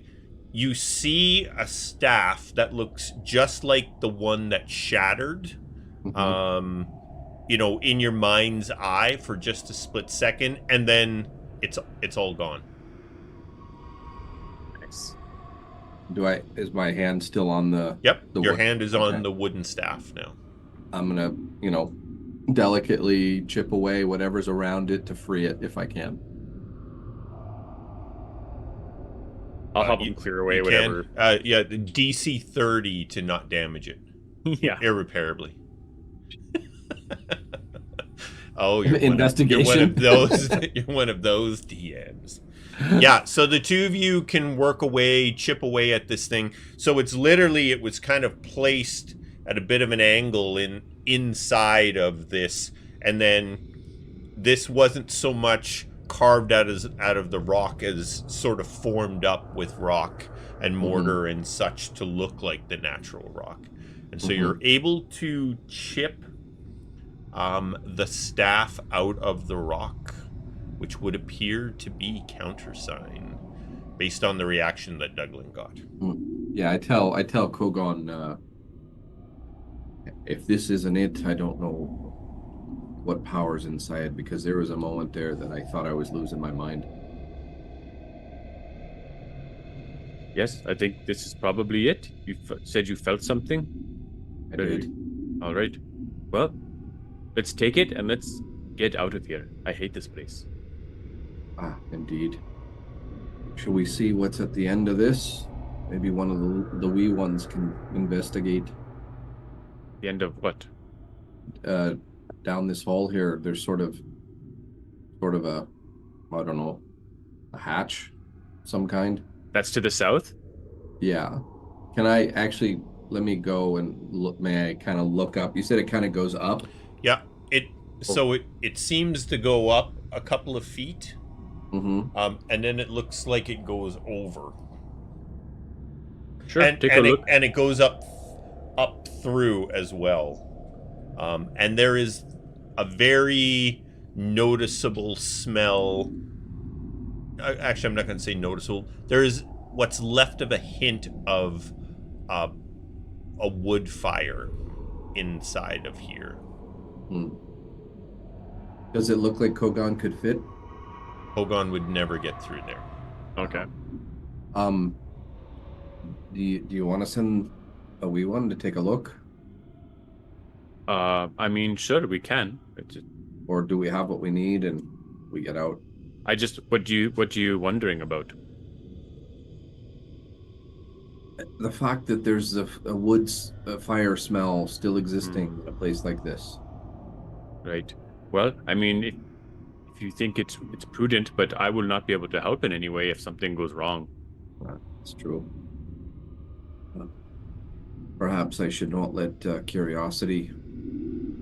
B: you see a staff that looks just like the one that shattered. In your mind's eye for just a split second, and then it's all gone.
C: Nice.
A: Is my hand still on the...
B: Yep,
A: the
B: your
A: wood?
B: hand is on
A: Okay.
B: the wooden staff now.
A: I'm gonna, delicately chip away whatever's around it to free it if I can.
C: I'll help him clear away whatever.
B: The DC 30 to not damage it.
C: Yeah.
B: Irreparably. Oh, you're
A: Investigation.
B: One of those. You're one of those DMs. Yeah. So the two of you can chip away at this thing. So it was kind of placed at a bit of an angle inside of this, and then this wasn't so much carved out of the rock as sort of formed up with rock and mortar and such to look like the natural rock. And so you're able to chip the staff out of the rock, which would appear to be countersign based on the reaction that Douglan got.
A: Yeah, I tell Kogaan, if this isn't it, I don't know what power's inside, because there was a moment there that I thought I was losing my mind.
F: Yes, I think this is probably it. You said you felt something?
A: I did.
F: All right. Well, let's take it and let's get out of here. I hate this place.
A: Ah, indeed. Shall we see what's at the end of this? Maybe one of the wee ones can investigate.
F: The end of what?
A: Down this hall here, there's sort of a, I don't know, a hatch, some kind.
F: That's to the south?
A: Yeah. Can I actually, let me go and look, may I kind of look up? You said it kind of goes up?
B: Yeah, it seems to go up a couple of feet, and then it looks like it goes over.
F: Sure, take a look.
B: And it goes up through as well. And there is a very noticeable smell. Actually, I'm not going to say noticeable. There is what's left of a hint of a wood fire inside of here.
A: Does it look like Kogaan could fit?
B: Kogaan would never get through there.
F: Okay.
A: Do you want to send a wee one to take a look?
F: I mean, sure, we can.
A: Or do we have what we need and we get out?
F: What you wondering about?
A: The fact that there's a fire smell still existing in a place like this.
F: Right. Well, I mean, if you think it's prudent, but I will not be able to help in any way if something goes wrong.
A: That's true. Perhaps I should not let curiosity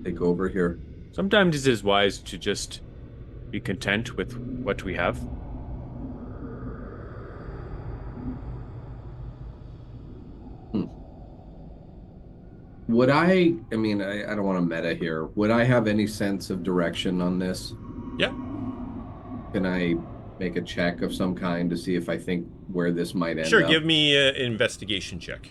A: take over here.
F: Sometimes it is wise to just be content with what we have.
A: Would I mean, I don't want to meta here. Would I have any sense of direction on this?
B: Yeah.
A: Can I make a check of some kind to see if I think where this might end
B: Sure,
A: up?
B: give me an investigation check.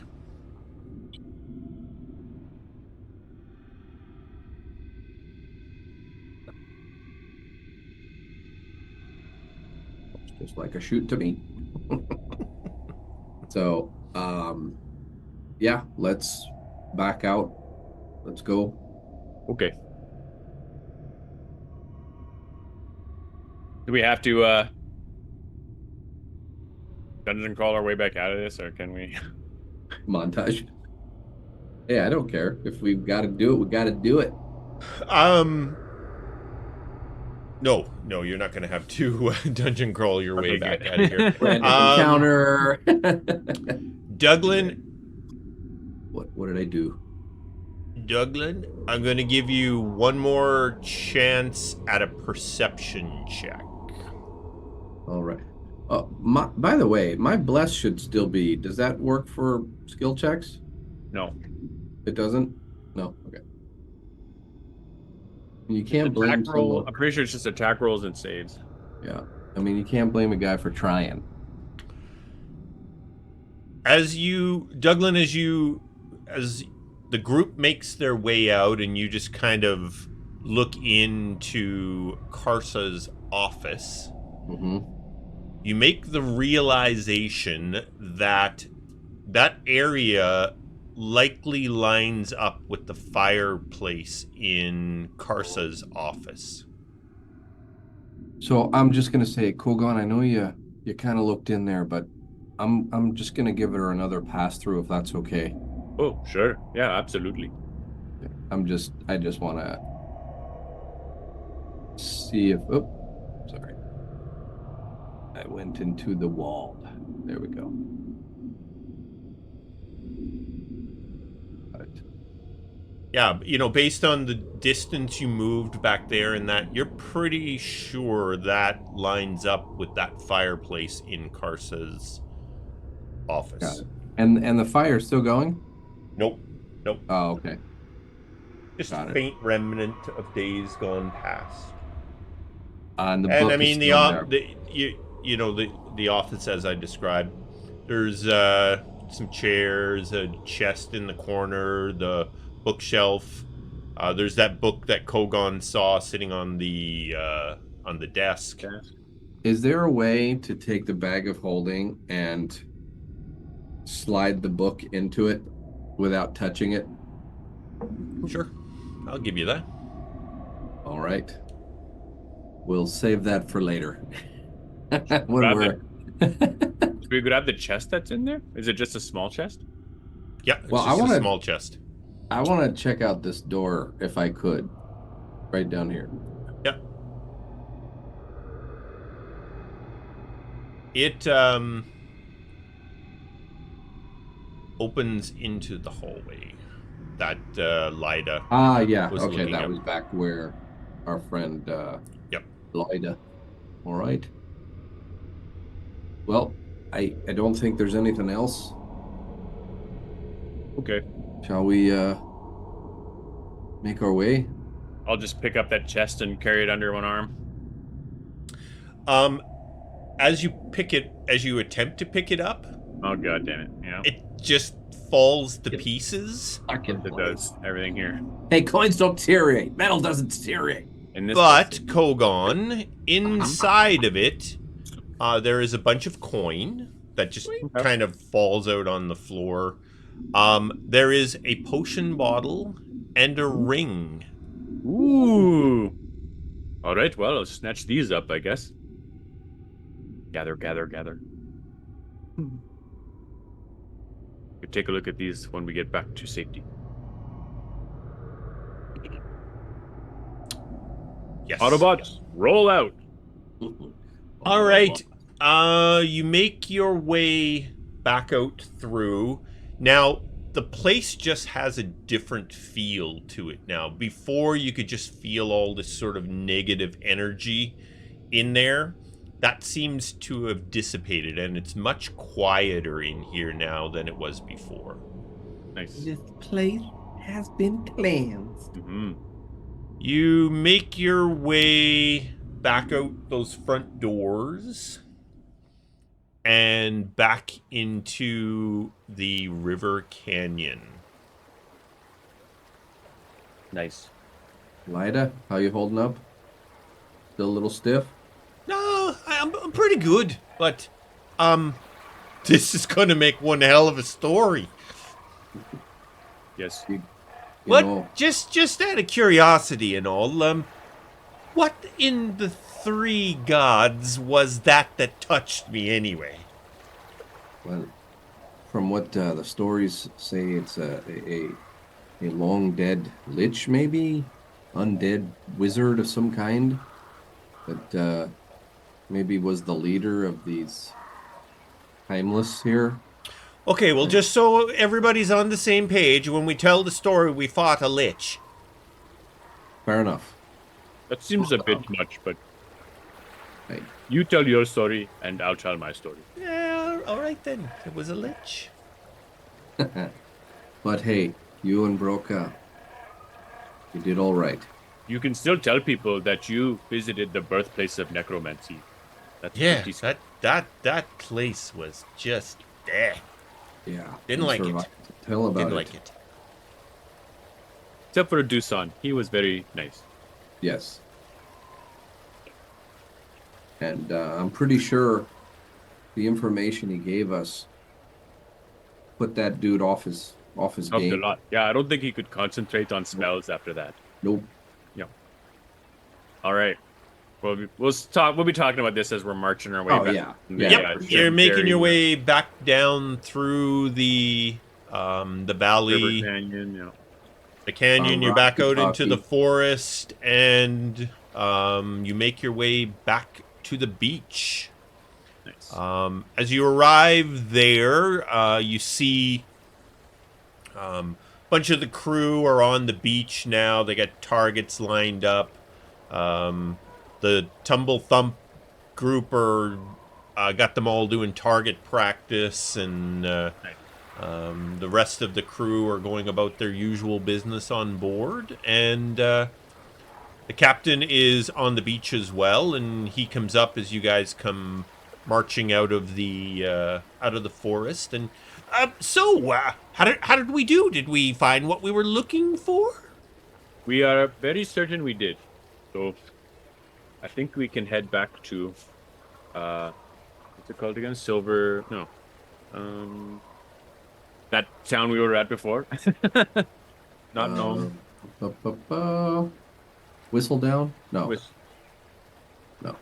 A: Just like a shoot to me. So, yeah, let's back out. Let's go.
F: Okay. Do we have to dungeon crawl our way back out of this, or can we?
A: Montage. Yeah, I don't care. If we've got to do it, we got to do it.
B: No, you're not going to have to dungeon crawl your way
F: Okay,
B: back
F: good.
B: out of here.
A: Random encounter.
B: Douglan,
A: What did I do?
B: Douglan, I'm going to give you one more chance at a perception check.
A: All right. By the way, my bless should still be. Does that work for skill checks?
F: No.
A: It doesn't? No. Okay. You can't blame
F: Attack roll.
A: someone.
F: I'm pretty sure it's just attack rolls and saves.
A: Yeah. I mean, you can't blame a guy for trying.
B: Douglan, as the group makes their way out and you just kind of look into Karsa's office,
A: Mm-hmm.
B: you make the realization that that area likely lines up with the fireplace in Karsa's office.
A: So I'm just gonna say, Kogaan, I know you kind of looked in there, but I'm just gonna give her another pass through if that's okay.
F: Oh, sure. Yeah, absolutely.
A: I just want to see if. Oh, sorry. I went into the wall. There we go. Got it.
B: Yeah, based on the distance you moved back there and that, you're pretty sure that lines up with that fireplace in Karsa's
A: Got
B: office.
A: it. And the fire's still going?
B: Nope.
A: Oh, okay.
B: Just
A: Got
B: a
A: it.
B: faint remnant of days gone past.
A: And the
B: And
A: book
B: I
A: is
B: mean
A: still there.
B: the office as I described. There's some chairs, a chest in the corner, the bookshelf. There's that book that Kogaan saw sitting on the desk.
A: Is there a way to take the bag of holding and slide the book into it without touching it?
B: Sure, I'll give you that.
A: All right. We'll save that for later. When
F: Grab
A: we're
F: Do we grab the chest that's in there? Is it just a small chest?
B: Yeah, it's
A: Well, I
B: just
A: wanna-
B: a small chest.
A: I want to check out this door if I could. Right down here.
B: Yeah. It opens into the hallway that Lyda.
A: Ah, yeah.
B: Was
A: Okay,
B: looking
A: that
B: at.
A: was back where our friend
B: Yep.
A: Lloyda. All right. Well, I don't think there's anything else.
F: Okay.
A: Shall we make our way?
F: I'll just pick up that chest and carry it under one arm.
B: As you attempt to pick it up,
F: Oh, god damn it. Yeah.
B: it just falls to pieces.
A: Fucking
F: It does everything here.
A: Hey, coins don't deteriorate. Metal doesn't deteriorate.
F: In this
B: But
F: case,
B: Kogaan, inside of it, there is a bunch of coin that just kind of falls out on the floor. There is a potion bottle and a ring.
F: ooh. All right, well, I'll snatch these up, I guess. Gather. We'll take a look at these when we get back to safety.
B: Yes.
F: Autobots, roll out.
B: All right. You make your way back out through. Now, the place just has a different feel to it now. Before, you could just feel all this sort of negative energy in there. That seems to have dissipated, and it's much quieter in here now than it was before.
F: Nice.
A: This place has been cleansed.
F: Mm-hmm.
B: You make your way back out those front doors and back into the river canyon.
F: Nice.
A: Lida, how you holding up? Still a little stiff?
B: No, I'm pretty good, but this is going to make one hell of a story.
F: Yes.
A: You
B: What?
A: know,
B: Just out of curiosity and all, what in the three gods was that touched me anyway?
A: well, from what the stories say, it's a long dead lich, maybe undead wizard of some kind that maybe was the leader of these timeless here.
B: Okay, well, just so everybody's on the same page, when we tell the story, we fought a lich.
A: Fair enough.
F: That seems a bit much, but
A: Hey,
F: you tell your story and I'll tell my story.
B: Yeah, all right then. It was a lich.
A: but hey, you and Broca, you did all right.
F: You can still tell people that you visited the birthplace of necromancy. That's
B: Yeah,
F: pretty
B: that place was just eh.
A: Yeah,
B: Didn't
A: you
B: like it.
A: survived. Tell about
B: Didn't
A: it.
B: like it.
F: Except for Dusan. He was very nice.
A: Yes. And I'm pretty sure the information he gave us put that dude off his
F: Helped a
A: game.
F: lot. Yeah, I don't think he could concentrate on spells after that.
A: Nope.
F: All right. We'll be talking about this as we're marching our way
A: Oh,
F: back.
A: yeah.
F: Yeah,
B: Yep,
A: for sure.
B: you're making your
F: Very,
B: way back down through the
F: River
B: valley,
F: Canyon, yeah.
B: the canyon. You're back out into the
A: Rocky.
B: forest, and you make your way back to the beach.
F: Nice.
B: As you arrive there, you see a bunch of the crew are on the beach now. They got targets lined up. The Tumble Thump group got them all doing target practice, and the rest of the crew are going about their usual business on board. And the captain is on the beach as well, and he comes up as you guys come marching out of the forest. And so how did we do? Did we find what we were looking for?
F: We are very certain we did. So I think we can head back to what's it called again? Silver no. That town we were at before. Not known.
A: Whistle down? No. No.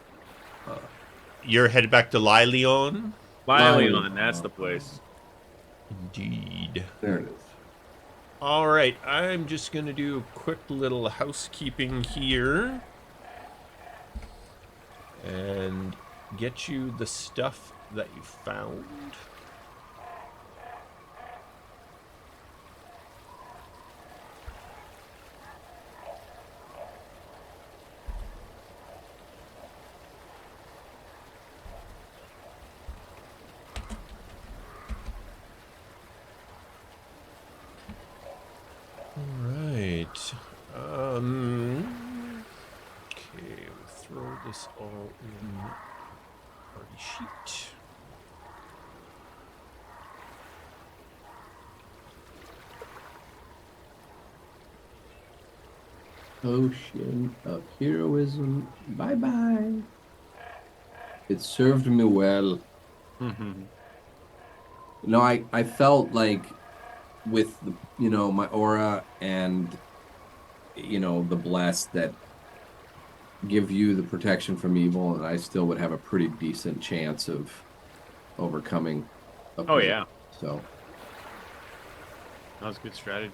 B: You're headed back to Lyleon?
F: Lyleon, that's the place.
B: Indeed.
A: There it is.
B: All right, I'm just going to do a quick little housekeeping here and get you the stuff that you found. Alright. Okay, we'll throw this all in party sheet.
A: Ocean of heroism. Bye-bye. It served me well. No, I felt like with the, my aura and the blessed that give you the protection from evil, and I still would have a pretty decent chance of overcoming.
F: Oh yeah,
A: So
F: that was good strategy.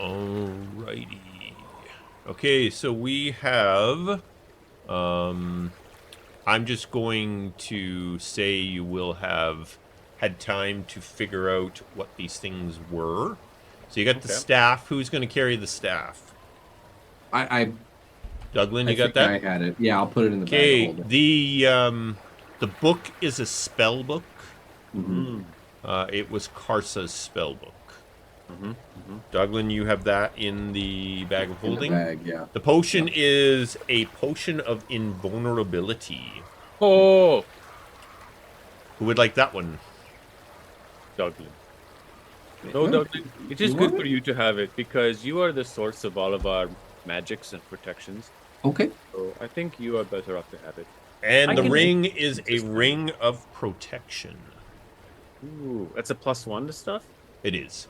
B: Alrighty. Okay, so we have... I'm just going to say you will have had time to figure out what these things were. So you got the staff. Who's going to carry the staff?
A: I
B: Douglan, you got
A: think I
B: that?
A: had it. Yeah, I'll put it in the bag.
B: Okay,
A: Hold it.
B: the book is a spell book.
A: Mhm.
B: It was Karsa's spell book.
C: Mm-hmm.
B: Douglan, you have that in the bag of
A: In the
B: holding.
A: bag, yeah.
B: The potion is a potion of invulnerability.
C: Oh,
B: Who would like that one?
C: Douglan. No,
A: Good.
C: Douglan. It is
A: You
C: good
A: want
C: for
A: it?
C: you to have it because you are the source of all of our magics and protections.
A: Okay.
C: So I think you are better off to have it.
B: And
C: I
B: the
C: can-
B: ring is a
C: Interesting.
B: ring of protection.
C: Ooh, that's a +1 to stuff.
B: It is.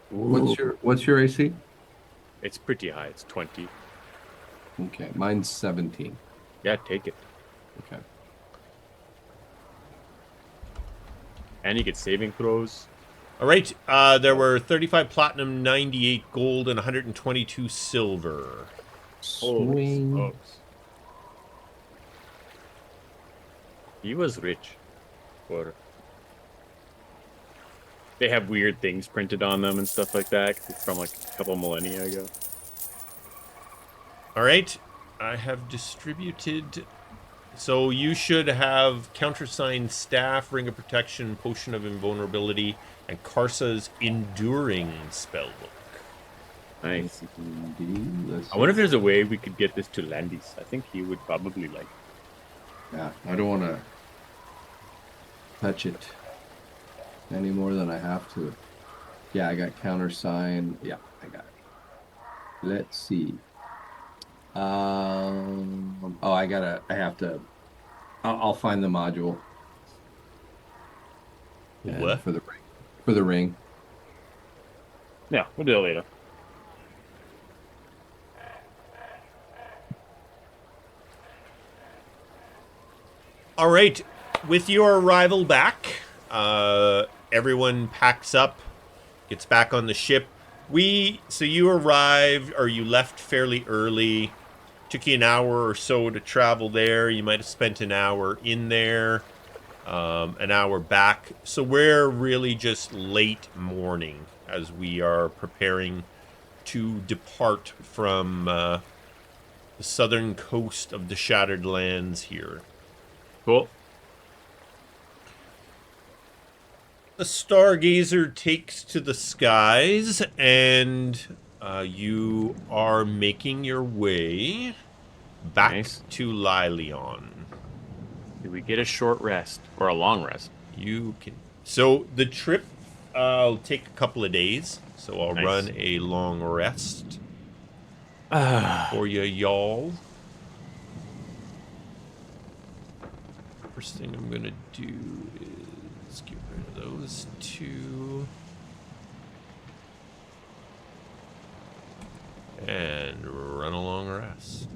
A: What's your AC?
C: It's pretty high. It's 20.
A: Okay, mine's 17.
C: Yeah, take it.
A: Okay.
C: And you get saving throws.
B: All right. There were 35 platinum, 98 gold, and 122 silver.
C: Holy
A: Swing.
C: smokes. He was rich. Or they have weird things printed on them and stuff like that from like a couple millennia ago.
B: All right. I have distributed. So you should have countersign staff, ring of protection, potion of invulnerability, and Karsa's enduring spellbook.
C: Nice.
A: Let's
C: I wonder if
A: see.
C: there's a way we could get this to Landis. I think he would probably like.
A: Yeah, I don't want to touch it any more than I have to. Yeah, I got countersign. Yeah, I got it. Let's see. Oh, I have to. I'll find the module. And
B: What?
A: for the ring? For the ring.
C: Yeah, we'll do it later.
B: All right. With your arrival back, everyone packs up, gets back on the ship. So you arrived, or you left fairly early. Took you an hour or so to travel there. You might have spent an hour in there, an hour back. So we're really just late morning as we are preparing to depart from the southern coast of the Shattered Lands here.
C: Cool.
B: The Stargazer takes to the skies, and you are making your way back
C: Nice.
B: to Lilion.
C: Did we get a short rest or a long rest?
B: You can. So the trip will take a couple of days. So I'll
C: Nice.
B: run a long rest
C: Ah,
B: for you, y'all. First thing I'm gonna do is get rid of those two. And run a long rest.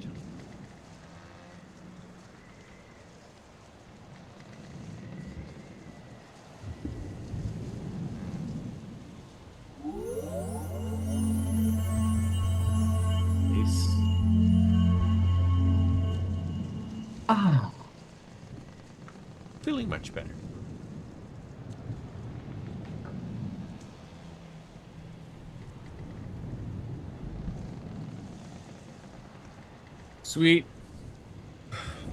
C: nice.
B: Feeling much better.
C: Sweet.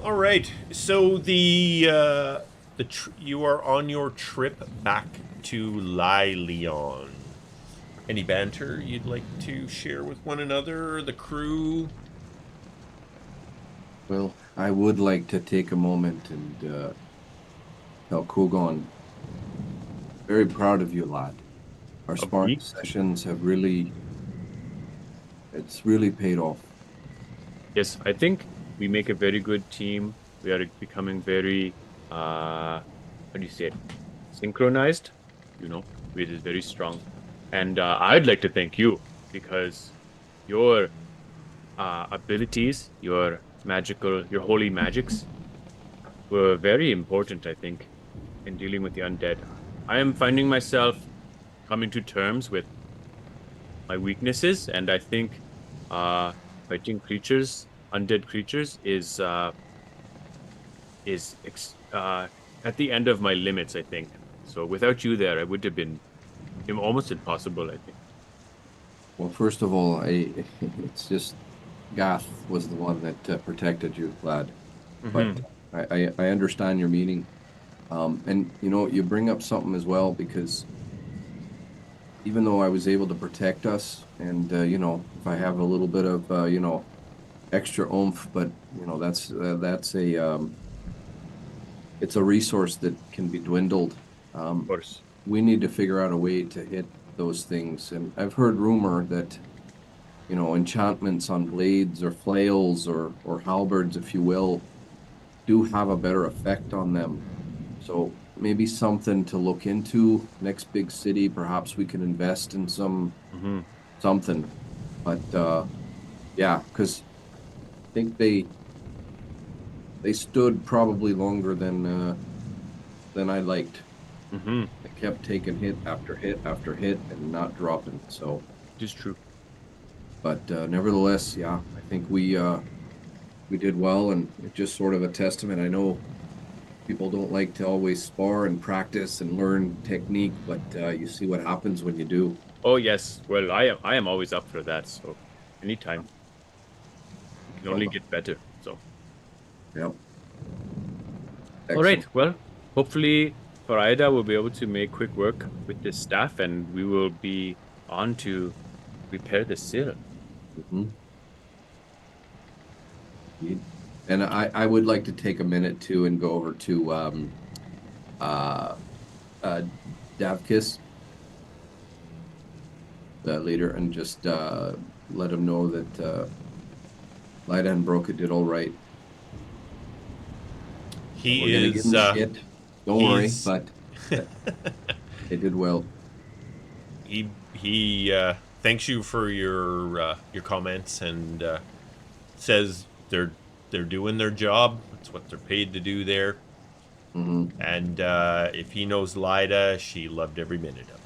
B: All right. So you are on your trip back to Lilion. Any banter you'd like to share with one another, the crew?
A: Well, I would like to take a moment and tell Kogaan, very proud of you, lad. Our sparring
C: me?
A: sessions have really, it's really paid off.
C: Yes, I think we make a very good team. We are becoming very, how do you say it? Synchronized, which is very strong. And I'd like to thank you because your abilities, your holy magics were very important, I think, in dealing with the undead. I am finding myself coming to terms with
F: my weaknesses, and I think fighting creatures, undead creatures, is at the end of my limits, I think. So without you there, it would have been almost impossible, I think.
A: Well, first of all, it's just Gath was the one that protected you, lad. But I understand your meaning. And you bring up something as well, because even though I was able to protect us, and if I have a little bit of extra oomph, but that's it's a resource that can be dwindled.
F: Of course.
A: We need to figure out a way to hit those things. And I've heard rumor that enchantments on blades or flails or halberds, if you will, do have a better effect on them. So maybe something to look into. Next big city, perhaps we can invest in something. But yeah, because I think they stood probably longer than I liked. They kept taking hit after hit after hit and not dropping. So
F: It is true.
A: but nevertheless, yeah, I think we did well, and it's just sort of a testament. I know people don't like to always spar and practice and learn technique, but you see what happens when you do.
F: Oh yes. Well, I am always up for that. So anytime, you can only get better. So.
A: Yep.
F: All right.
A: Excellent.
F: Well, hopefully Farida will be able to make quick work with this staff, and we will be on to repair the sill.
A: Mhm. And I would like to take a minute too and go over to Davkis, the leader, and just let him know that Lyda and Broca did all right.
B: He
A: We're gonna give
B: is.
A: him shit. Don't worry,
B: he's-
A: but they did well.
B: He thanks you for your comments, and says they're doing their job. That's what they're paid to do there. And if he knows Lyda, she loved every minute of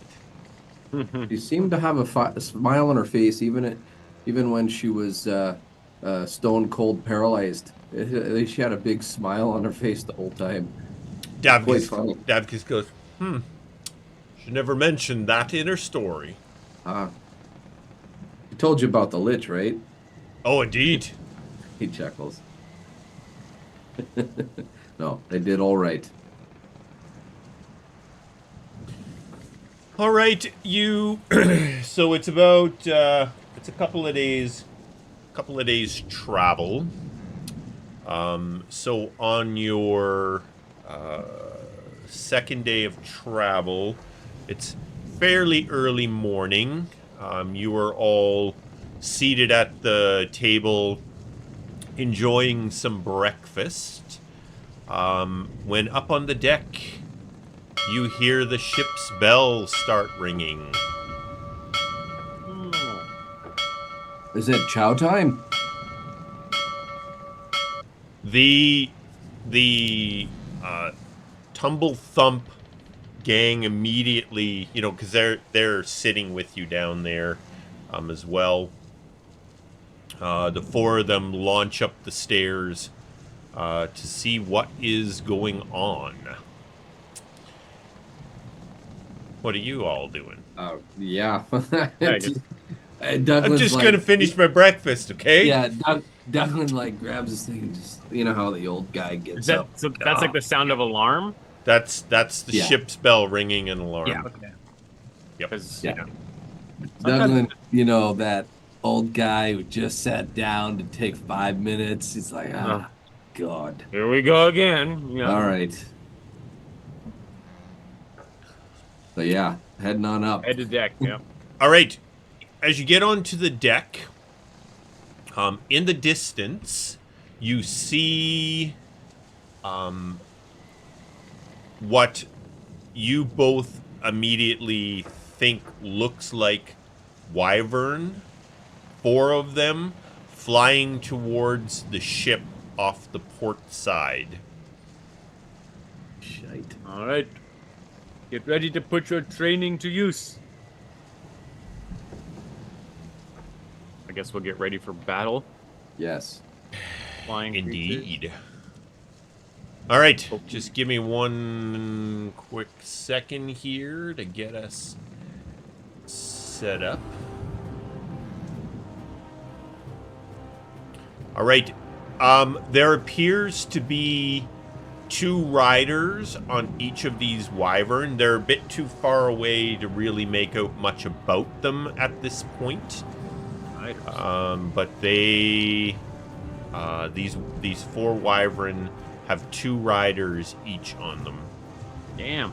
B: it.
A: She seemed to have a smile on her face, even when she was stone cold paralyzed. She had a big smile on her face the whole time. Quite funny.
B: Davkis goes, she never mentioned that in her story.
A: I told you about the lich, right?
B: Oh, indeed.
A: He chuckles. No, they did all right.
B: All right, you. So it's about it's a couple of days travel. So on your second day of travel, it's fairly early morning. You are all seated at the table, enjoying some breakfast. When up on the deck, you hear the ship's bell start ringing.
A: Is it chow time?
B: The Tumble Thump gang immediately, because they're sitting with you down there, as well. The four of them launch up the stairs to see what is going on. What are you all doing?
A: Yeah.
F: Douglan's
B: I'm just gonna finish my breakfast, okay?
A: Yeah, Douglan like grabs his thing and just how the old guy gets up.
C: So that's like the sound of alarm.
B: That's the
A: Yeah.
B: ship's bell ringing an alarm.
C: Yeah. Okay.
B: Yep.
C: Because
A: Yeah. Douglan, that old guy who just sat down to take 5 minutes. He's like, God.
C: here we go again. You know,
A: All right. So yeah, heading on up.
C: head to deck. Yeah.
B: All right. As you get onto the deck, in the distance, you see what you both immediately think looks like wyvern. 4 of them flying towards the ship off the port side.
A: Shite.
F: All right. Get ready to put your training to use.
C: guess we'll get ready for battle.
A: Yes.
C: Flying creatures.
B: Indeed. All right,
C: Okay.
B: just give me one quick second here to get us set up. All right, there appears to be 2 riders on each of these wyvern. They're a bit too far away to really make out much about them at this point.
C: Riders.
B: But they, these 4 wyvern have 2 riders each on them.
C: Damn.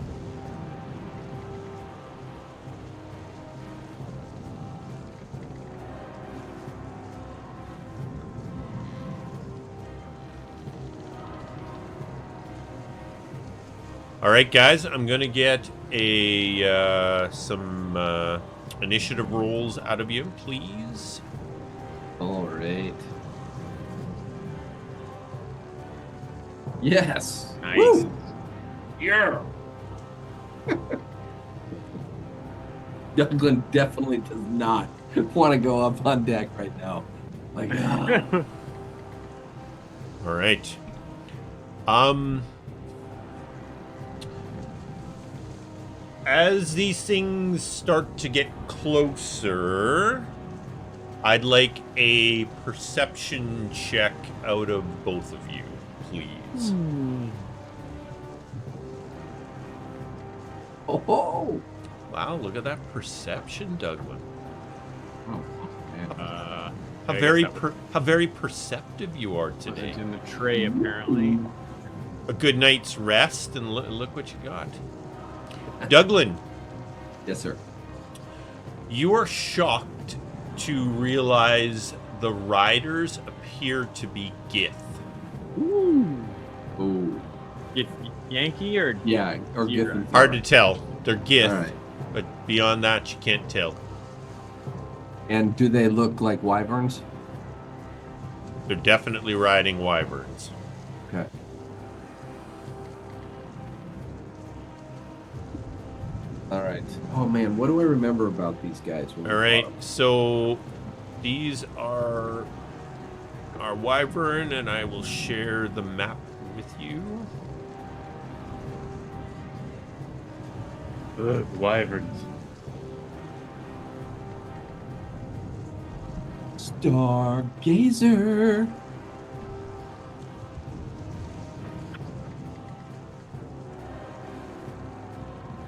B: All right, guys, I'm gonna get some initiative rolls out of you, please.
A: All right. Yes.
C: Nice.
A: Woo!
E: Yeah.
A: Douglan definitely does not want to go up on deck right now. Like, ah.
B: All right. As these things start to get closer, I'd like a perception check out of both of you, please.
A: Oh.
B: Wow, look at that perception, Douglan.
A: Oh, man.
C: I
B: How
C: guess
B: very
C: that was-
B: how very perceptive you are
C: Wasn't
B: today.
C: in the tray, apparently.
B: A good night's rest, and look what you got. Douglan,
A: Yes, sir.
B: you are shocked to realize the riders appear to be Gith.
A: Ooh.
C: Get Yankee or
A: Yeah, or
C: Gira?
A: Giffen.
B: Hard to tell. They're Gith,
A: All right.
B: but beyond that, you can't tell.
A: And do they look like wyverns?
B: They're definitely riding wyverns.
A: Okay. All right. Oh man, what do I remember about these guys?
B: All right, so these are our wyvern, and I will share the map with you.
F: Ugh, wyverns.
A: Stargazer.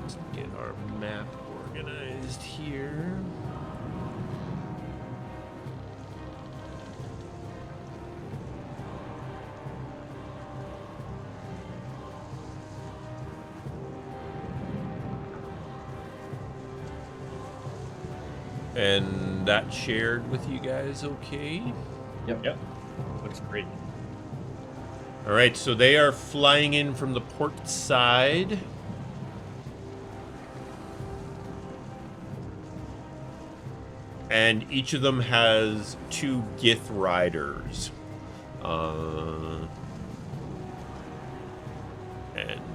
B: Let's get our map organized here. And that shared with you guys, okay?
A: Yep.
C: Looks great.
B: All right, so they are flying in from the port side. And each of them has 2 Gith riders. And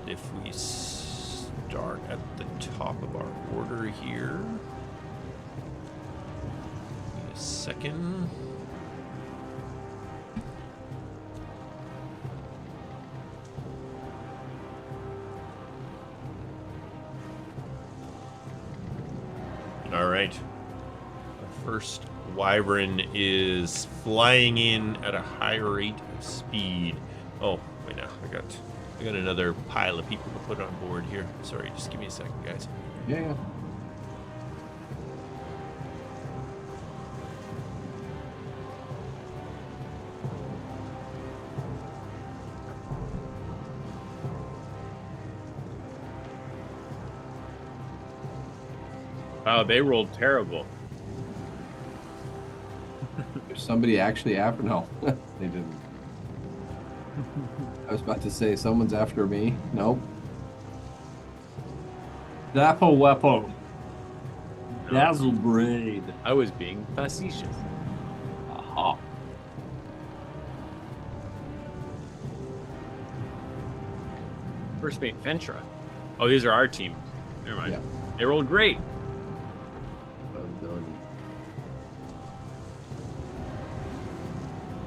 B: if we start at the top of our order here. Give me a second. All right. The first wyvern is flying in at a high rate of speed. Oh, wait now. I got another pile of people to put on board here. Sorry, just give me a second, guys.
A: Yeah.
C: Wow, they rolled terrible.
A: There's somebody actually after. No, they didn't. I was about to say someone's after me. Nope.
G: Dapple weapon. Dazzle braid.
C: I was being facetious.
G: Aha.
C: First mate Ventra. Oh, these are our team. Never mind.
A: Yeah.
C: They rolled great.
A: Well done.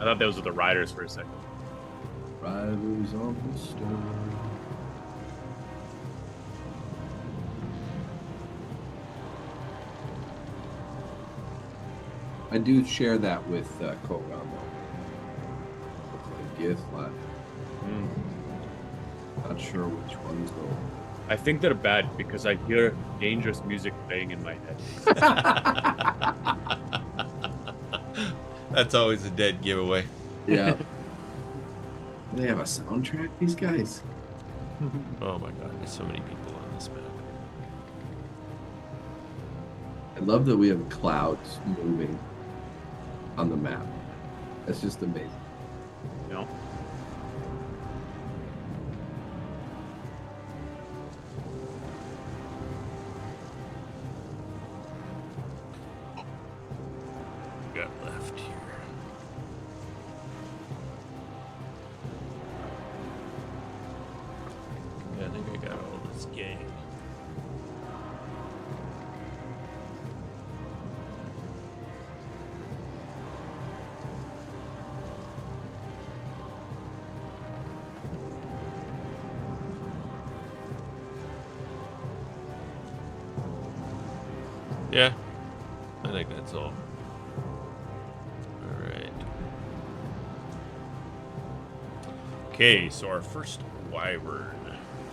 C: I thought those were the riders for a second.
A: Riders on the storm. I do share that with Kogaan, though. Looks like Gith left. Not sure which ones though.
F: I think they're bad because I hear dangerous music playing in my head.
B: That's always a dead giveaway.
A: Yeah. They have a soundtrack, these guys.
B: Oh my god, there's so many people on this map.
A: I love that we have clouds moving on the map. That's just amazing.
C: You know?
B: Got left here. Yeah, I think I got all this gang. Yeah, I think that's all. Alright. Okay, so our first wyvern.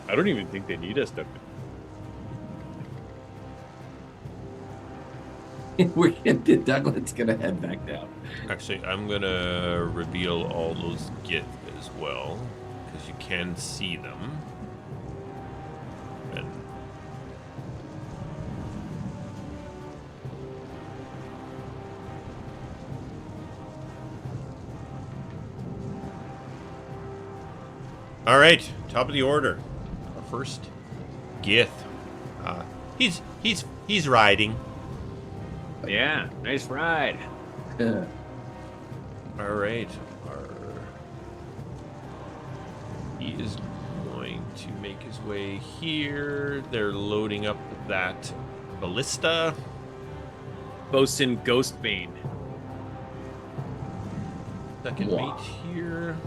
F: I don't even think they need us, Douglan.
A: Douglan's gonna head back down.
B: Actually, I'm gonna reveal all those Gith as well, because you can see them. And all right, top of the order. Our first Gith. He's riding.
C: Yeah, nice ride.
A: Yeah.
B: All right. He is going to make his way here. They're loading up that ballista.
C: Bosun Ghostbane.
B: Second
A: Wow.
B: mate here.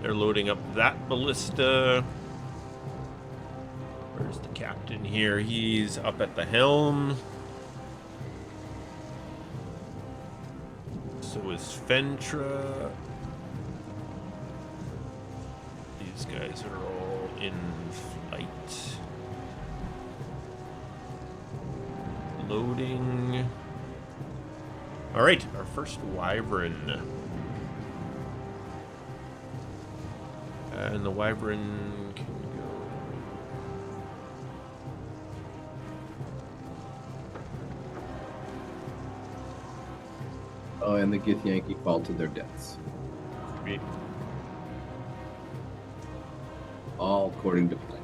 B: They're loading up that ballista. Where's the captain here? He's up at the helm. So is Fentra. These guys are all in flight. Loading. All right, our first wyvern. And the wyvern can go.
A: Oh, and the Gith Yankee fall to their deaths.
C: Sweet.
A: All according to plan.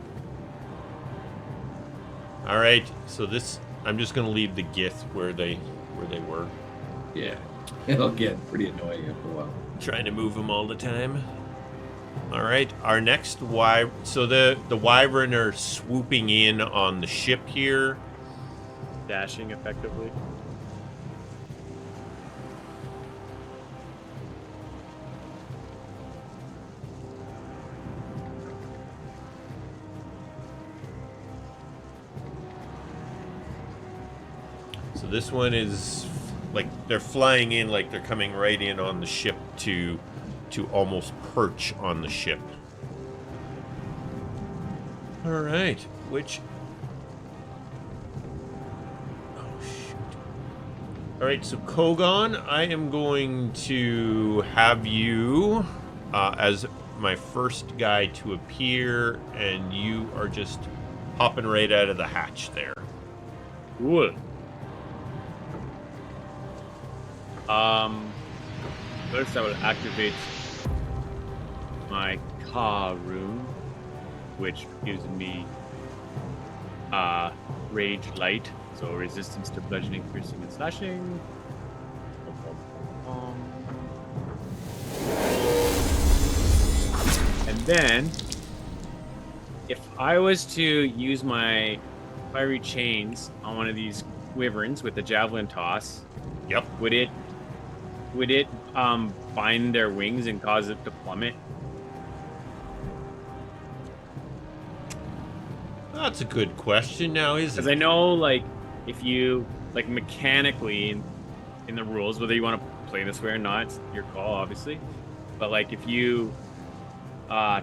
B: All right, so this I'm just gonna leave the Gith where they were.
A: Yeah. It'll get pretty annoying after a while.
B: Trying to move them all the time. All right, our next so the wyvern are swooping in on the ship here.
C: Dashing effectively.
B: So this one is like they're flying in like they're coming right in on the ship to almost perch on the ship. All right, which shoot. All right, so Kogaan, I am going to have you as my first guy to appear, and you are just hopping right out of the hatch there.
C: Cool. First I will activate my car rune, which gives me rage light, so resistance to bludgeoning, piercing, and slashing. And then, if I was to use my fiery chains on one of these wyverns with the javelin toss,
B: Yep.
C: would it would it bind their wings and cause it to plummet?
B: That's a good question now, isn't
C: Because
B: it?
C: I know, like, if you, like, mechanically in the rules, whether you want to play this way or not, it's your call, obviously. But, like, if you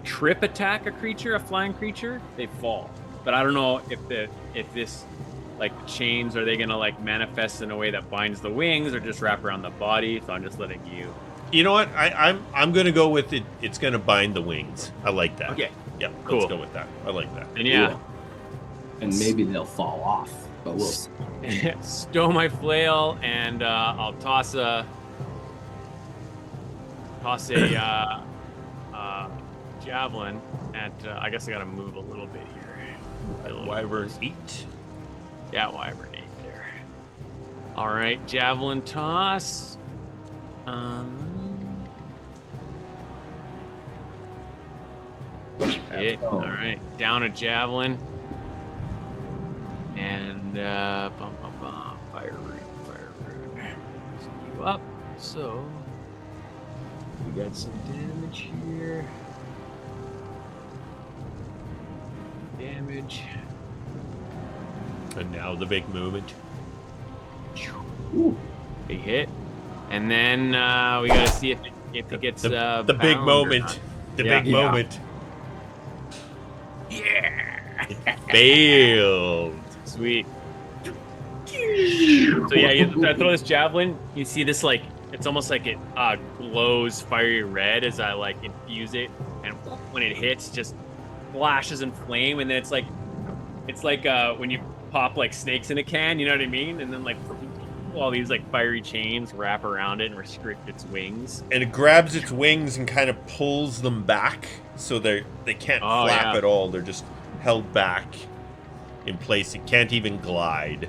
C: trip attack a creature, a flying creature, they fall. But I don't know if this, like, the chains, are they going to, like, manifest in a way that binds the wings or just wrap around the body? So I'm just letting you.
B: You know what? I'm gonna go with it. It's gonna bind the wings. I like that.
C: Okay.
B: Yeah.
C: Cool.
B: Let's go with that. I like that.
C: And yeah,
G: And maybe they'll fall off, but we'll see.
C: stow my flail, and I'll toss a javelin at. I guess I gotta move a little bit here.
B: Wyvern 8.
C: Yeah, Wyvern 8 there. All right, javelin toss. Hit. All right, down a javelin. And bum bum bum, fire rune. You up. So we got some damage here. Damage.
B: And now the big movement.
C: Ooh, big hit. And then we gotta see if it gets
B: the big
C: bound or
B: moment.
C: not.
B: The
C: Yeah.
B: big
C: Yeah.
B: moment.
C: Yeah.
B: Failed.
C: Sweet. So yeah, I throw this javelin. You see this, like, it's almost like it glows fiery red as I, like, infuse it, and when it hits, just flashes in flame, and then it's like when you pop, like, snakes in a can, you know what I mean? And then, like, all these, like, fiery chains wrap around it and restrict its wings.
B: And it grabs its wings and kind of pulls them back, so they can't flap at all. They're just held back in place. It can't even glide.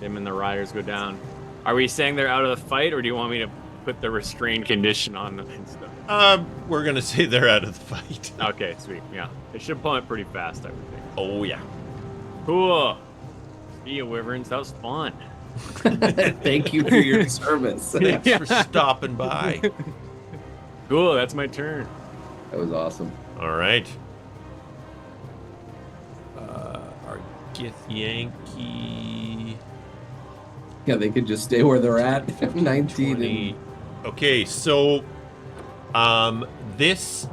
C: Him and the riders go down. Are we saying they're out of the fight, or do you want me to put the restrained condition on them and stuff?
B: We're gonna say they're out of the fight.
C: Okay, sweet. Yeah, it should plummet pretty fast, I would think.
B: Oh yeah.
C: Cool. See you, Wyverns. That was fun.
G: Thank you for your service.
B: Thanks for stopping by.
C: Cool. That's my turn.
A: That was awesome.
B: All right. Our Gith Yankee.
A: Yeah, they could just stay where they're at. 19
B: 20.
A: and
B: Okay, so this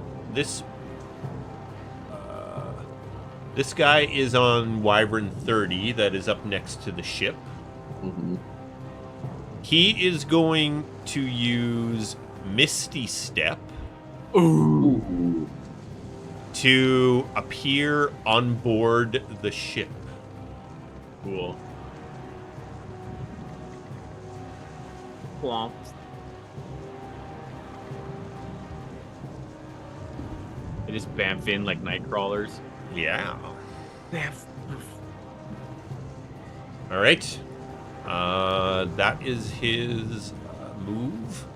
B: guy is on Wyvern 30 that is up next to the ship.
A: Mhm.
B: He is going to use Misty Step
A: Ooh.
B: to appear on board the ship.
C: Cool. Plomp. They just bamf in like night crawlers.
B: Yeah.
C: Bamf.
B: All right. That is his move.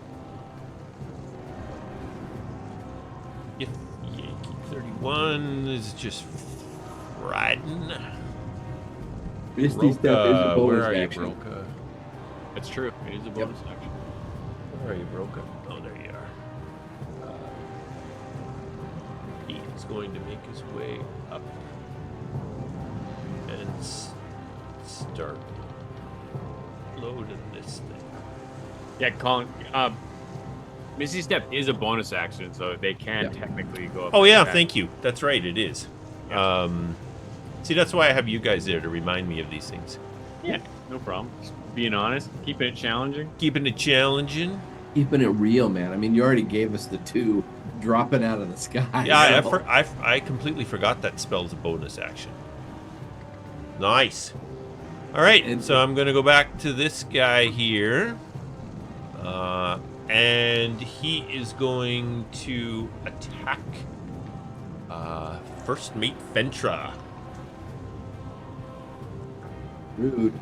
B: If Yankee 31 is just riding.
A: Misty Step is a
B: where
A: bonus
B: are
A: action.
B: you, Broca?
C: That's true. It is a bonus action.
B: Where are you, Broca? Oh, there you are. He is going to make his way up and start loading this thing.
C: Yeah, Colin. Misty Step is a bonus action, so they can technically go up.
B: Oh yeah,
C: attack.
B: thank you. That's right, it is. See, that's why I have you guys there to remind me of these things.
C: Yeah, no problem. Just being honest, keeping it challenging.
B: Keeping it challenging.
A: Keeping it real, man. I mean, you already gave us the 2 dropping out of the sky.
B: Yeah,
A: so-
B: I completely forgot that spell's a bonus action. Nice. All right,
A: And-
B: so I'm going to go back to this guy here. And he is going to attack First Mate Ventra.
A: Rude.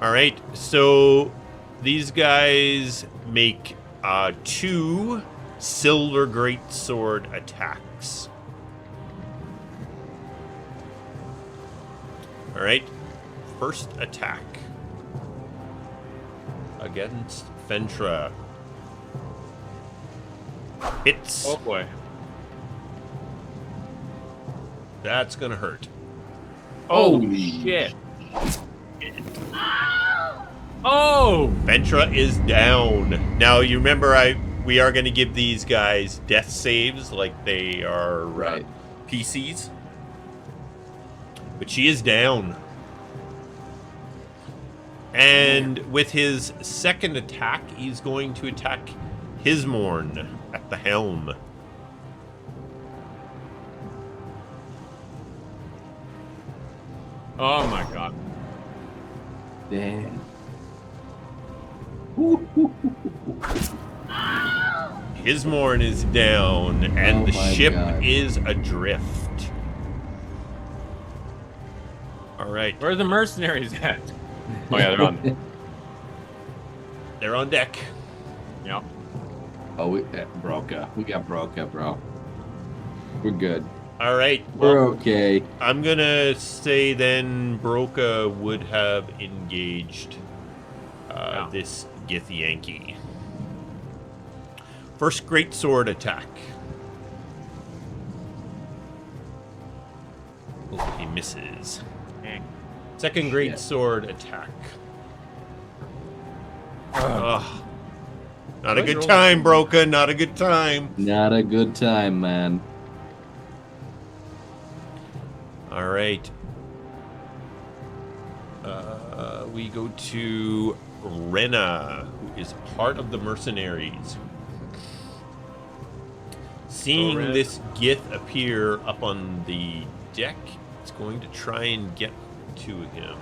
B: All right, so these guys make 2 silver greatsword attacks. All right, first attack against Fentra. Hits.
C: Oh boy.
B: That's gonna hurt.
C: Oh
G: Holy
C: shit. Oh!
B: Fentra is down. Now you remember we are gonna give these guys death saves like they are
G: Right.
B: PCs. But she is down. And with his second attack, he's going to attack Hismorn at the helm.
C: Oh my god.
G: Damn.
B: Hismorn is down, and
G: Oh
B: the
G: my
B: ship
G: God.
B: is adrift. All right,
C: Where are the mercenaries at? Oh yeah, they're on.
B: they're on deck.
C: Yep.
G: Oh, we Broca. We got Broca, bro. We're good.
B: All right,
G: We're
B: well,
G: okay.
B: I'm gonna say then Broca would have engaged
C: Wow.
B: this Githyanki. First great sword attack. Oh, he misses.
C: Dang.
B: Second great
G: Shit.
B: sword attack. Ugh. Not a good time, Broca. Not a good time.
G: Not a good time, man.
B: All right. We go to Rena, who is part of the mercenaries. Seeing
C: Rena.
B: this Gith appear up on the deck, it's going to try and get to him.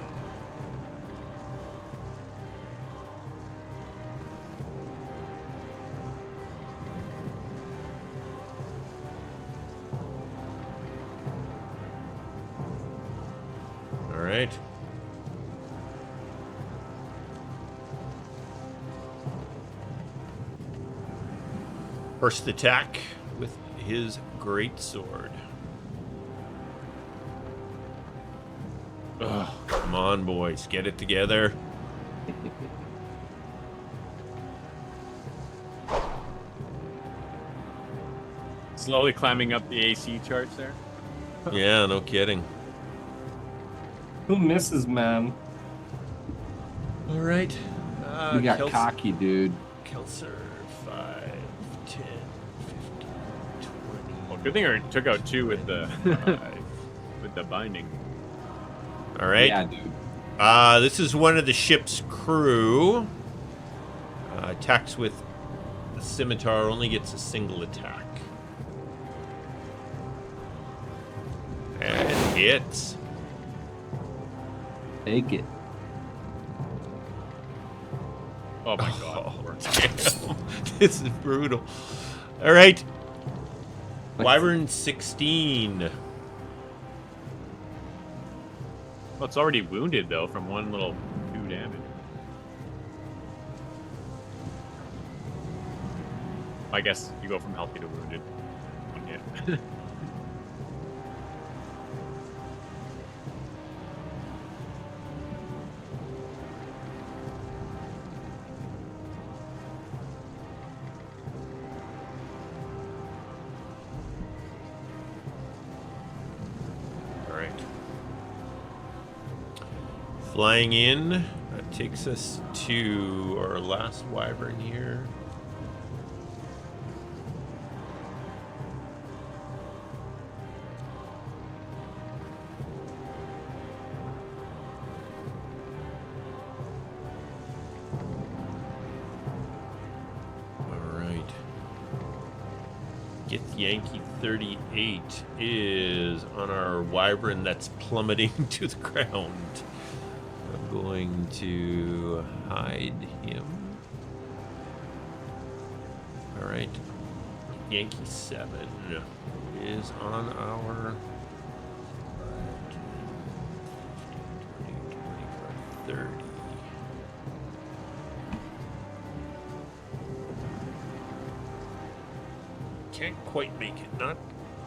B: All right. First attack with his great sword. Ugh, come on, boys, get it together.
C: Slowly climbing up the AC charts there.
B: Yeah, no kidding.
G: Who misses, man?
B: All right.
G: We got cocky, dude.
B: Kelser, 5, 10, 15, 20.
C: Well, good thing I took out 2 with the
B: 25.
C: with the binding.
B: All right.
G: Yeah, dude.
B: This is one of the ship's crew. Attacks with the scimitar, only gets a single attack. And hits.
G: Take it.
C: Oh my god.
B: Oh, damn. This is brutal. All right. Wyvern 16.
C: Well, it's already wounded though from one little 2 damage. I guess you go from healthy to wounded. One hit.
B: All right. Flying in. That takes us to our last wyvern here. Alright. Yankee 38 is on our wyvern that's plummeting to the ground. I'm going to hide him. Alright. Yankee 7 is on our 20, 25, 30. Can't quite make it. Not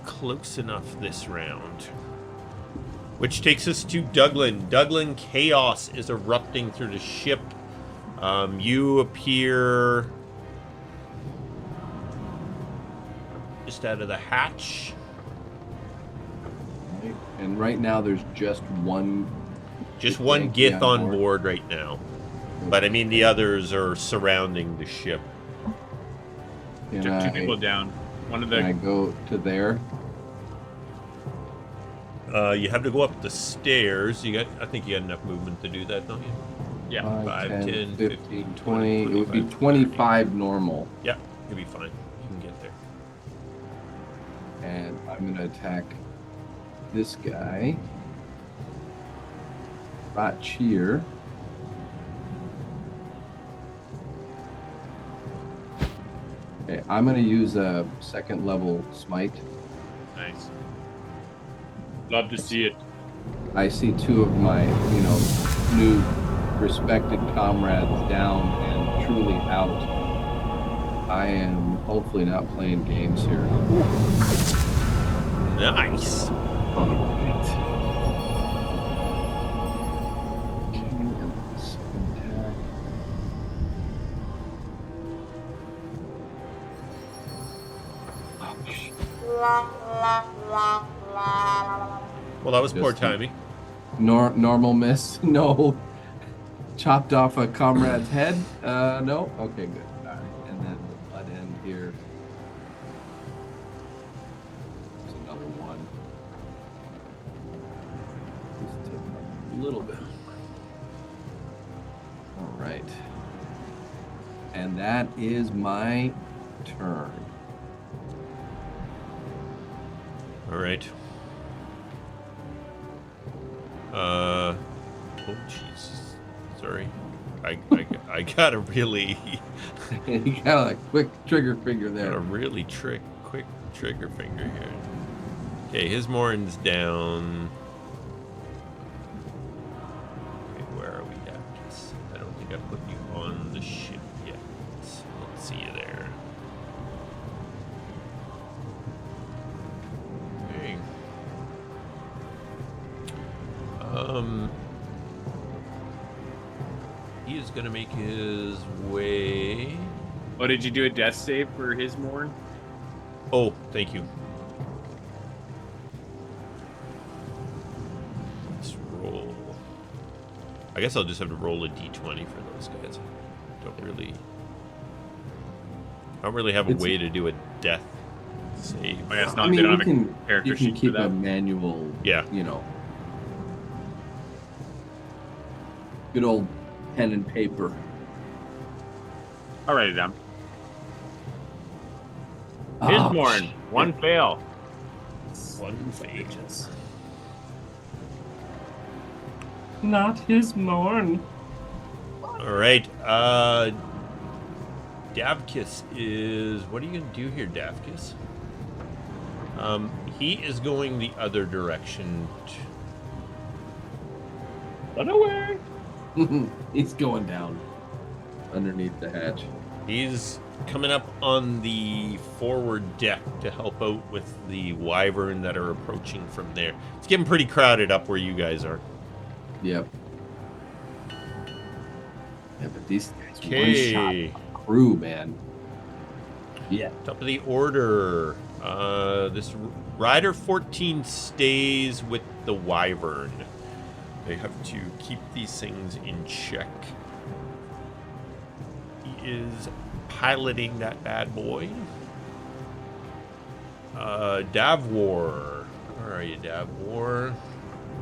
B: close enough this round. Which takes us to Douglan. Douglan, chaos is erupting through the ship. You appear just out of the hatch.
A: Right. And right now there's just one.
B: Just one
A: Yankee
B: Gith on board right now. But I mean, the others are surrounding the ship.
A: Can
F: Took two
A: I,
F: people down. One of
A: can I
F: the
A: go to there?
B: You have to go up the stairs. I think you got enough movement to do that, don't you?
F: yeah.
A: 5,
B: 5,
A: 10,
B: 10,
A: 15,
B: 15,
A: 20. It would be
B: 25,
A: 25 normal.
B: Yeah, you'll be fine. You can get there.
A: And I'm going to attack this guy. Right here. Okay, I'm going to use a second level smite.
F: Nice. Love to see it.
A: I see two of my, new respected comrades down and truly out. I am hopefully not playing games here.
B: Nice. Well, that was poor
A: Just-
B: timing.
A: Normal miss. No. Chopped off a comrade's head. No. Okay, good. All right, and then the butt end here. There's another one. Just take a little bit. All right. And that is my turn.
B: All right. Oh, Jesus. Sorry. I got a really,
A: You got a quick trigger finger
B: got a
A: there.
B: really quick trigger finger here. Okay, his Morin's down. Okay, where are we at? I don't think I put you on the ship yet. Let's see you there. Okay. He is gonna make his way.
F: Oh, did you do a death save for his Morn?
B: Oh, thank you. Let's roll. I guess I'll just have to roll a d20 for those guys. I don't really have a
A: It's-
B: way to do a death save.
F: Oh, yeah, it's
A: I
F: not.
A: mean,
F: They don't
A: you
F: have a
A: can,
F: character
A: you can
F: sheet for
A: keep a
F: that.
A: manual,
B: Yeah.
A: Good old pen and paper.
F: I'll write it down. His
A: Oh,
F: Morn.
A: shit.
F: One fail.
B: One fate.
A: Not his morn.
B: All right. Davkis is. What are you gonna do here, Davkis? He is going the other direction.
F: Run away.
A: He's going down underneath the hatch.
B: He's coming up on the forward deck to help out with the wyvern that are approaching from there. It's getting pretty crowded up where you guys are.
A: Yep. Yeah, but these guys
B: Okay.
A: one-shot crew, man. Yeah.
B: Top of the order. This Rider 14 stays with the wyvern. They have to keep these things in check. He is piloting that bad boy. Davwar. Where are you, Davwar?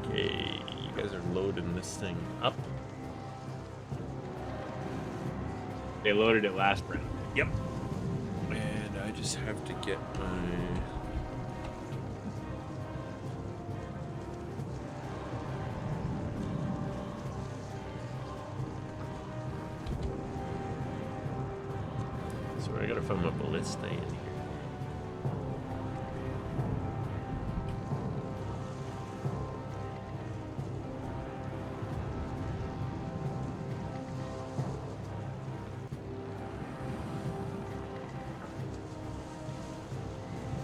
B: Okay, you guys are loading this thing up.
F: They loaded it last round.
B: Yep. And I just have to get my... Sorry, I gotta find my ballista in here.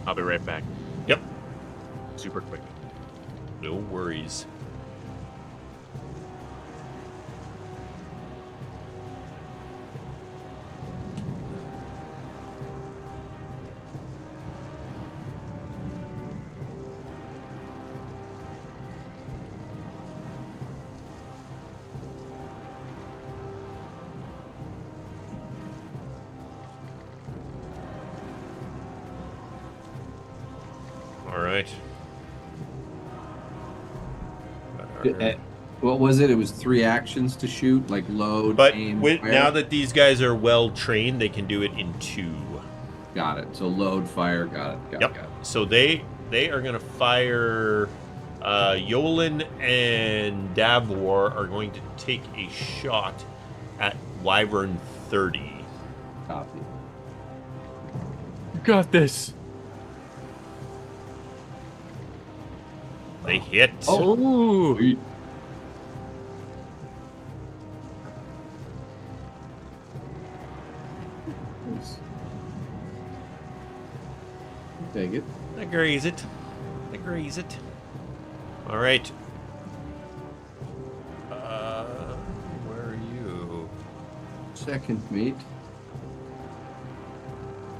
F: I'll be right back.
B: Yep.
F: Super quick.
B: No worries. All right.
A: What was it? It was 3 actions to shoot, like load,
B: But
A: aim,
B: with,
A: fire?
B: now that these guys are well trained, they can do it in 2.
A: Got it. So load, fire. Got it. Got
B: Yep.
A: it.
B: So they are going to fire. Yolan and Davor are going to take a shot at Wyvern 30.
A: Copy.
F: You got this.
B: They hit.
F: Oh,
A: Sweet. Nice. Take it.
B: I graze it. I graze it. All right. Where are you?
A: Second meat.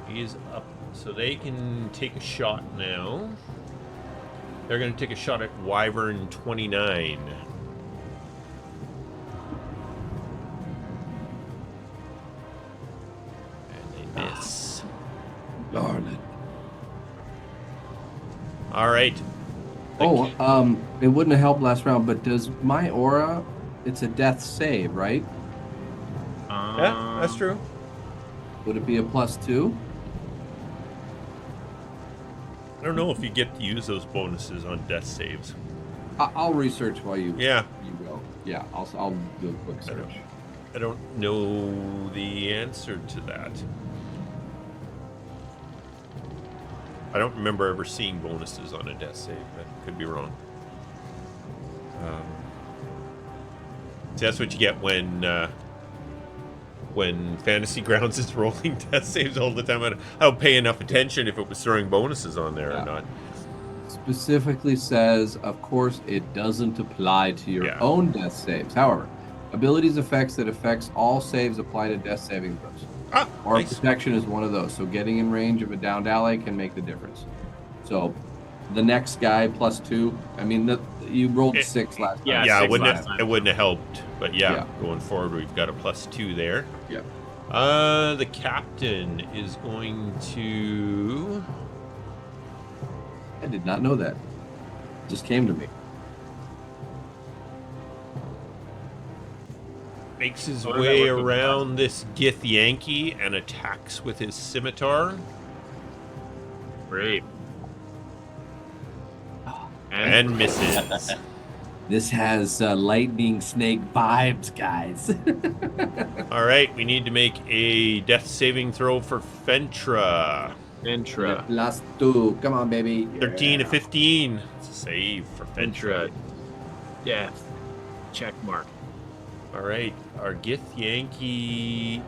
B: He's up. So they can take a shot now. They're going to take a shot at Wyvern 29. And they miss.
A: Darn it.
B: All right.
A: Oh, it wouldn't have helped last round, but does my aura, it's a death save, right?
B: Yeah, that's true.
A: Would it be a +2?
B: I don't know if you get to use those bonuses on death saves.
A: I'll research while you
B: Yeah.
A: you go. Yeah, I'll do a quick search.
B: I don't know the answer to that. I don't remember ever seeing bonuses on a death save. I could be wrong. See, that's what you get when Fantasy Grounds is rolling death saves all the time. I don't pay enough attention if it was throwing bonuses on there or not.
A: Specifically says, of course, it doesn't apply to your
B: Yeah.
A: own death saves. However, abilities effects that affects all saves apply to death saving throws.
B: Ah,
A: Or
B: nice.
A: protection is one of those. So getting in range of a downed ally can make the difference. So the next guy +2. I mean, you rolled 6 last time.
C: yeah,
B: Yeah, it
C: six
B: wouldn't
C: last
B: have,
C: time.
B: it wouldn't have helped. But yeah,
A: Yeah.
B: going forward, we've got a +2 there.
A: Yeah.
B: The captain is going to.
A: I did not know that. Just came to me.
B: Makes his
C: What does
B: way
C: that look like?
B: around this Githyanki and attacks with his scimitar
C: Great.
B: and misses.
A: This has lightning snake vibes, guys.
B: All right, we need to make a death saving throw for Fentra.
C: Intra.
A: +2. Come on, baby.
B: 13 to
A: Yeah.
B: 15. It's a save for Fentra.
C: Intra. Yeah. Check mark.
B: All right, our Githyanki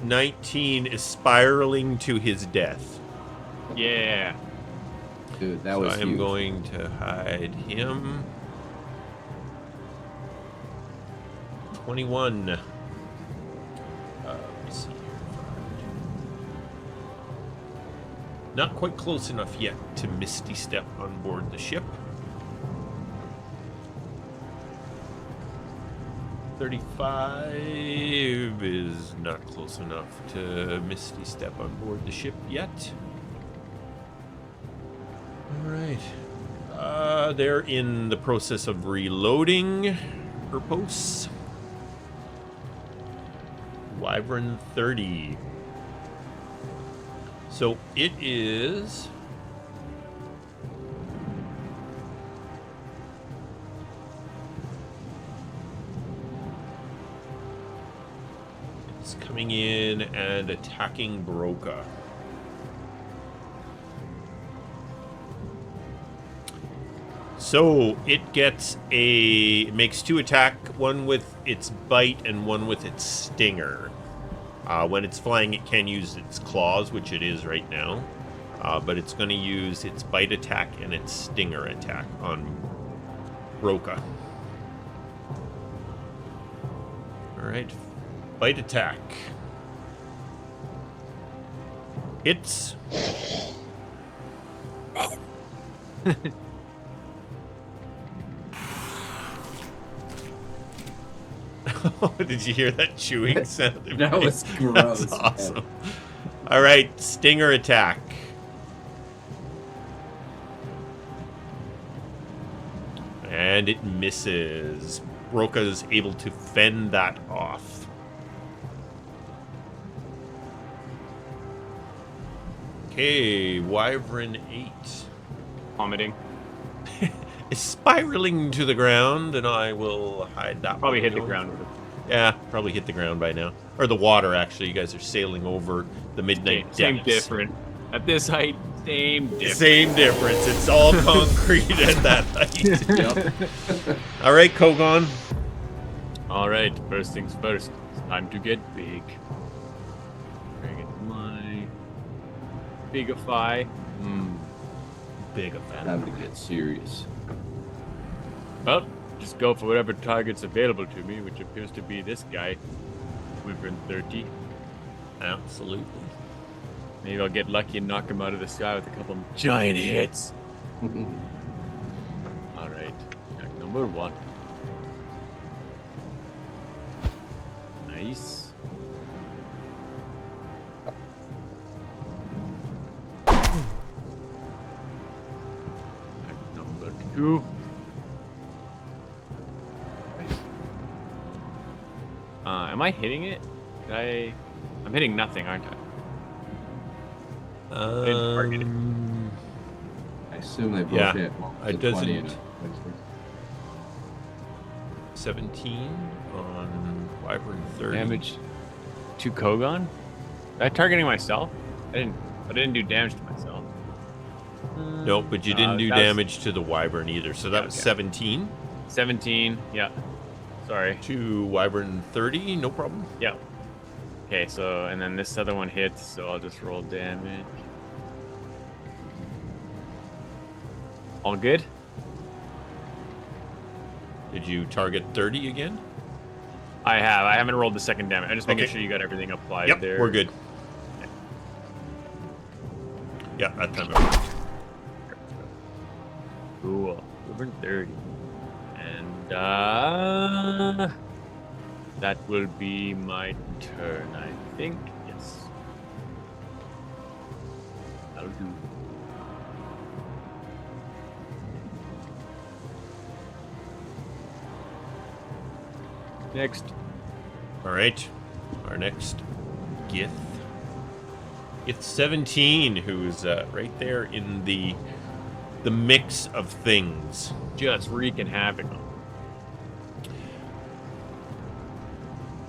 B: 19 is spiraling to his death.
C: Yeah.
A: Dude, that
B: So
A: was
B: I am
A: huge.
B: going to hide him. 21. Let me see here. Not quite close enough yet to Misty Step on board the ship. 35 is not close enough to Misty Step on board the ship yet. All right. They're in the process of reloading her posts. Wyvern 30. So it is. It's coming in and attacking Broca. So it makes 2 attack, one with its bite and one with its stinger. When it's flying, it can use its claws, which it is right now. But it's going to use its bite attack and its stinger attack on Broca. All right, bite attack. Hits. Did you hear that chewing sound? it
A: That
B: made?
A: was gross.
B: That's awesome. All right, stinger attack. And it misses. Broca is able to fend that off. Okay, Wyvern 8.
C: Vomiting.
B: Is spiraling to the ground, and I will hide that.
C: Probably
B: one
C: hit the
B: going.
C: ground with it.
B: Yeah, probably hit the ground by now. Or the water, actually. You guys are sailing over the midnight
C: Same
B: depths.
C: different. At this height, same different.
B: Same difference. It's all concrete at that height.
A: Yep.
B: All right, Kogaan.
F: All right, first things first. It's time to get big. Bring it to my bigify.
B: Big event.
A: Time to get serious.
F: Well, just go for whatever target's available to me, which appears to be this guy. Wyvern 30.
B: Absolutely.
F: Maybe I'll get lucky and knock him out of the sky with a couple giant hits. All right, attack number 1. Nice. Attack number 2. Am I hitting it? I'm hitting nothing, aren't I? didn't target it.
A: I assume they both
B: Yeah,
A: hit. Well,
B: it
A: it's a 20
B: doesn't.
A: and a
B: 17 on Wyvern 30.
F: Damage to Kogaan? Am I targeting myself? I didn't do damage to myself.
B: No, but you didn't do
F: that was
B: damage to the Wyvern either. So that
F: Yeah,
B: was
F: okay.
B: 17
F: 17. Yeah. Sorry.
B: to Wyvern 30. No problem.
F: Yeah. Okay, so and then this other one hits, so I'll just roll damage. All good?
B: Did you target 30 again?
F: I haven't rolled the second damage. I'm just making
B: Okay.
F: sure you got everything applied
B: Yep,
F: there.
B: we're good. Yeah, that time it worked.
F: Cool. Over 30. And that will be my turn, I think. Yes. That'll do. Next.
B: All right, our next Gith. It's 17, who's right there in the mix of things.
F: Just wreaking havoc.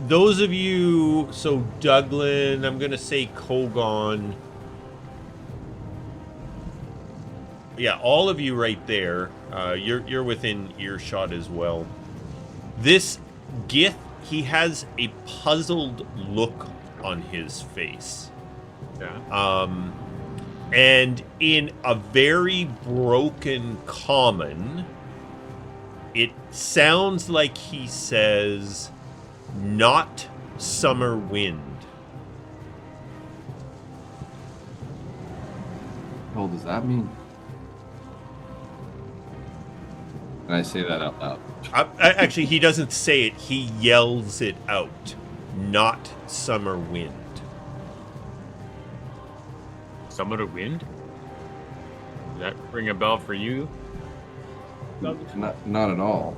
B: Those of you, so Douglan, I'm gonna say Kogaan. Yeah, all of you right there. You're within earshot as well. This Gith, he has a puzzled look on his face.
F: Yeah.
B: And in a very broken common, it sounds like he says, "Not summer wind."
A: What the hell does that mean? And I say that out loud.
B: Actually, he doesn't say it. He yells it out. "Not summer wind."
F: Summer wind? Does that ring a bell for you?
A: Not at all.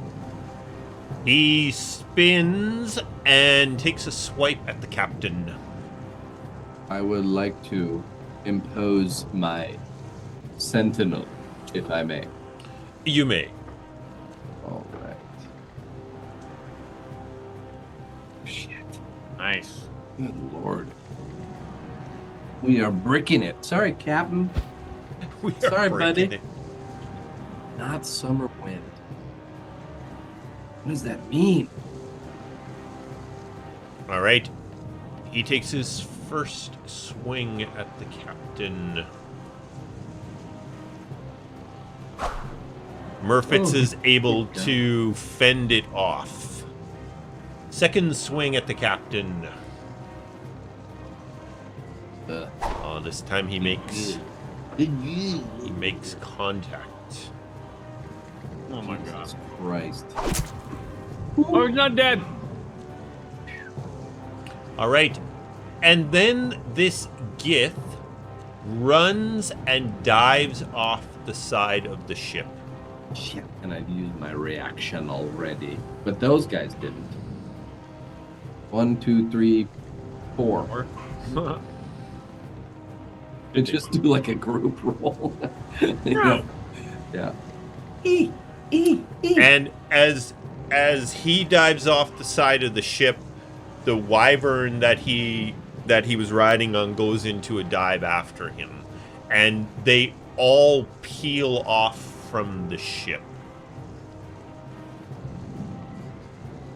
B: He spins and takes a swipe at the captain.
A: I would like to impose my sentinel, if I may.
B: You may.
A: All right. Shit.
F: Nice.
A: Good lord. We are bricking it. Sorry, Captain.
B: We are
A: Sorry,
B: breaking
A: buddy.
B: it.
A: Not summer wind. What does that mean?
B: All right. He takes his first swing at the captain. Murfitz
A: Oh,
B: is able
A: good
B: to fend it off. Second swing at the captain. Oh, this time he makes contact.
F: Oh my god.
A: Jesus Christ.
F: Oh, he's not dead.
B: All right. And then this Gith runs and dives off the side of the ship.
A: Shit, and I've used my reaction already. But those guys didn't. 1, 2, 3, 4. It's just do like a group roll. You know? Yeah.
B: And as he dives off the side of the ship, the wyvern that he was riding on goes into a dive after him, and they all peel off from the ship.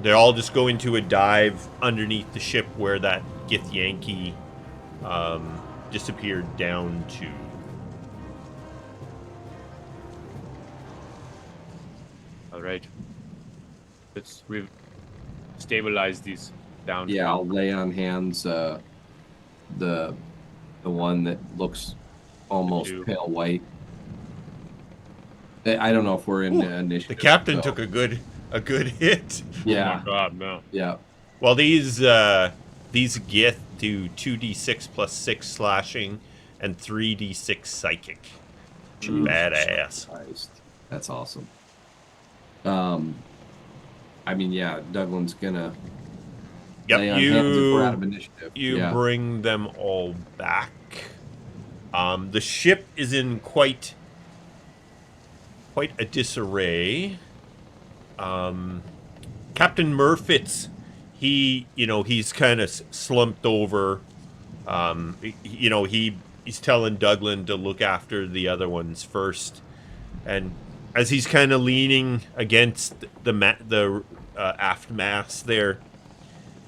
B: They all just go into a dive underneath the ship where that Githyanki disappeared down to.
F: All right. Let's stabilize these down.
A: Yeah, I'll lay on hands the one that looks almost
F: Two.
A: pale white. I don't know if we're in
B: Ooh,
A: initiative.
B: The captain
A: so-
B: took a good hit.
A: Yeah,
F: Oh my God, no.
A: yeah.
B: Well, these Gith do 2d6 plus 6 slashing and 3d6 psychic. Badass.
A: Christ. That's awesome. I mean, yeah, Douglan's gonna lay on
B: Yep,
A: hands if we're out of initiative.
B: you
A: yeah.
B: bring them all back. The ship is in quite a disarray. Captain Murfitz, he's kind of slumped over. He's telling Douglan to look after the other ones first, and as he's kind of leaning against the aft mast there,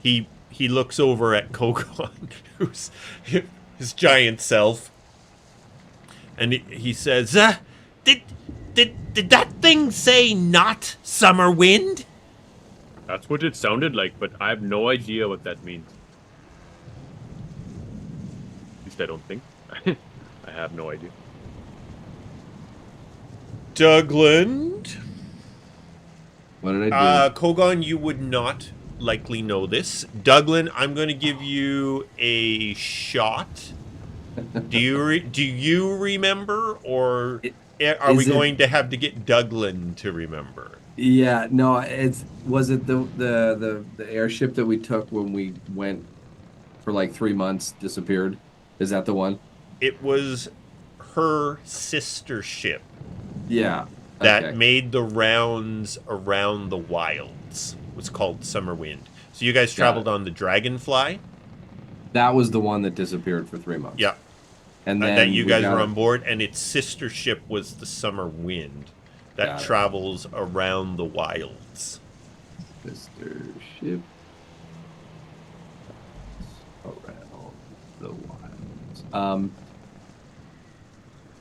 B: he looks over at Kogaan, who's his giant self, and he says, "Did that thing say not summer wind?"
F: That's what it sounded like, but I have no idea what that means. At least I don't think. I have no idea.
B: Douglan,
A: What did I do?
B: Kogaan, you would not likely know this. Douglan, I'm going to give you a shot. Do you remember, or are we going to have to get Douglan to remember?
A: Yeah, no, was it the airship that we took when we went for like 3 months, disappeared? Is that the one?
B: It was her sister ship
A: Yeah.
B: that
A: okay.
B: made the rounds around the wilds. It was called Summer Wind. So you guys traveled on the Dragonfly?
A: That was the one that disappeared for 3 months.
B: Yeah.
A: And then
B: that you
A: we
B: guys
A: got
B: were
A: it.
B: on board, and its sister ship was the Summer Wind that
A: Got it.
B: travels around the wilds.
A: Sister ship around the wilds.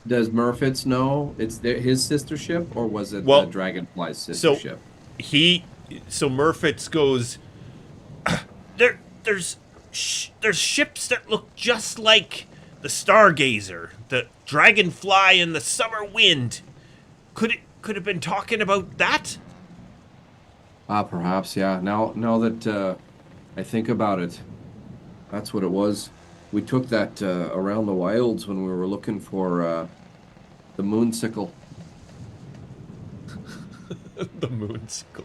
A: Does Murfitz know it's his sister ship, or was it
B: Well,
A: the Dragonfly's sister
B: so-
A: ship?
B: So Murfitz goes, there's ships that look just like the Stargazer, the Dragonfly, and the Summer Wind. Could have been talking about that?
A: Perhaps, yeah. Now that I think about it, that's what it was. We took that around the wilds when we were looking for the moonsicle.
B: The Moonsicle.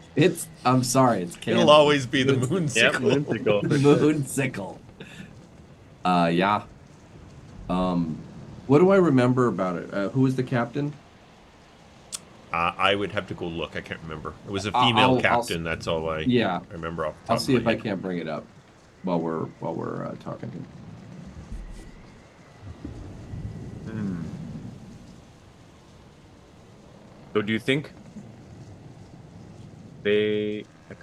A: I'm sorry, it's canon.
B: It'll always be the
A: It's-
F: Yep,
B: Moonsicle.
F: Moonsicle.
A: Moonsicle. Yeah. What do I remember about it? Who was the captain?
B: I would have to go look. I can't remember. It was a
A: I'll-
B: female
A: I'll-
B: captain. That's all I
A: Yeah.
B: remember off the top
A: I'll
B: of
A: see
B: my
A: if I
B: head.
A: can't bring it up while we're talking here.
F: So do you think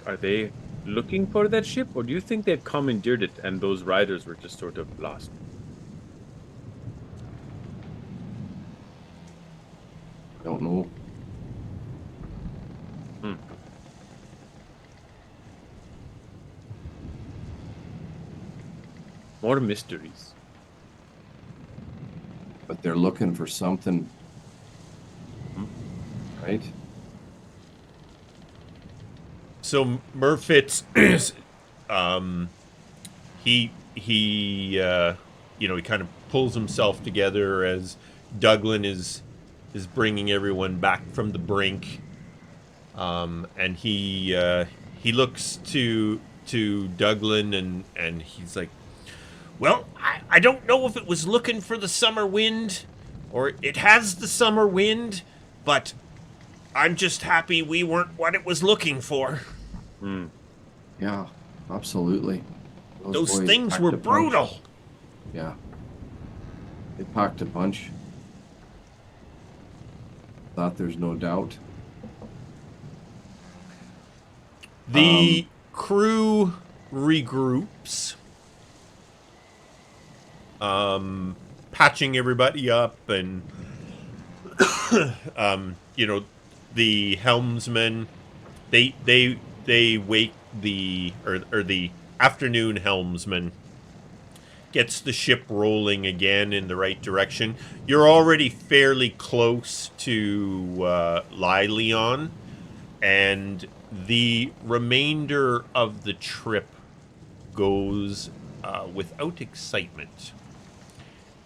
F: are they looking for that ship, or do you think they've commandeered it and those riders were just sort of lost?
A: Don't know.
F: More mysteries.
A: But they're looking for something. Right?
B: So Murfitz, he kind of pulls himself together as Douglan is is bringing everyone back from the brink. And he looks to Douglan and he's like, well, I don't know if it was looking for the summer wind or it has the summer wind, but I'm just happy we weren't what it was looking for.
A: Yeah, absolutely.
B: Those
A: boys
B: things
A: packed
B: were
A: a punch.
B: brutal.
A: Yeah. They packed a punch. That there's no doubt.
B: The crew regroups, patching everybody up, and the helmsman, they wake the afternoon helmsman gets the ship rolling again in the right direction. You're already fairly close to Lilion, and the remainder of the trip goes without excitement.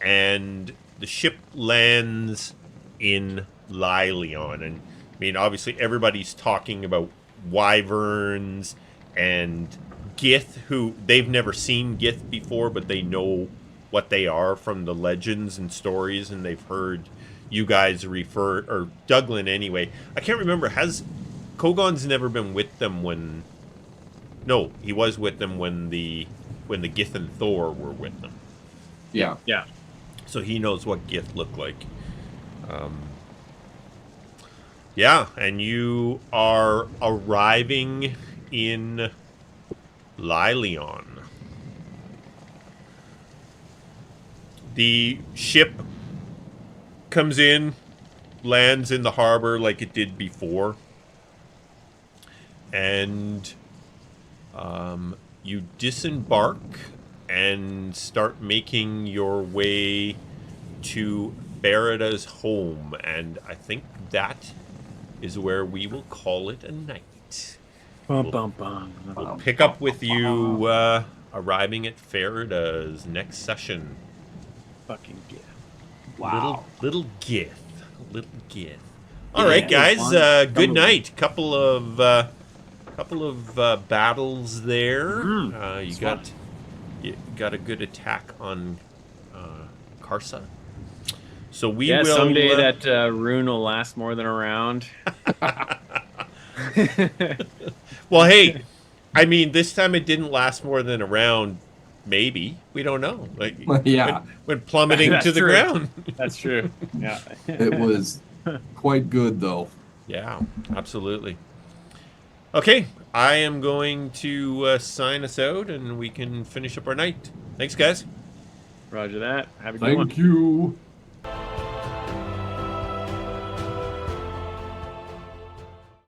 B: And the ship lands in Lilion. And I mean, obviously, everybody's talking about wyverns and Gith, who they've never seen Gith before, but they know what they are from the legends and stories, and they've heard you guys refer, or Douglan anyway. I can't remember, has Kogaan's never been with them when... No, he was with them when the Gith and Thor were with them.
A: Yeah.
C: Yeah.
B: So he knows what Gith look like. Yeah, and you are arriving in Lilion. The ship comes in, lands in the harbor like it did before, and you disembark and start making your way to Farida's home, and I think that is where we will call it a night. We'll pick up with you arriving at Farida's next session.
F: Fucking Gith.
G: Wow.
B: Little Gith. All right, guys. Good night. Couple of battles there. You got a good attack on Karsa. So we will.
C: Someday that rune will last more than a round.
B: Well, hey, I mean, this time it didn't last more than a round. Maybe, we don't know. Like,
A: Yeah.
B: when plummeting
C: That's
B: to the
C: true.
B: ground.
C: That's true. Yeah.
A: It was quite good, though.
B: Yeah, absolutely. Okay, I am going to sign us out, and we can finish up our night. Thanks, guys.
C: Roger that. Have a good one.
A: Thank you.